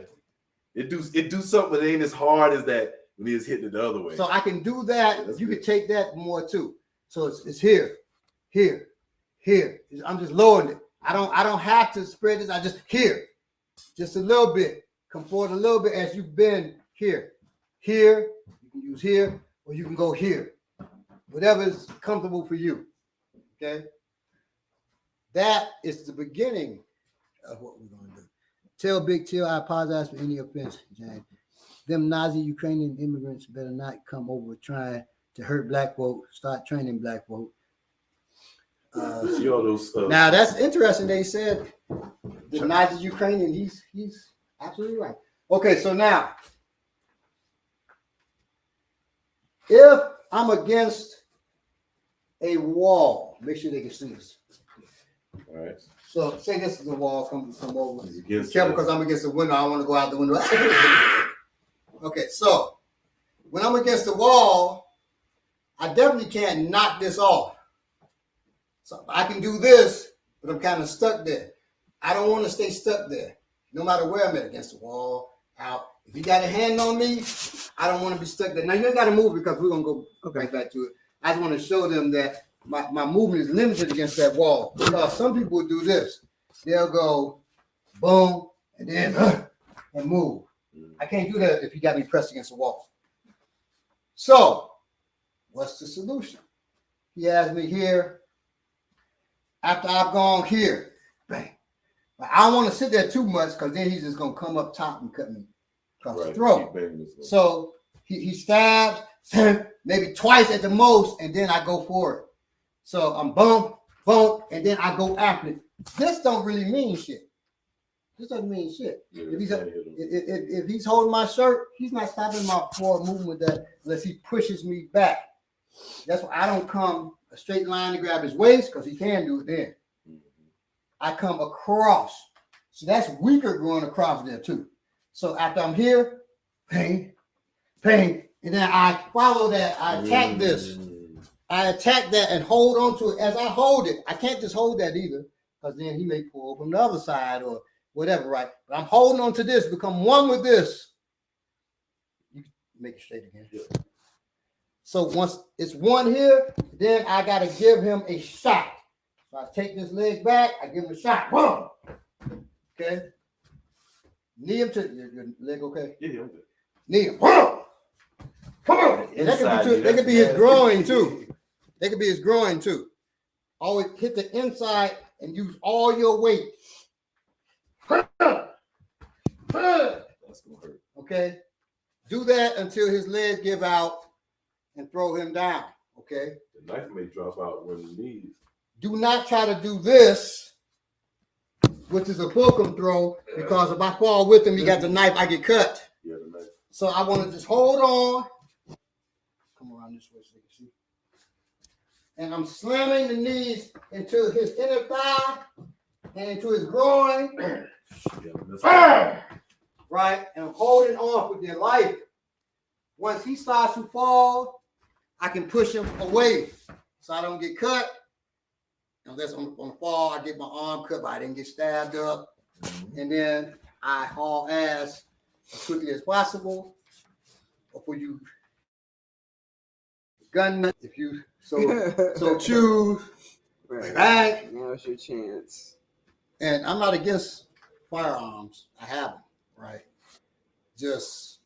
It do something, but it ain't as hard as that when it's hitting it the other way. So I can do that. Yeah, you can take that more too. So it's here, here, here. I'm just lowering it. I don't have to spread this. I just here, just a little bit. Come forward a little bit as you've been here. Here, you can use here, or you can go here. Whatever is comfortable for you. Okay. That is the beginning of what we're going to do. Tell Big Till I apologize for any offense, James. Them Nazi Ukrainian immigrants better not come over trying to hurt black folk. Start training black folk. See all those stuff. Now that's interesting. They said the Nazi Ukrainian. He's absolutely right. Okay, so now if I'm against a wall, make sure they can see this. All right. So say this is the wall. Come over. Be careful because I'm against the window. I don't want to go out the window. Okay, so when I'm against the wall, I definitely can't knock this off. So I can do this, but I'm kind of stuck there. I don't want to stay stuck there, no matter where I'm at, against the wall, out. If you got a hand on me, I don't want to be stuck there. Now you ain't got to move because we're gonna go right back to it. I just want to show them that my movement is limited against that wall. Because some people will do this. They'll go boom and then and move. I can't do that if you got me pressed against the wall. So, what's the solution? He has me here. After I've gone here, bang. But I don't want to sit there too much because then he's just going to come up top and cut me across the throat. So, he stabs maybe twice at the most, and then I go for it. So, I'm boom, boom, and then I go after it. This don't really mean shit. This doesn't mean shit. Yeah, if he's holding my shirt, he's not stopping my forward movement with that unless he pushes me back. That's why I don't come a straight line to grab his waist because he can do it then. I come across. So that's weaker going across there too. So after I'm here, ping, ping, and then I follow that. I attack this. I attack that and hold on to it. As I hold it, I can't just hold that either because then he may pull from the other side or whatever, right? But I'm holding on to this, become one with this. You can make it straight again. Yeah. So once it's one here, then I got to give him a shot. So I take this leg back, I give him a shot. Boom. Okay. Knee him to your leg, okay? Yeah, okay. Knee him. Boom. Come on. And that could be his groin too. That could be his groin too. Always hit the inside and use all your weight. That's gonna hurt. Okay. Do that until his legs give out and throw him down. Okay. The knife may drop out when he needs. Do not try to do this, which is a fulcrum throw, because if I fall with him, he got the knife, I get cut. Yeah, the knife. So I want to just hold on. Come around this way so you can see. And I'm slamming the knees into his inner thigh and into his groin. Right, and I'm holding on for dear life. Once he starts to fall, I can push him away so I don't get cut. Unless on the fall, I get my arm cut, but I didn't get stabbed up. And then I haul ass as quickly as possible. Or for you gunmen, if you so choose, right? Now's your chance. And I'm not against firearms. I have them, right? Just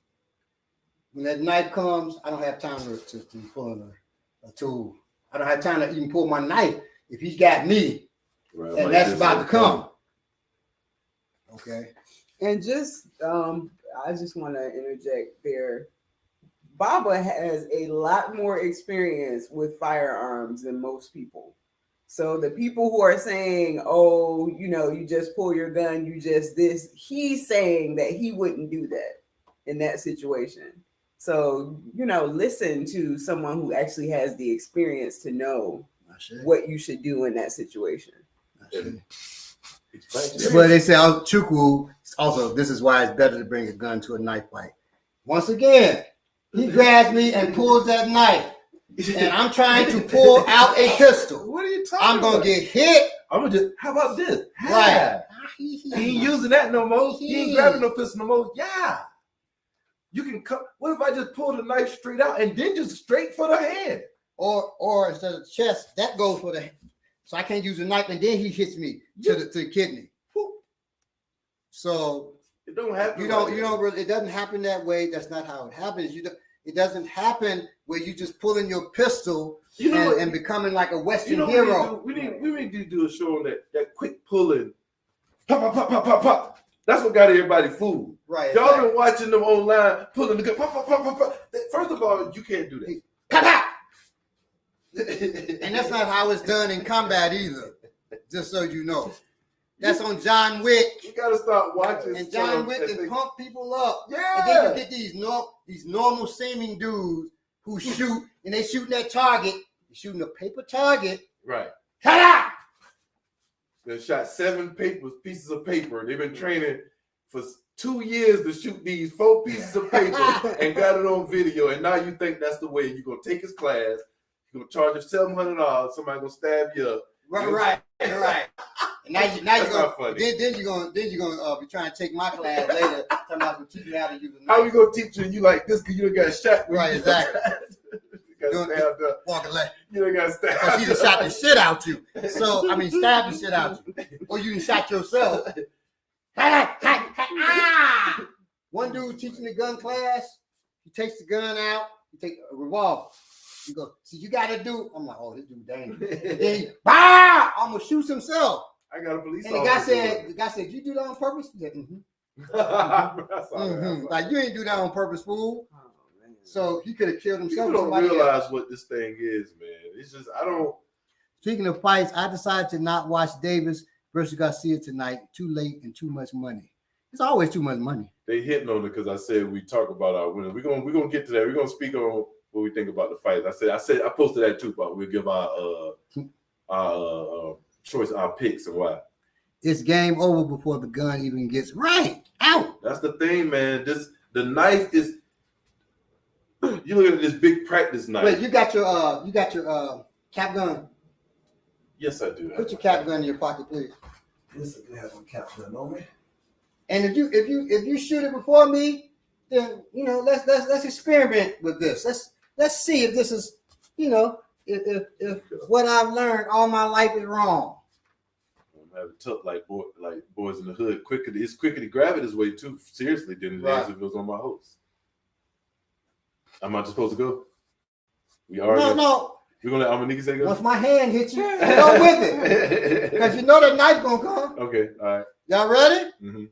when that knife comes, I don't have time to pull a tool. I don't have time to even pull my knife if he's got me, right, and that's about to come. Okay. And just, I just want to interject there. Baba has a lot more experience with firearms than most people. So the people who are saying, oh, you know, you just pull your gun, you just this, he's saying that he wouldn't do that. in that situation. So, listen to someone who actually has the experience to know what you should do in that situation. But they say Chukwu also, this is why it's better to bring a gun to a knife fight. Once again, he grabs me and pulls that knife. And I'm trying to pull out a pistol. What are you talking about? I'm gonna get hit. I'm gonna just, how about this? Right. He ain't using that no more. He ain't grabbing no pistol no more. Yeah. You can come. What if I just pull the knife straight out and then just straight for the hand? Or instead of the chest, that goes for the hand. So I can't use the knife and then he hits me to the kidney. So it don't happen. You don't really, it doesn't happen that way. That's not how it happens. It doesn't happen where you just pulling your pistol and becoming like a Western hero. We need to do a show on that quick pulling. Pop, pop, pop, pop, pop, pop. That's what got everybody fooled. Right. Y'all been watching them online pulling the gun. Pop, pop, pop, pop, pop. First of all, you can't do that. Pop, pop. And that's not how it's done in combat either. Just so you know. That's on John Wick. You gotta start watching. And John Wick can pump people up. Yeah. And then you get these normal seeming dudes who shoot, and they shooting that target. They're shooting a paper target. Right. Ta-da! They shot 7 pieces of paper. They've been training for 2 years to shoot these 4 pieces of paper and got it on video. And now you think that's the way you're gonna take his class. You're gonna charge him $700. Somebody gonna stab you up. Right. And now you're gonna funny. then you're gonna be trying to take my class later. Talking about teaching me how to use a knife. How we gonna teach you like this because you done got shot? Right, exactly. You got stabbed up. Walking like you done got stabbed. Because he done shot the shit out you. So stabbed the shit out you, or you done shot yourself. One dude teaching the gun class. He takes the gun out. He take a revolver. You go, so you gotta do. I'm like, oh, this dude dangerous. And then he almost shoots himself. I got a police officer. And the guy said, you do that on purpose? He said, Like, you ain't do that on purpose, fool. Oh, man. So he could have killed himself. People don't realize what this thing is, man. It's just, I don't. Speaking of fights, I decided to not watch Davis versus Garcia tonight. Too late and too much money. It's always too much money. They hitting on it because I said we talk about our winners. We're gonna get to that. We're gonna speak on what we think about the fight. I posted that too, but we'll give our choice, our picks and why. It's game over before the gun even gets out. That's the thing, man. The knife is. You look at this big practice knife. Wait, you got your cap gun. Yes, I do. Put your cap gun in your pocket, please. Yes, I have a cap gun on me. And if you shoot it before me, then let's experiment with this. Let's see if this is if what I've learned all my life is wrong. I'm having tough like boys in the hood. It's quicker to grab it this way too seriously than it is if it was on my host. Am I just supposed to go? We are. No. We're gonna let Amanika say go. Once my hand hits you, go with it. Because you know that knife gonna come. Okay, all right. Y'all ready? Mm-hmm.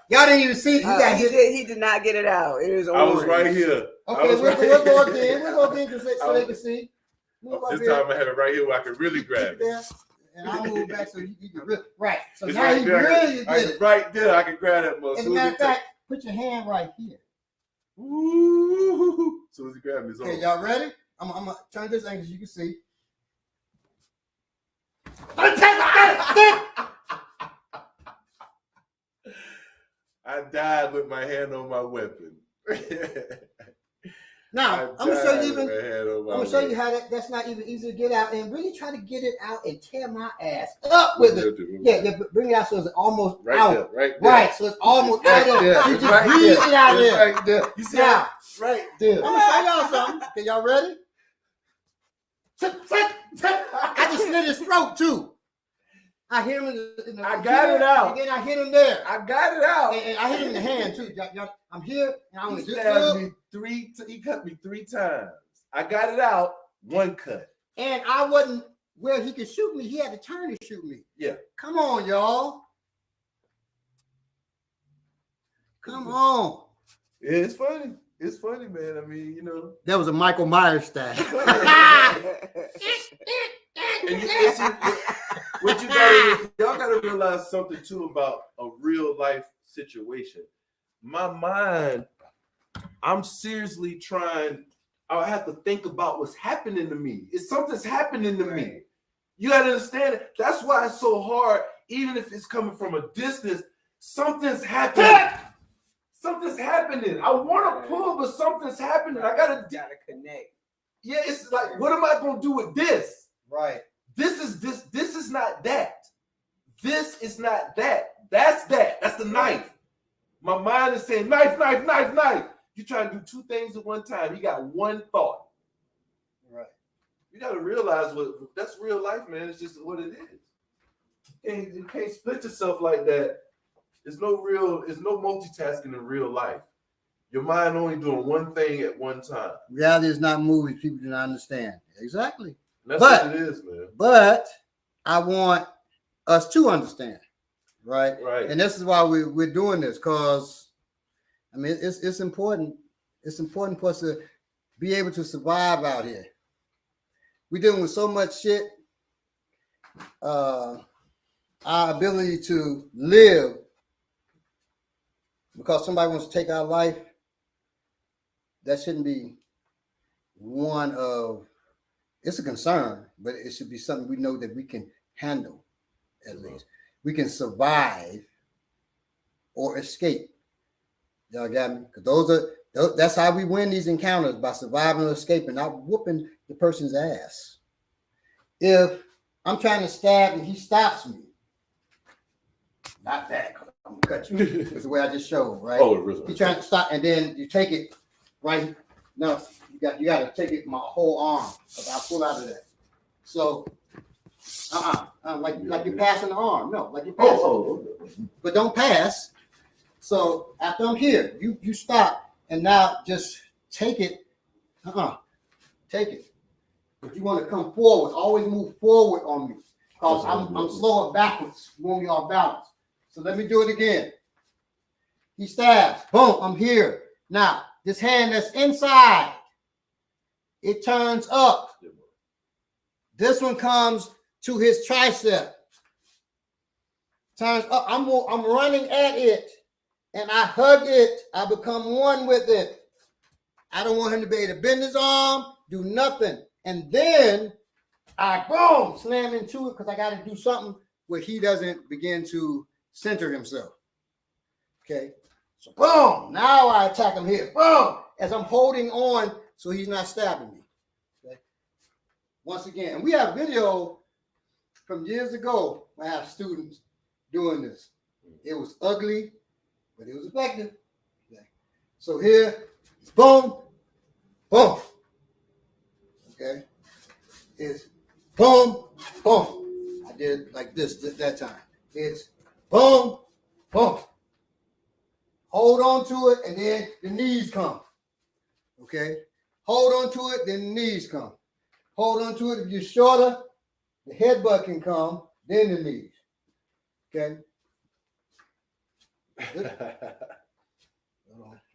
Y'all didn't even see. He did not get it out. It was orange. I was right here. Okay, we'll go again. We'll go again so they can see. This time I have it right here where I can really grab it. And I'll move back so you can really. Right. So it's now right you there. really get it. Right there, I can grab that muscle. As a matter of fact, put your hand right here. Ooh. As soon as you grab me, it's okay, y'all ready? I'm gonna turn this angle so you can see. I died with my hand on my weapon. Now I'm gonna show you how that's not even easy to get out, and really try to get it out and tear my ass up with it. Yeah, bring it out so it's almost right out. There, right, right, so it's almost out there. You just breathe it out there. Right there. You see now, right there. I'm gonna show y'all something. Okay, y'all ready? I just slit his throat too. I hit him in the I got it out. And then I hit him there. I got it out. And I hit him in the hand too. I'm here and I want to he cut me 3 times. I got it out, 1 cut. And I wasn't where he could shoot me. He had to turn to shoot me. Yeah. Come on, y'all. Come on. Yeah, it's funny. It's funny, man. I mean, That was a Michael Myers style. And what y'all gotta realize something too about a real life situation. My mind, I'm seriously trying. I have to think about what's happening to me. If something's happening to me, you gotta understand it. That's why it's so hard. Even if it's coming from a distance, something's happening. Something's happening. I want to pull, but something's happening. I gotta connect. Yeah, it's like, what am I gonna do with this? Right. This is not that. This is not that. That's that. That's the knife. My mind is saying knife, knife, knife, knife. You try to do two things at one time. You got one thought. Right. You got to realize that's real life, man. It's just what it is. You can't split yourself like that. There's no multitasking in real life. Your mind only doing one thing at one time. Reality is not movies. People do not understand. Exactly. That's what it is, man. But I want us to understand, right? Right. And this is why we're doing this, because I mean it's important. It's important for us to be able to survive out here. We're dealing with so much shit. Our ability to live because somebody wants to take our life, that shouldn't be one of, it's a concern, but it should be something we know that we can handle, at least. We can survive or escape. Y'all got me? Because that's how we win these encounters, by surviving or escaping, not whooping the person's ass. If I'm trying to stab and he stops me, not that, I'm gonna cut you. That's the way I just showed, right? Oh, really? You're trying to stop, and then you take it right. No, you got to take it my whole arm. I'll pull out of that. So, like you're passing the arm. No, like you're passing. But don't pass. So after I'm here, you stop, and now just take it. Take it. But you want to come forward. Always move forward on me, because I'm slower backwards. You want me off balance. So let me do it again. He stabs. Boom, I'm here. Now, this hand that's inside, it turns up. This one comes to his tricep. Turns up. I'm running at it, and I hug it. I become one with it. I don't want him to be able to bend his arm, do nothing. And then I, boom, slam into it, because I got to do something where he doesn't begin to center himself. Okay. So boom. Now I attack him here. Boom. As I'm holding on so he's not stabbing me. Okay. Once again, and we have video from years ago. I have students doing this. It was ugly, but it was effective. Okay. So here, boom, boom. Okay. It's boom, boom. I did it like this that time. It's boom, boom. Hold on to it, and then the knees come. Okay? Hold on to it, then the knees come. Hold on to it. If you're shorter, the headbutt can come, then the knees. Okay?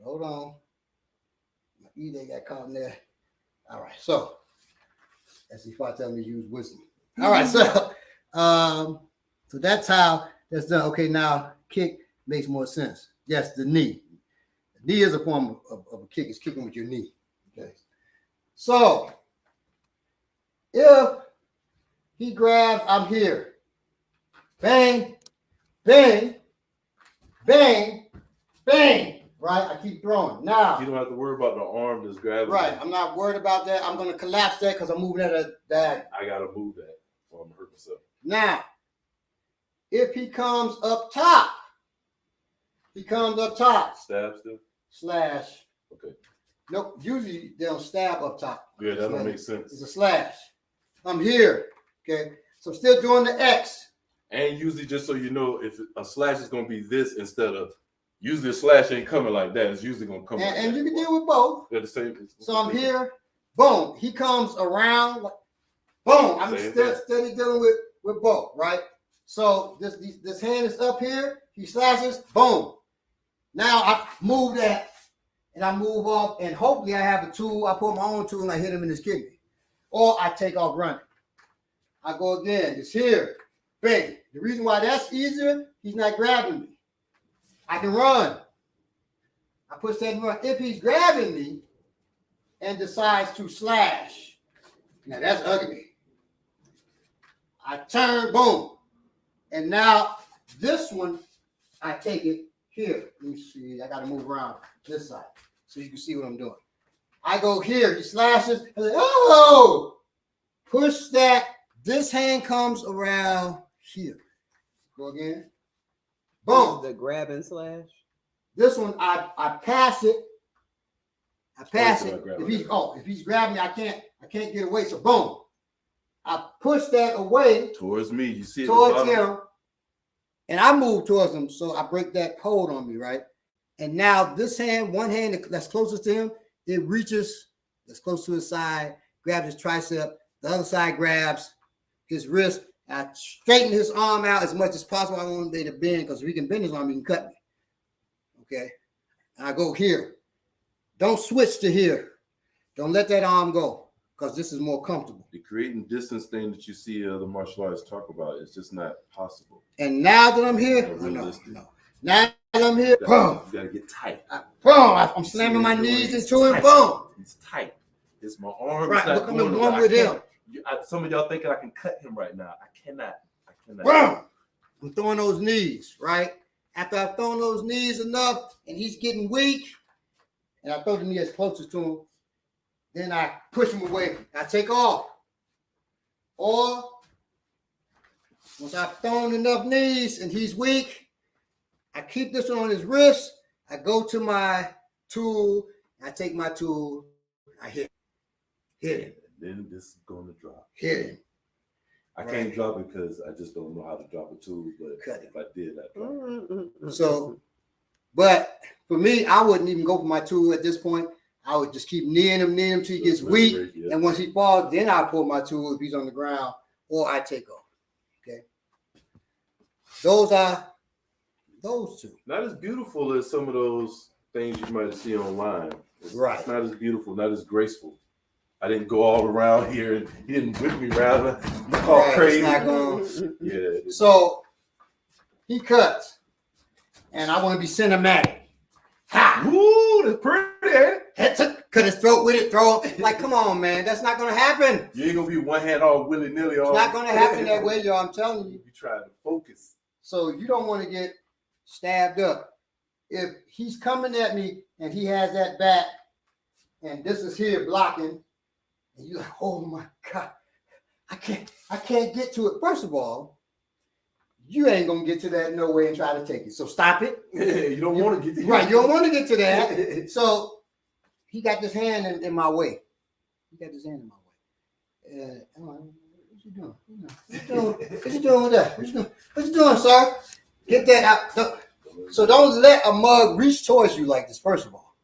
Hold on. My E-day got caught in there. All right, so that's if I tell me to use wisdom. All right, so that's how that's done. Okay, now kick makes more sense. Yes, the knee. The knee is a form of a kick. It's kicking with your knee. Okay. So if he grabs, I'm here. Bang, bang, bang, bang. Right? I keep throwing. Now you don't have to worry about the arm that's grabbing. Right. I'm not worried about that. I'm going to collapse that because I'm moving at a diagonal. I got to move that or I'm going to hurt myself. Now, if he comes up top, Stab still? Slash. Okay. Nope. Usually they don't stab up top. Yeah, that don't make sense. It's a slash. I'm here. Okay. So I'm still doing the X. And usually, just so you know, if a slash is going to be this instead of, usually a slash ain't coming like that. It's usually going to come and you can deal with both. They're the same. So I'm here. Boom. He comes around. Boom. I'm steady dealing with both, right? So this hand is up here. He slashes. Boom. Now I move that and I move off, and hopefully I have a tool. I put my own tool and I hit him in his kidney. Or I take off running. I go again. It's here. Bang. The reason why that's easier, he's not grabbing me. I can run. I push that and run. If he's grabbing me and decides to slash, now that's ugly. I turn, boom. And now this one, I take it here. Let me see. I got to move around this side so you can see what I'm doing. I go here. He slashes. I say, oh! Push that. This hand comes around here. Go again. Boom. The grab and slash. This one, I pass it. I pass it. If he's grabbing me, I can't get away. So boom. I push that away towards me. You see it towards him. And I move towards him. So I break that hold on me, right? And now this hand, one hand that's closest to him, it reaches that's close to his side, grabs his tricep. The other side grabs his wrist. I straighten his arm out as much as possible. I don't want him to bend because if he can bend his arm, he can cut me. Okay. And I go here. Don't switch to here. Don't let that arm go because this is more comfortable. The creating distance thing that you see the martial artists talk about is just not possible. And now that I'm here, no. Now that I'm here, boom. You got to get tight. I'm slamming my knees into him, boom. He's tight. It's my arm. Right, look, I'm the one with him. Some of y'all thinking I can cut him right now. I cannot. Boom. I'm throwing those knees, right? After I've thrown those knees enough and he's getting weak, and I throw the knee as closest to him, then I push him away. I take off. Or once I've thrown enough knees and he's weak, I keep this one on his wrist. I go to my tool. I take my tool. I hit him. Then this is going to drop. Hit him. I can't drop it because I just don't know how to drop a tool. But if I did, I'd drop it. So, but for me, I wouldn't even go for my tool at this point. I would just keep kneeing him till he gets weak. Yeah. And once he falls, then I pull my tool if he's on the ground, or I take off. Okay. Those are those two. Not as beautiful as some of those things you might see online. It's not as beautiful, not as graceful. I didn't go all around here and he didn't whip me around. All crazy. Yeah. So he cuts, and I want to be cinematic. Ha! Woo, that's pretty, ain't it? Cut his throat with it, throw it. Like, come on, man. That's not going to happen. You ain't going to be one hand all willy-nilly. It's not going to happen that way, y'all. I'm telling you. You try to focus. So you don't want to get stabbed up. If he's coming at me and he has that back, and this is here blocking, and you're like, oh my God, I can't get to it. First of all, you ain't gonna get to that no way and try to take it. So stop it. You don't want to get to right. You don't want to get to that. So he got this hand in my way. What you doing? What you doing with that? What you doing, sir? Get that out. So don't let a mug reach towards you like this. First of all,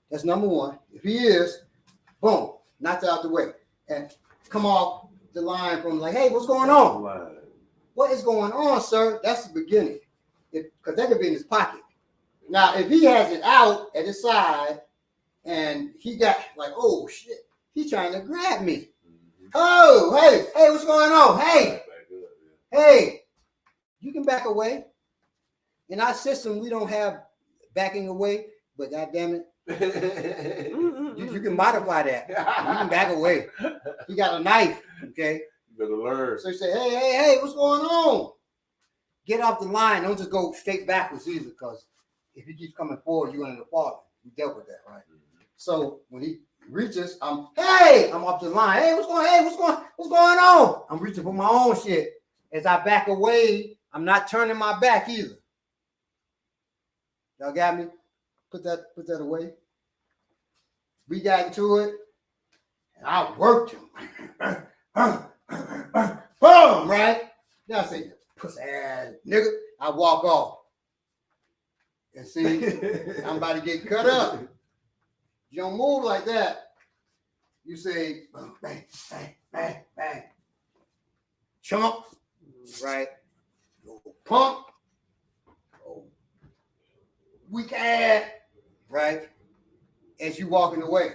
that's number one. If he is, boom, knocked out the way and come off the line from like, hey, what's going on? What is going on, sir? That's the beginning. Because that could be in his pocket. Now, if he has it out at his side and he got like, oh shit, he's trying to grab me. Oh, hey, what's going on? Hey, you can back away. In our system, we don't have backing away, but goddamn it, you can modify that. You can back away. You got a knife, okay? You better learn. So you say, hey, what's going on? Get off the line. Don't just go straight backwards either, because if he keeps coming forward, you're going to fall. You dealt with that, right? Mm-hmm. So when he reaches, I'm off the line. Hey, what's going on? I'm reaching for my own shit. As I back away, I'm not turning my back either. Y'all got me? Put that away. We got into it, and I worked him. Boom, right? Now I say, pussy ass nigga. I walk off. And see, I'm about to get cut up. You don't move like that. You say, bang, bang, bang, bang. Chump, right? Pump. Weak ass, right? as you walking away.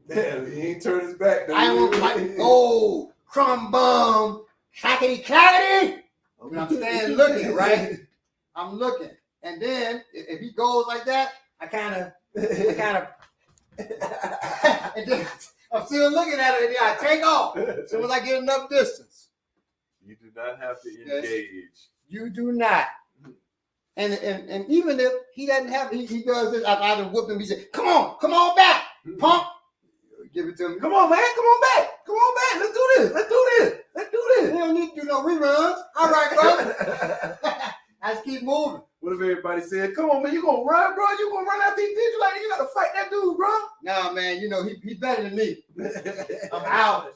Damn, he ain't turned his back. I don't like, oh, crumb bum, clackety clackety. I'm standing looking, right? I'm looking. And then if he goes like that, I kind of, and then I'm still looking at it, and then I take off as soon as I get enough distance. You do not have to engage. You do not. And even if he doesn't have, he does this, I done whooped him, he said, come on back, pump. Give it to me. Come on, man, come on back. Let's do this. We don't need to do no reruns. All right, brother. I just keep moving. What if everybody said, come on, man, you gonna run, bro? You gonna run out these dudes? You gotta fight that dude, bro. Nah, man, he's better than me. I'm out.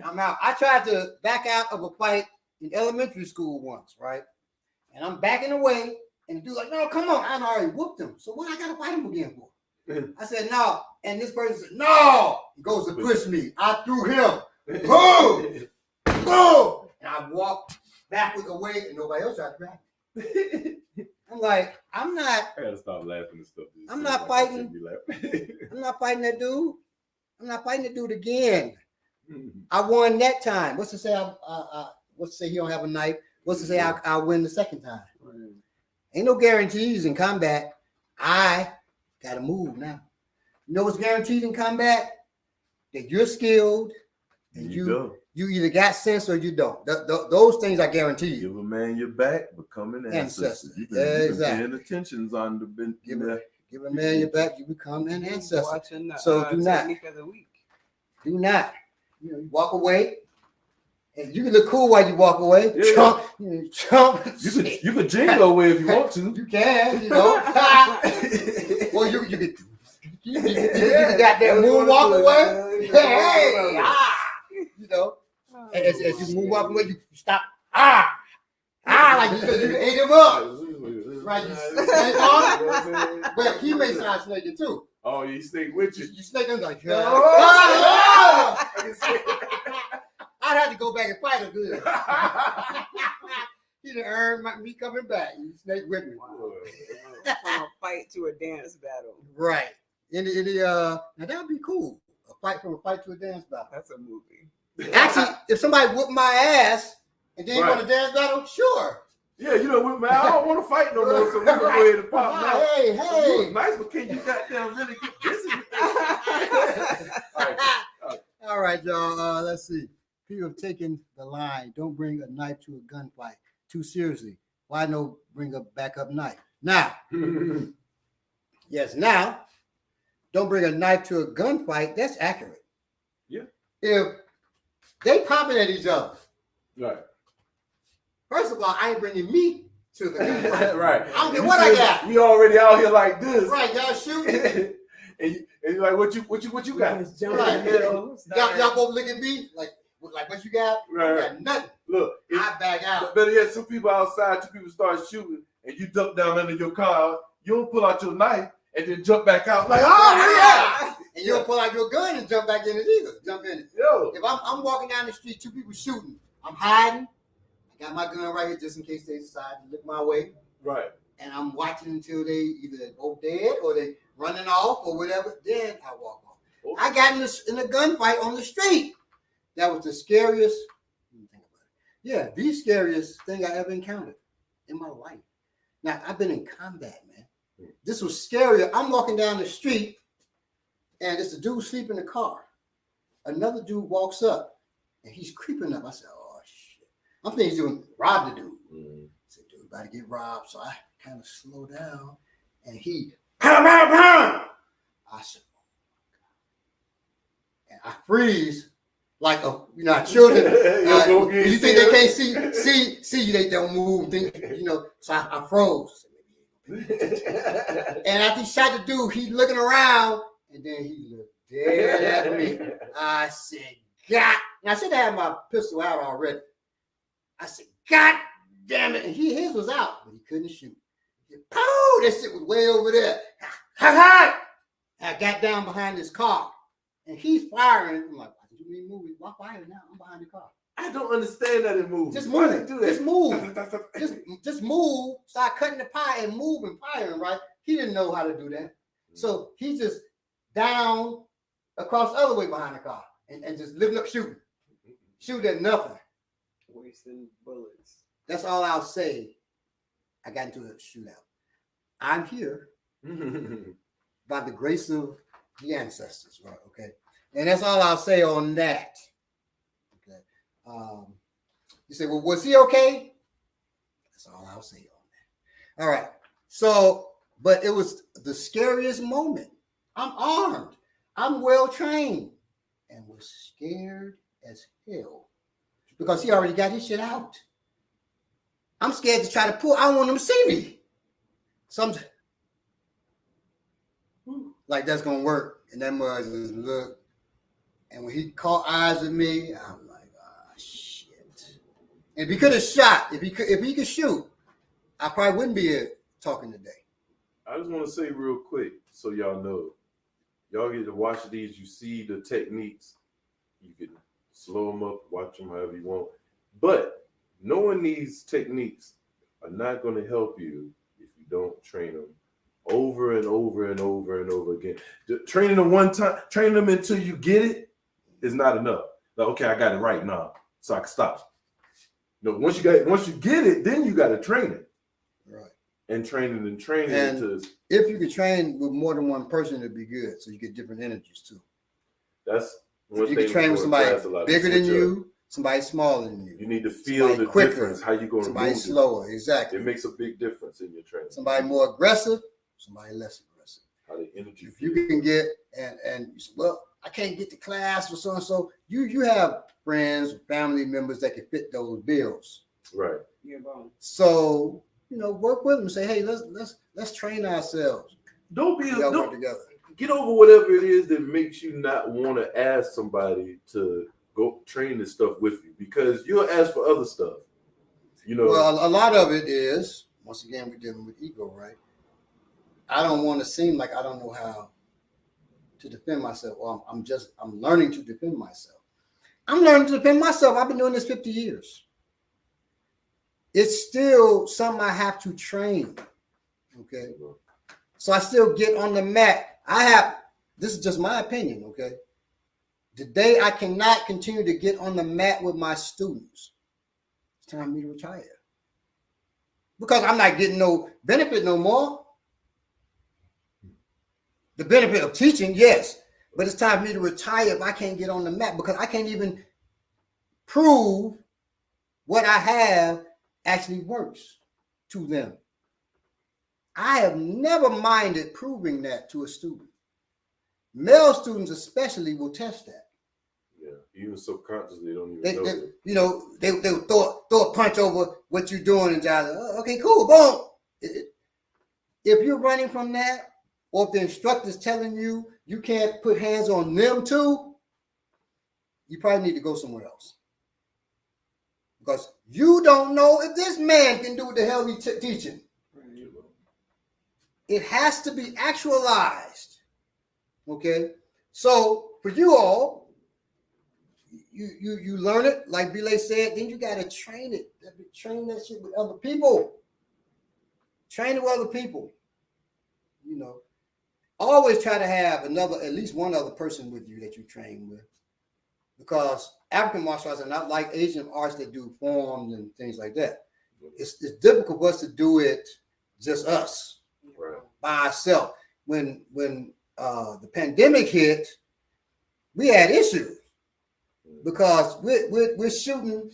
I tried to back out of a fight in elementary school once, right? And I'm backing away, and the dude's like, no, come on. I already whooped him. So what I gotta fight him again for? I said, no. And this person said, no. He goes to push me. I threw him. Boom! Boom! And I walked backwards away, and nobody else tried to grab me. I'm like, I'm not. I gotta stop laughing and stuff. I'm not fighting. I'm not fighting that dude. I'm not fighting that dude again. I won that time. What's to say? What's to say he don't have a knife? What's to say I'll win the second time? Ain't no guarantees in combat. I gotta move now. You know what's guaranteed in combat? That you're skilled and you either got sense or you don't. Those things are guaranteed. Give a man your back, become an ancestor. You can Exactly. paying attentions on the Give a man your back, you become an ancestor. Watching the, So do not. of the week. Do not. You walk away. And you can look cool while you walk away. Yeah. Chump. You could jingle away if you want to. You can, Well, you can got that moon walk away. Hey, as you move walk away, you stop. Like you ate him up. Right, but he may start snaking too. Oh, you snake with you. You snake him like, I'd have to go back and fight him. He done earned me coming back. You snake with me. From a fight to a dance battle. Right. Now that would be cool. From a fight to a dance battle. That's a movie. Actually, if somebody whooped my ass and then go to dance battle, sure. Yeah, man, I don't want to fight no more, so we're going to go ahead and pop now. Hey. Nice, but can you goddamn really get busy with this? All right, y'all. Let's see. People have taken the line. Don't bring a knife to a gunfight too seriously. Why no bring a backup knife? Now, now, don't bring a knife to a gunfight. That's accurate. Yeah. If they popping at each other. Right. First of all, I ain't bringing me to the gunfight. Right. I don't care what I got. We already out here like this. Right, y'all shooting. and you're like, what you got? Right. Y'all both look at me like what you got? Right. I got nothing. Look, I back out. Better yet, some people outside, two people start shooting, and you duck down under your car. You don't pull out your knife and then jump back out like, yeah. And you don't pull out your gun and jump back in it either. Jump in it. Yo. If I'm walking down the street, two people shooting, I'm hiding. I got my gun right here just in case they decide to look my way. Right. And I'm watching until they either both dead or they running off or whatever. Then I walk off. Okay. I got in a gunfight on the street. That was the scariest. Yeah, the scariest thing I ever encountered in my life. Now, I've been in combat, man. This was scarier. I'm walking down the street, and it's a dude sleeping in the car. Another dude walks up, and he's creeping up. I said, oh, shit. I'm thinking he's doing rob the dude. I said, dude, about to get robbed. So I kind of slow down, and he, pound. I said, oh, my God. And I freeze. Like children, you think they can't see you, they don't move. So I froze. And after he shot the dude, he's looking around, and then he looked dead at me. I said, God, and I should have had my pistol out already. I said, God damn it. And his was out, but he couldn't shoot. He said, oh, that shit was way over there. Ha! I got down behind this car, and he's firing. I'm like, you mean movie? Why fire now? I'm behind the car. I don't understand that in movies. Just move. Just move. Just move. Start cutting the pie and move and firing, right? He didn't know how to do that. So he just down across the other way behind the car and just lifting up shooting. Shoot at nothing. Wasting bullets. That's all I'll say. I got into a shootout. I'm here by the grace of the ancestors, right? Okay. And that's all I'll say on that. Okay. You say, well, was he okay? That's all I'll say on that. All right. So, but it was the scariest moment. I'm armed. I'm well trained and was scared as hell because he already got his shit out. I'm scared to try to pull. I don't want him to see me. So I'm like, that's going to work. And that mother just look. And when he caught eyes with me, I'm like, ah, shit. And if he could have shot, if he could shoot, I probably wouldn't be here talking today. I just want to say real quick so y'all know. Y'all get to watch these. You see the techniques. You can slow them up, watch them however you want. But knowing these techniques are not going to help you if you don't train them over and over and over and over again. Training them one time, training them until you get it is not enough. Like, okay, I got it right now, so I can stop. No, once you get it, then you got to train it. Right. And training and to. If you could train with more than one person, it'd be good. So you get different energies too. That's one you thing. can train with somebody bigger than you, somebody smaller than you. You need to feel the quicker, difference. How you going to somebody move slower, exactly. It makes a big difference in your training. Somebody more aggressive, somebody less aggressive. How the energy. If you can get and well, I can't get to class or so and so. You have friends, family members that can fit those bills. Right. Yeah, bro. So work with them. Say, hey, let's train ourselves. Don't work together. Get over whatever it is that makes you not want to ask somebody to go train this stuff with you, because you'll ask for other stuff. Well, a lot of it is, once again, we're dealing with ego, right? I don't want to seem like I don't know how to defend myself. Well, I'm learning to defend myself. I'm learning to defend myself. I've been doing this 50 years. It's still something I have to train. Okay. So I still get on the mat. This is just my opinion. Okay. Today I cannot continue to get on the mat with my students. It's time for me to retire. Because I'm not getting no benefit no more. The benefit of teaching, yes. But it's time for me to retire if I can't get on the mat, because I can't even prove what I have actually works to them. I have never minded proving that to a student. Male students especially will test that. Yeah, even subconsciously they don't even know. They will throw a punch over what you're doing and just, okay, cool, boom. If you're running from that, or if the instructor's telling you you can't put hands on them too, you probably need to go somewhere else. Because you don't know if this man can do what the hell he's teaching. Right. It has to be actualized. Okay? So for you all, you learn it, like Belay said, then you got to train it. Train that shit with other people. Train it with other people. Always try to have at least one other person with you that you train with. Because African martial arts are not like Asian arts that do forms and things like that. It's difficult for us to do it just us, right, by ourselves. When the pandemic hit, we had issues because we're shooting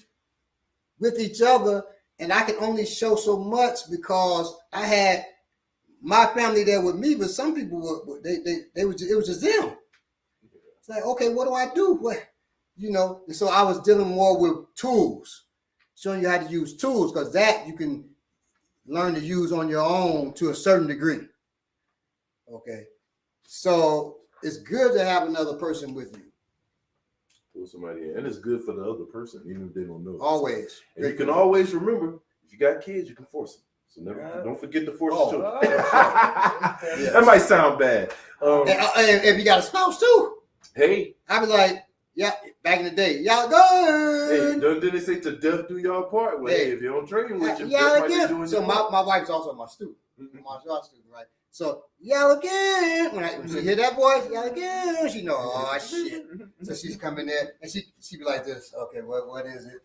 with each other, and I could only show so much because I had my family there with me, but some people it was just them. It's like, okay, what do I do? And so I was dealing more with tools, showing you how to use tools, because that you can learn to use on your own to a certain degree. Okay. So it's good to have another person with you. Pull somebody in. And it's good for the other person, even if they don't know. Always. And you can always remember, if you got kids, you can force them. So don't forget to force the children. Yes. That might sound bad. And if you got a spouse too. Hey. I'd be like, yeah, back in the day, y'all go. Hey, didn't they say to death do y'all part? Well, hey, if you don't train with you, yeah, again. So my wife's also my student, martial arts student, right? So yell again. When she hear that voice, yell again. She know, oh shit. So she's coming there and she be like this. Okay, what is it?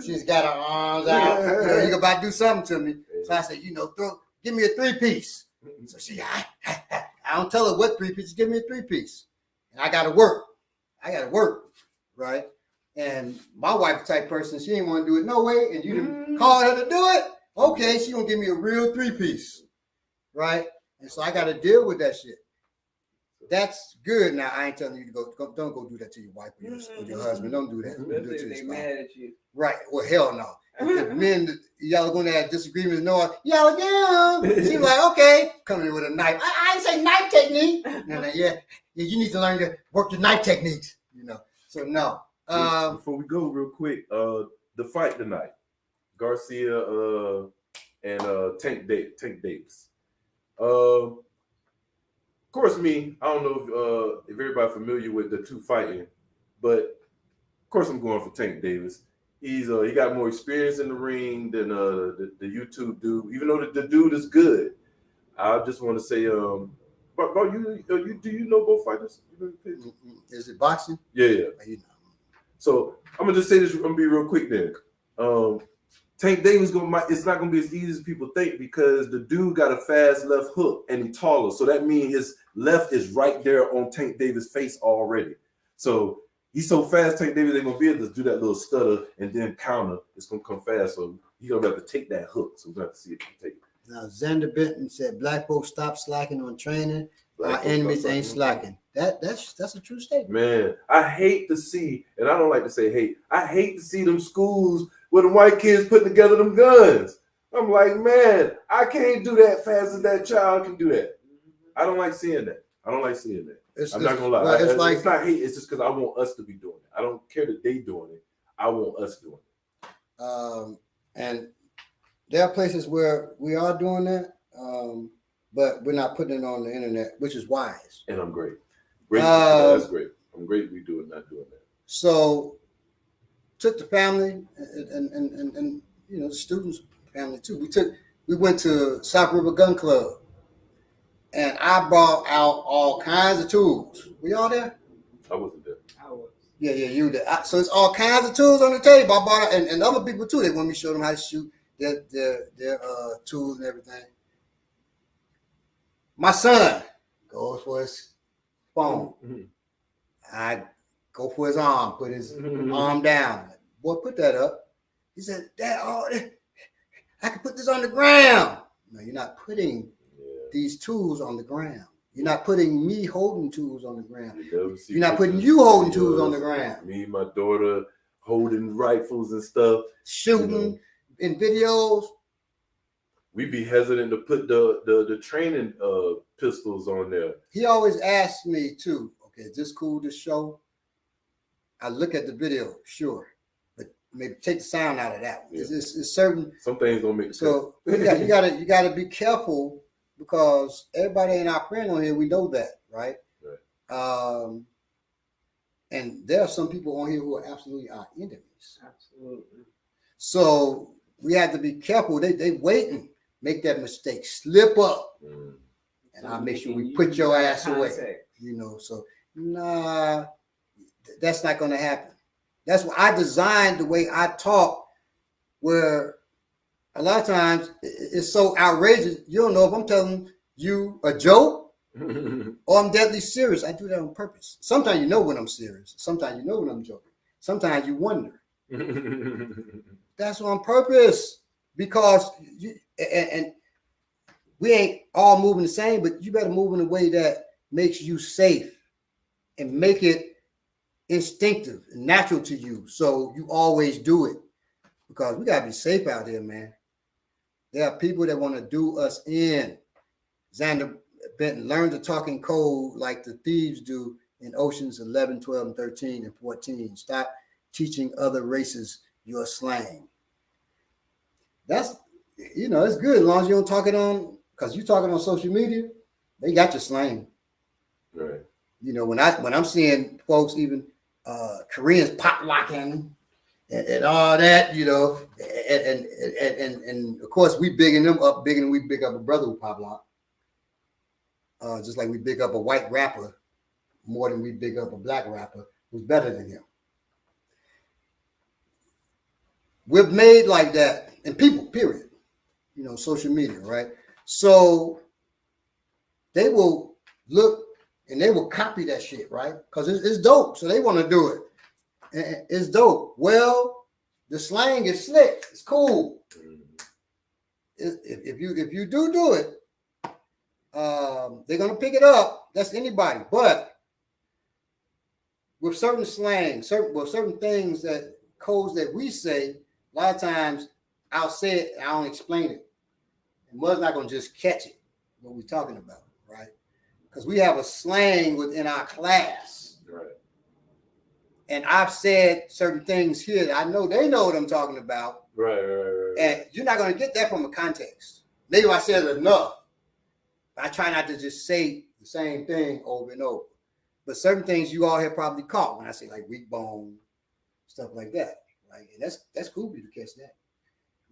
She's got her arms out. You about to do something to me. So I said, give me a 3-piece. So I don't tell her what 3-piece. Give me a 3-piece. And I gotta work, right? And my wife's the type person, she ain't want to do it no way. And you didn't call her to do it. Okay, she gonna give me a real 3-piece, right? And so I got to deal with that shit. That's good. Now I ain't telling you to don't go do that to your wife or your husband. Don't do that. Don't do it to they mad at you. Right? Well, hell no. If men, y'all are gonna have disagreements, yell again. She's like, okay, coming in with a knife. I ain't say knife technique. Yeah, you need to learn to work your knife techniques. So no. Before we go, real quick, the fight tonight, Garcia and Tank Davis. Of course, I don't know if everybody familiar with the two fighting, but of course I'm going for Tank Davis. He got more experience in the ring than the YouTube dude. Even though the dude is good, I just want to say, but you do you know both fighters? Is it boxing? Yeah. So I'm gonna just say this. I'm gonna be real quick then. Tank Davis it's not gonna be as easy as people think because the dude got a fast left hook and he's taller. So that means his left is right there on Tank Davis' face already. So he's so fast, Tank Davis ain't gonna be able to do that little stutter and then counter. It's gonna come fast. So he's gonna have to take that hook. So we're gonna have to see if he can take it. Now Xander Benton said black folks stop slacking on training. Our enemies ain't slacking. That's a true statement. Man, I hate to see, and I don't like to say hate, I hate to see them schools where the white kids putting together them guns. I'm like, man, I can't do that fast as that child can do that. I don't like seeing that. I'm not gonna lie. It's not hate, it's just because I want us to be doing it. I don't care that they doing it. I want us doing it. And there are places where we are doing that, but we're not putting it on the internet, which is wise. And I'm great. That's great. I'm great we do it, not doing that. So took the family and the students' family too. We went to South River Gun Club, and I brought out all kinds of tools. Were y'all there? I wasn't there. I was. Yeah, you there. So it's all kinds of tools on the table. I brought it, and other people too. They want me to show them how to shoot their tools and everything. My son goes for his phone. Mm-hmm. I go for his arm, put his arm down. Boy, put that up. He said, Dad, I can put this on the ground. No, you're not putting these tools on the ground. You're not putting me holding tools on the ground. You're not putting you holding tools on the ground. Me and my daughter holding rifles and stuff. Shooting in videos. We be hesitant to put the training pistols on there. He always asks me too, okay, is this cool to show? I look at the video, sure. But maybe take the sound out of that one. Yeah. It's certain. Some things don't make sense. So you gotta be careful because everybody ain't our friend on here. We know that, right? And there are some people on here who are absolutely our enemies. Absolutely. So we have to be careful. They waiting. Make that mistake, slip up, and I'll make sure we put your ass away. So nah, that's not going to happen. That's why I designed the way I talk, where a lot of times it's so outrageous. You don't know if I'm telling you a joke or I'm deadly serious. I do that on purpose. Sometimes you know when I'm serious. Sometimes you know when I'm joking. Sometimes you wonder. That's on purpose. Because and we ain't all moving the same, but you better move in a way that makes you safe and make it instinctive and natural to you. So you always do it because we got to be safe out here, man. There are people that want to do us in. Xander Benton, learn to talk in code like the thieves do in Oceans 11, 12, and 13, and 14. Stop teaching other races your slang. That's, it's good as long as you don't talk it on, because you talking on social media, they got your slang. Right. When I'm seeing folks, even Koreans pop locking and all that, and of course we bigging them up bigger than we big up a brother who pop lock. just like we big up a white rapper more than we big up a black rapper who's better than him. We're made like that, and people, period. You know, social media, right? So they will look and they will copy that shit, right? Because it's dope. So they want to do it. And it's dope. Well, the slang is slick. It's cool. If you do it, they're gonna pick it up. That's anybody. But with certain slang, certain things that codes that we say, a lot of times I'll say it and I don't explain it. And Mud's not gonna just catch it, what we're talking about, right? Because we have a slang within our class. Right. And I've said certain things here that I know they know what I'm talking about. Right. And you're not going to get that from a context. Maybe I said it enough. But I try not to just say the same thing over and over. But certain things you all have probably caught when I say like weak bone, stuff like that. Right? And that's cool for you to catch that.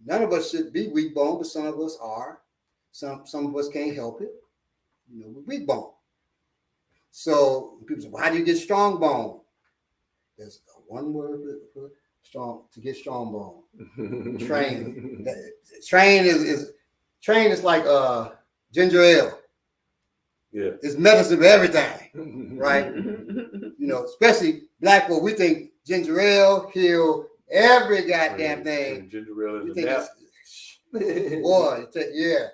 None of us should be weak bone, but some of us are. Some of us can't help it. You know, we're weak bone. So people say, well, how do you get strong bone? There's one word for strong, to get strong bone. Train. Train is like ginger ale. Yeah. It's medicine for everything, right? You know, especially black people, we think ginger ale heal every goddamn thing. Ginger ale We is think a nap. boy, yeah.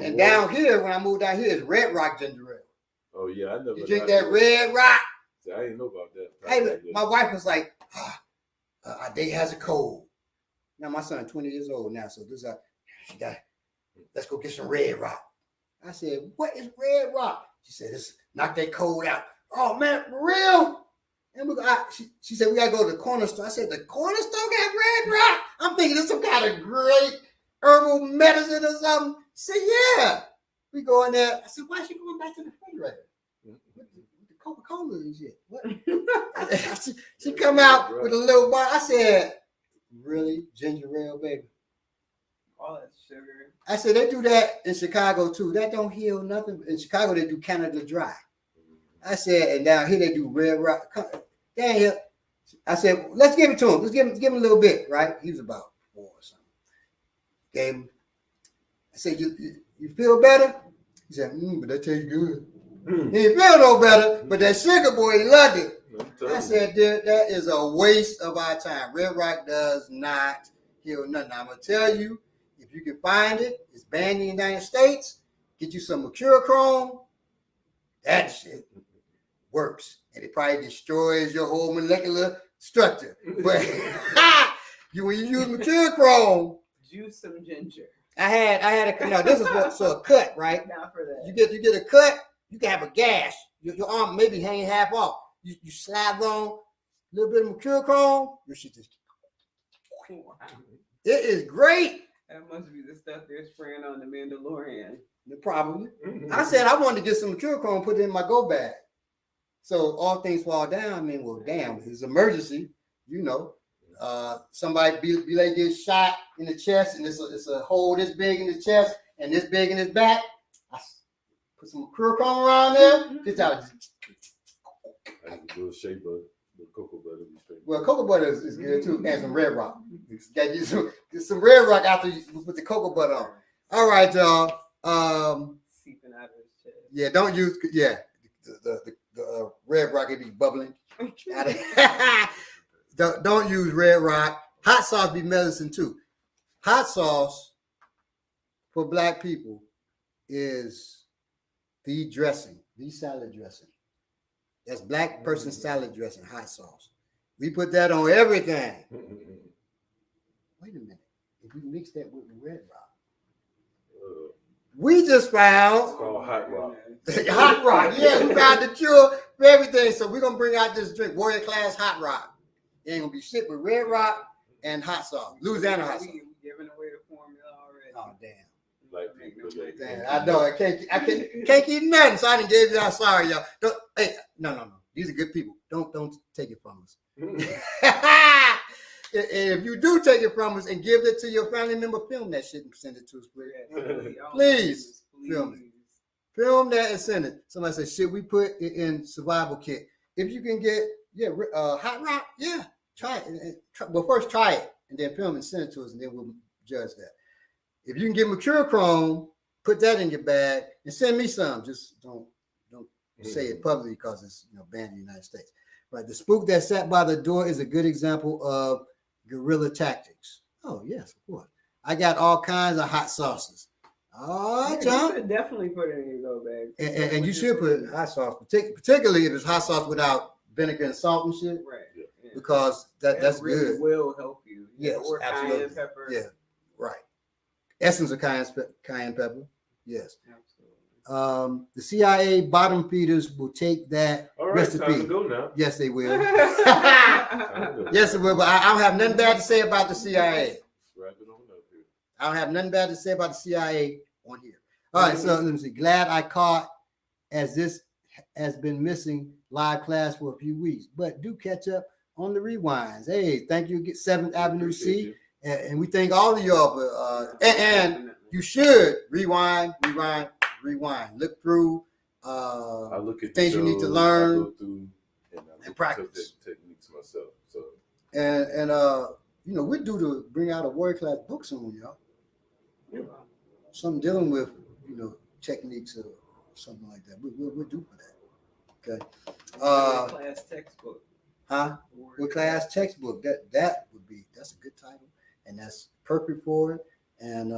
And down here, when I moved down here, it's Red Rock ginger ale. Oh yeah, I never. You drink that Red Rock. I didn't know about that. Hey, my wife was like, our day has a cold. Now my son 20 years old now, so this let's go get some Red Rock. I said, what is Red Rock? She said, "This knock that cold out." Oh man, for real? And she said, we gotta go to the corner store. I said, the corner store got Red Rock? I'm thinking it's some kind of great herbal medicine or something. She said, yeah. We go in there. I said, why is she going back to the refrigerator? Coca-Cola and shit. What? she come out with a little bar. I said, really? Ginger ale, baby? All that sugar. I said, they do that in Chicago too. That don't heal nothing. In Chicago, they do Canada Dry. I said, and down here they do Red Rock. Damn here. I said, let's give it to him. Let's give him a little bit, right? He was about 4 or something. Gave him. I said, you feel better? He said, but that tastes good. He didn't feel no better, but that sugar boy, he loved it. I said, dude, that is a waste of our time. Red Rock does not heal nothing. I'm going to tell you, if you can find it, it's banned in the United States. Get you some mercurochrome. That shit works. And it probably destroys your whole molecular structure. But when you use mercurochrome, juice some ginger. I had a no. This is what so a cut, right? Not for that. You get a cut. You can have a gash. Your arm maybe hanging half off. You slap on a little bit of mercurochrome. Your shit just. Wow. It is great. That must be the stuff they're spraying on the Mandalorian. Probably. I said I wanted to get some mercurochrome and put it in my go bag. So all things fall down. I mean, well, damn, it's an emergency. You know, somebody be like get shot in the chest, and it's a hole this big in the chest and this big in his back. I put some mercurochrome around there. Get out. That's a little shape of the cocoa butter. Well, cocoa butter is good too, and some Red Rock. Get some Red Rock after you put the cocoa butter on. All right, y'all. Seeping out of his chest. Yeah, don't use the Red Rock. It be bubbling. Don't use Red Rock. Hot sauce be medicine too. Hot sauce for black people is the dressing, the salad dressing. That's black person salad dressing, hot sauce. We put that on everything. Wait a minute. If we mix that with the Red Rock, we just found it's called hot rock. Hot Rock. Yeah, we found the cure for everything. So we're gonna bring out this drink, Warrior Class Hot Rock. It ain't gonna be shit with Red Rock and hot sauce, Louisiana hot sauce. We giving away the formula already. Oh damn. Like people, Damn, I know I can't keep nothing. So I didn't give y'all. Sorry, y'all. Hey, no. These are good people. Don't take it from us. And if you do take it from us and give it to your family member, film that shit and send it to us, please. Please film it. Film that and send it. Somebody said, should we put it in survival kit? If you can get hot rock, yeah, try it. Well, first try it and then film and send it to us, and then we'll judge that. If you can get Mercure Chrome, put that in your bag and send me some. Just don't say it publicly because it's banned in the United States. Right. The spook that sat by the door is a good example of guerrilla tactics. Oh, yes, of course. I got all kinds of hot sauces. Oh, Yeah, John. you should definitely put it in your go bag. And you should put hot sauce, particularly if it's hot sauce without vinegar and salt and shit. Right. Yeah. Because that's really good. Will help you. Yes, or absolutely. cayenne pepper. Yeah, right. Essence of cayenne pepper. Yes. Absolutely. The CIA bottom feeders will take that All right, recipe. time to go now. Yes, they will. Yes, they will. But I don't have nothing bad to say about the CIA. Wrap it on up here. I don't have nothing bad to say about the CIA on here. All right, so let me see. Glad I caught, as this has been missing live class for a few weeks, but do catch up on the rewinds. Hey, thank you, 7th Avenue C, and we thank all of y'all. But and you should rewind. Look through. I look at things you need to learn, I go through and practice techniques myself. So we're due to bring out a warrior class book soon, y'all. Yeah. Something dealing with techniques or something like that. We're due for that. Okay. Class textbook. Huh? What class textbook? That's a good title, and that's perfect for it. And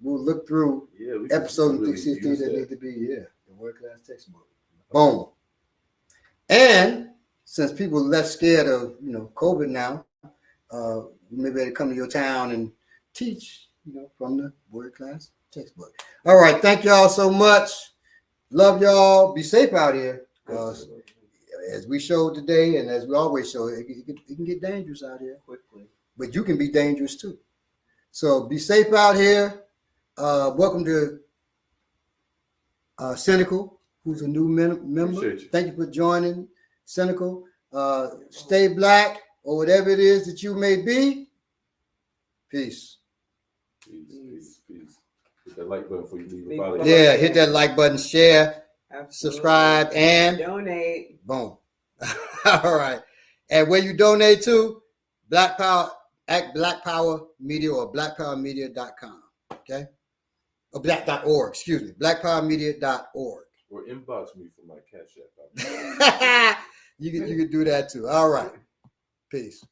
we'll look through episodes and see things that need to be the warrior class textbook. Boom. And since people are less scared of COVID now, we may be able to come to your town and teach from the warrior class textbook. All right, thank y'all so much. Love y'all. Be safe out here, because as we showed today, and as we always show, it can get dangerous out here Quickly. But you can be dangerous too. So be safe out here. Welcome to Cynical, who's a new member. Thank you for joining Cynical. Stay black, or whatever it is that you may be. Peace. Peace. Hit that like button before you leave. About Yeah, hit that like button, share, subscribe, and donate. Boom. All right. And where you donate to, Black Power, at Black Power Media or blackpowermedia.com. Okay? Or black.org, excuse me. Blackpowermedia.org. Or inbox me for my Cash App. You can do that too. All right. Peace.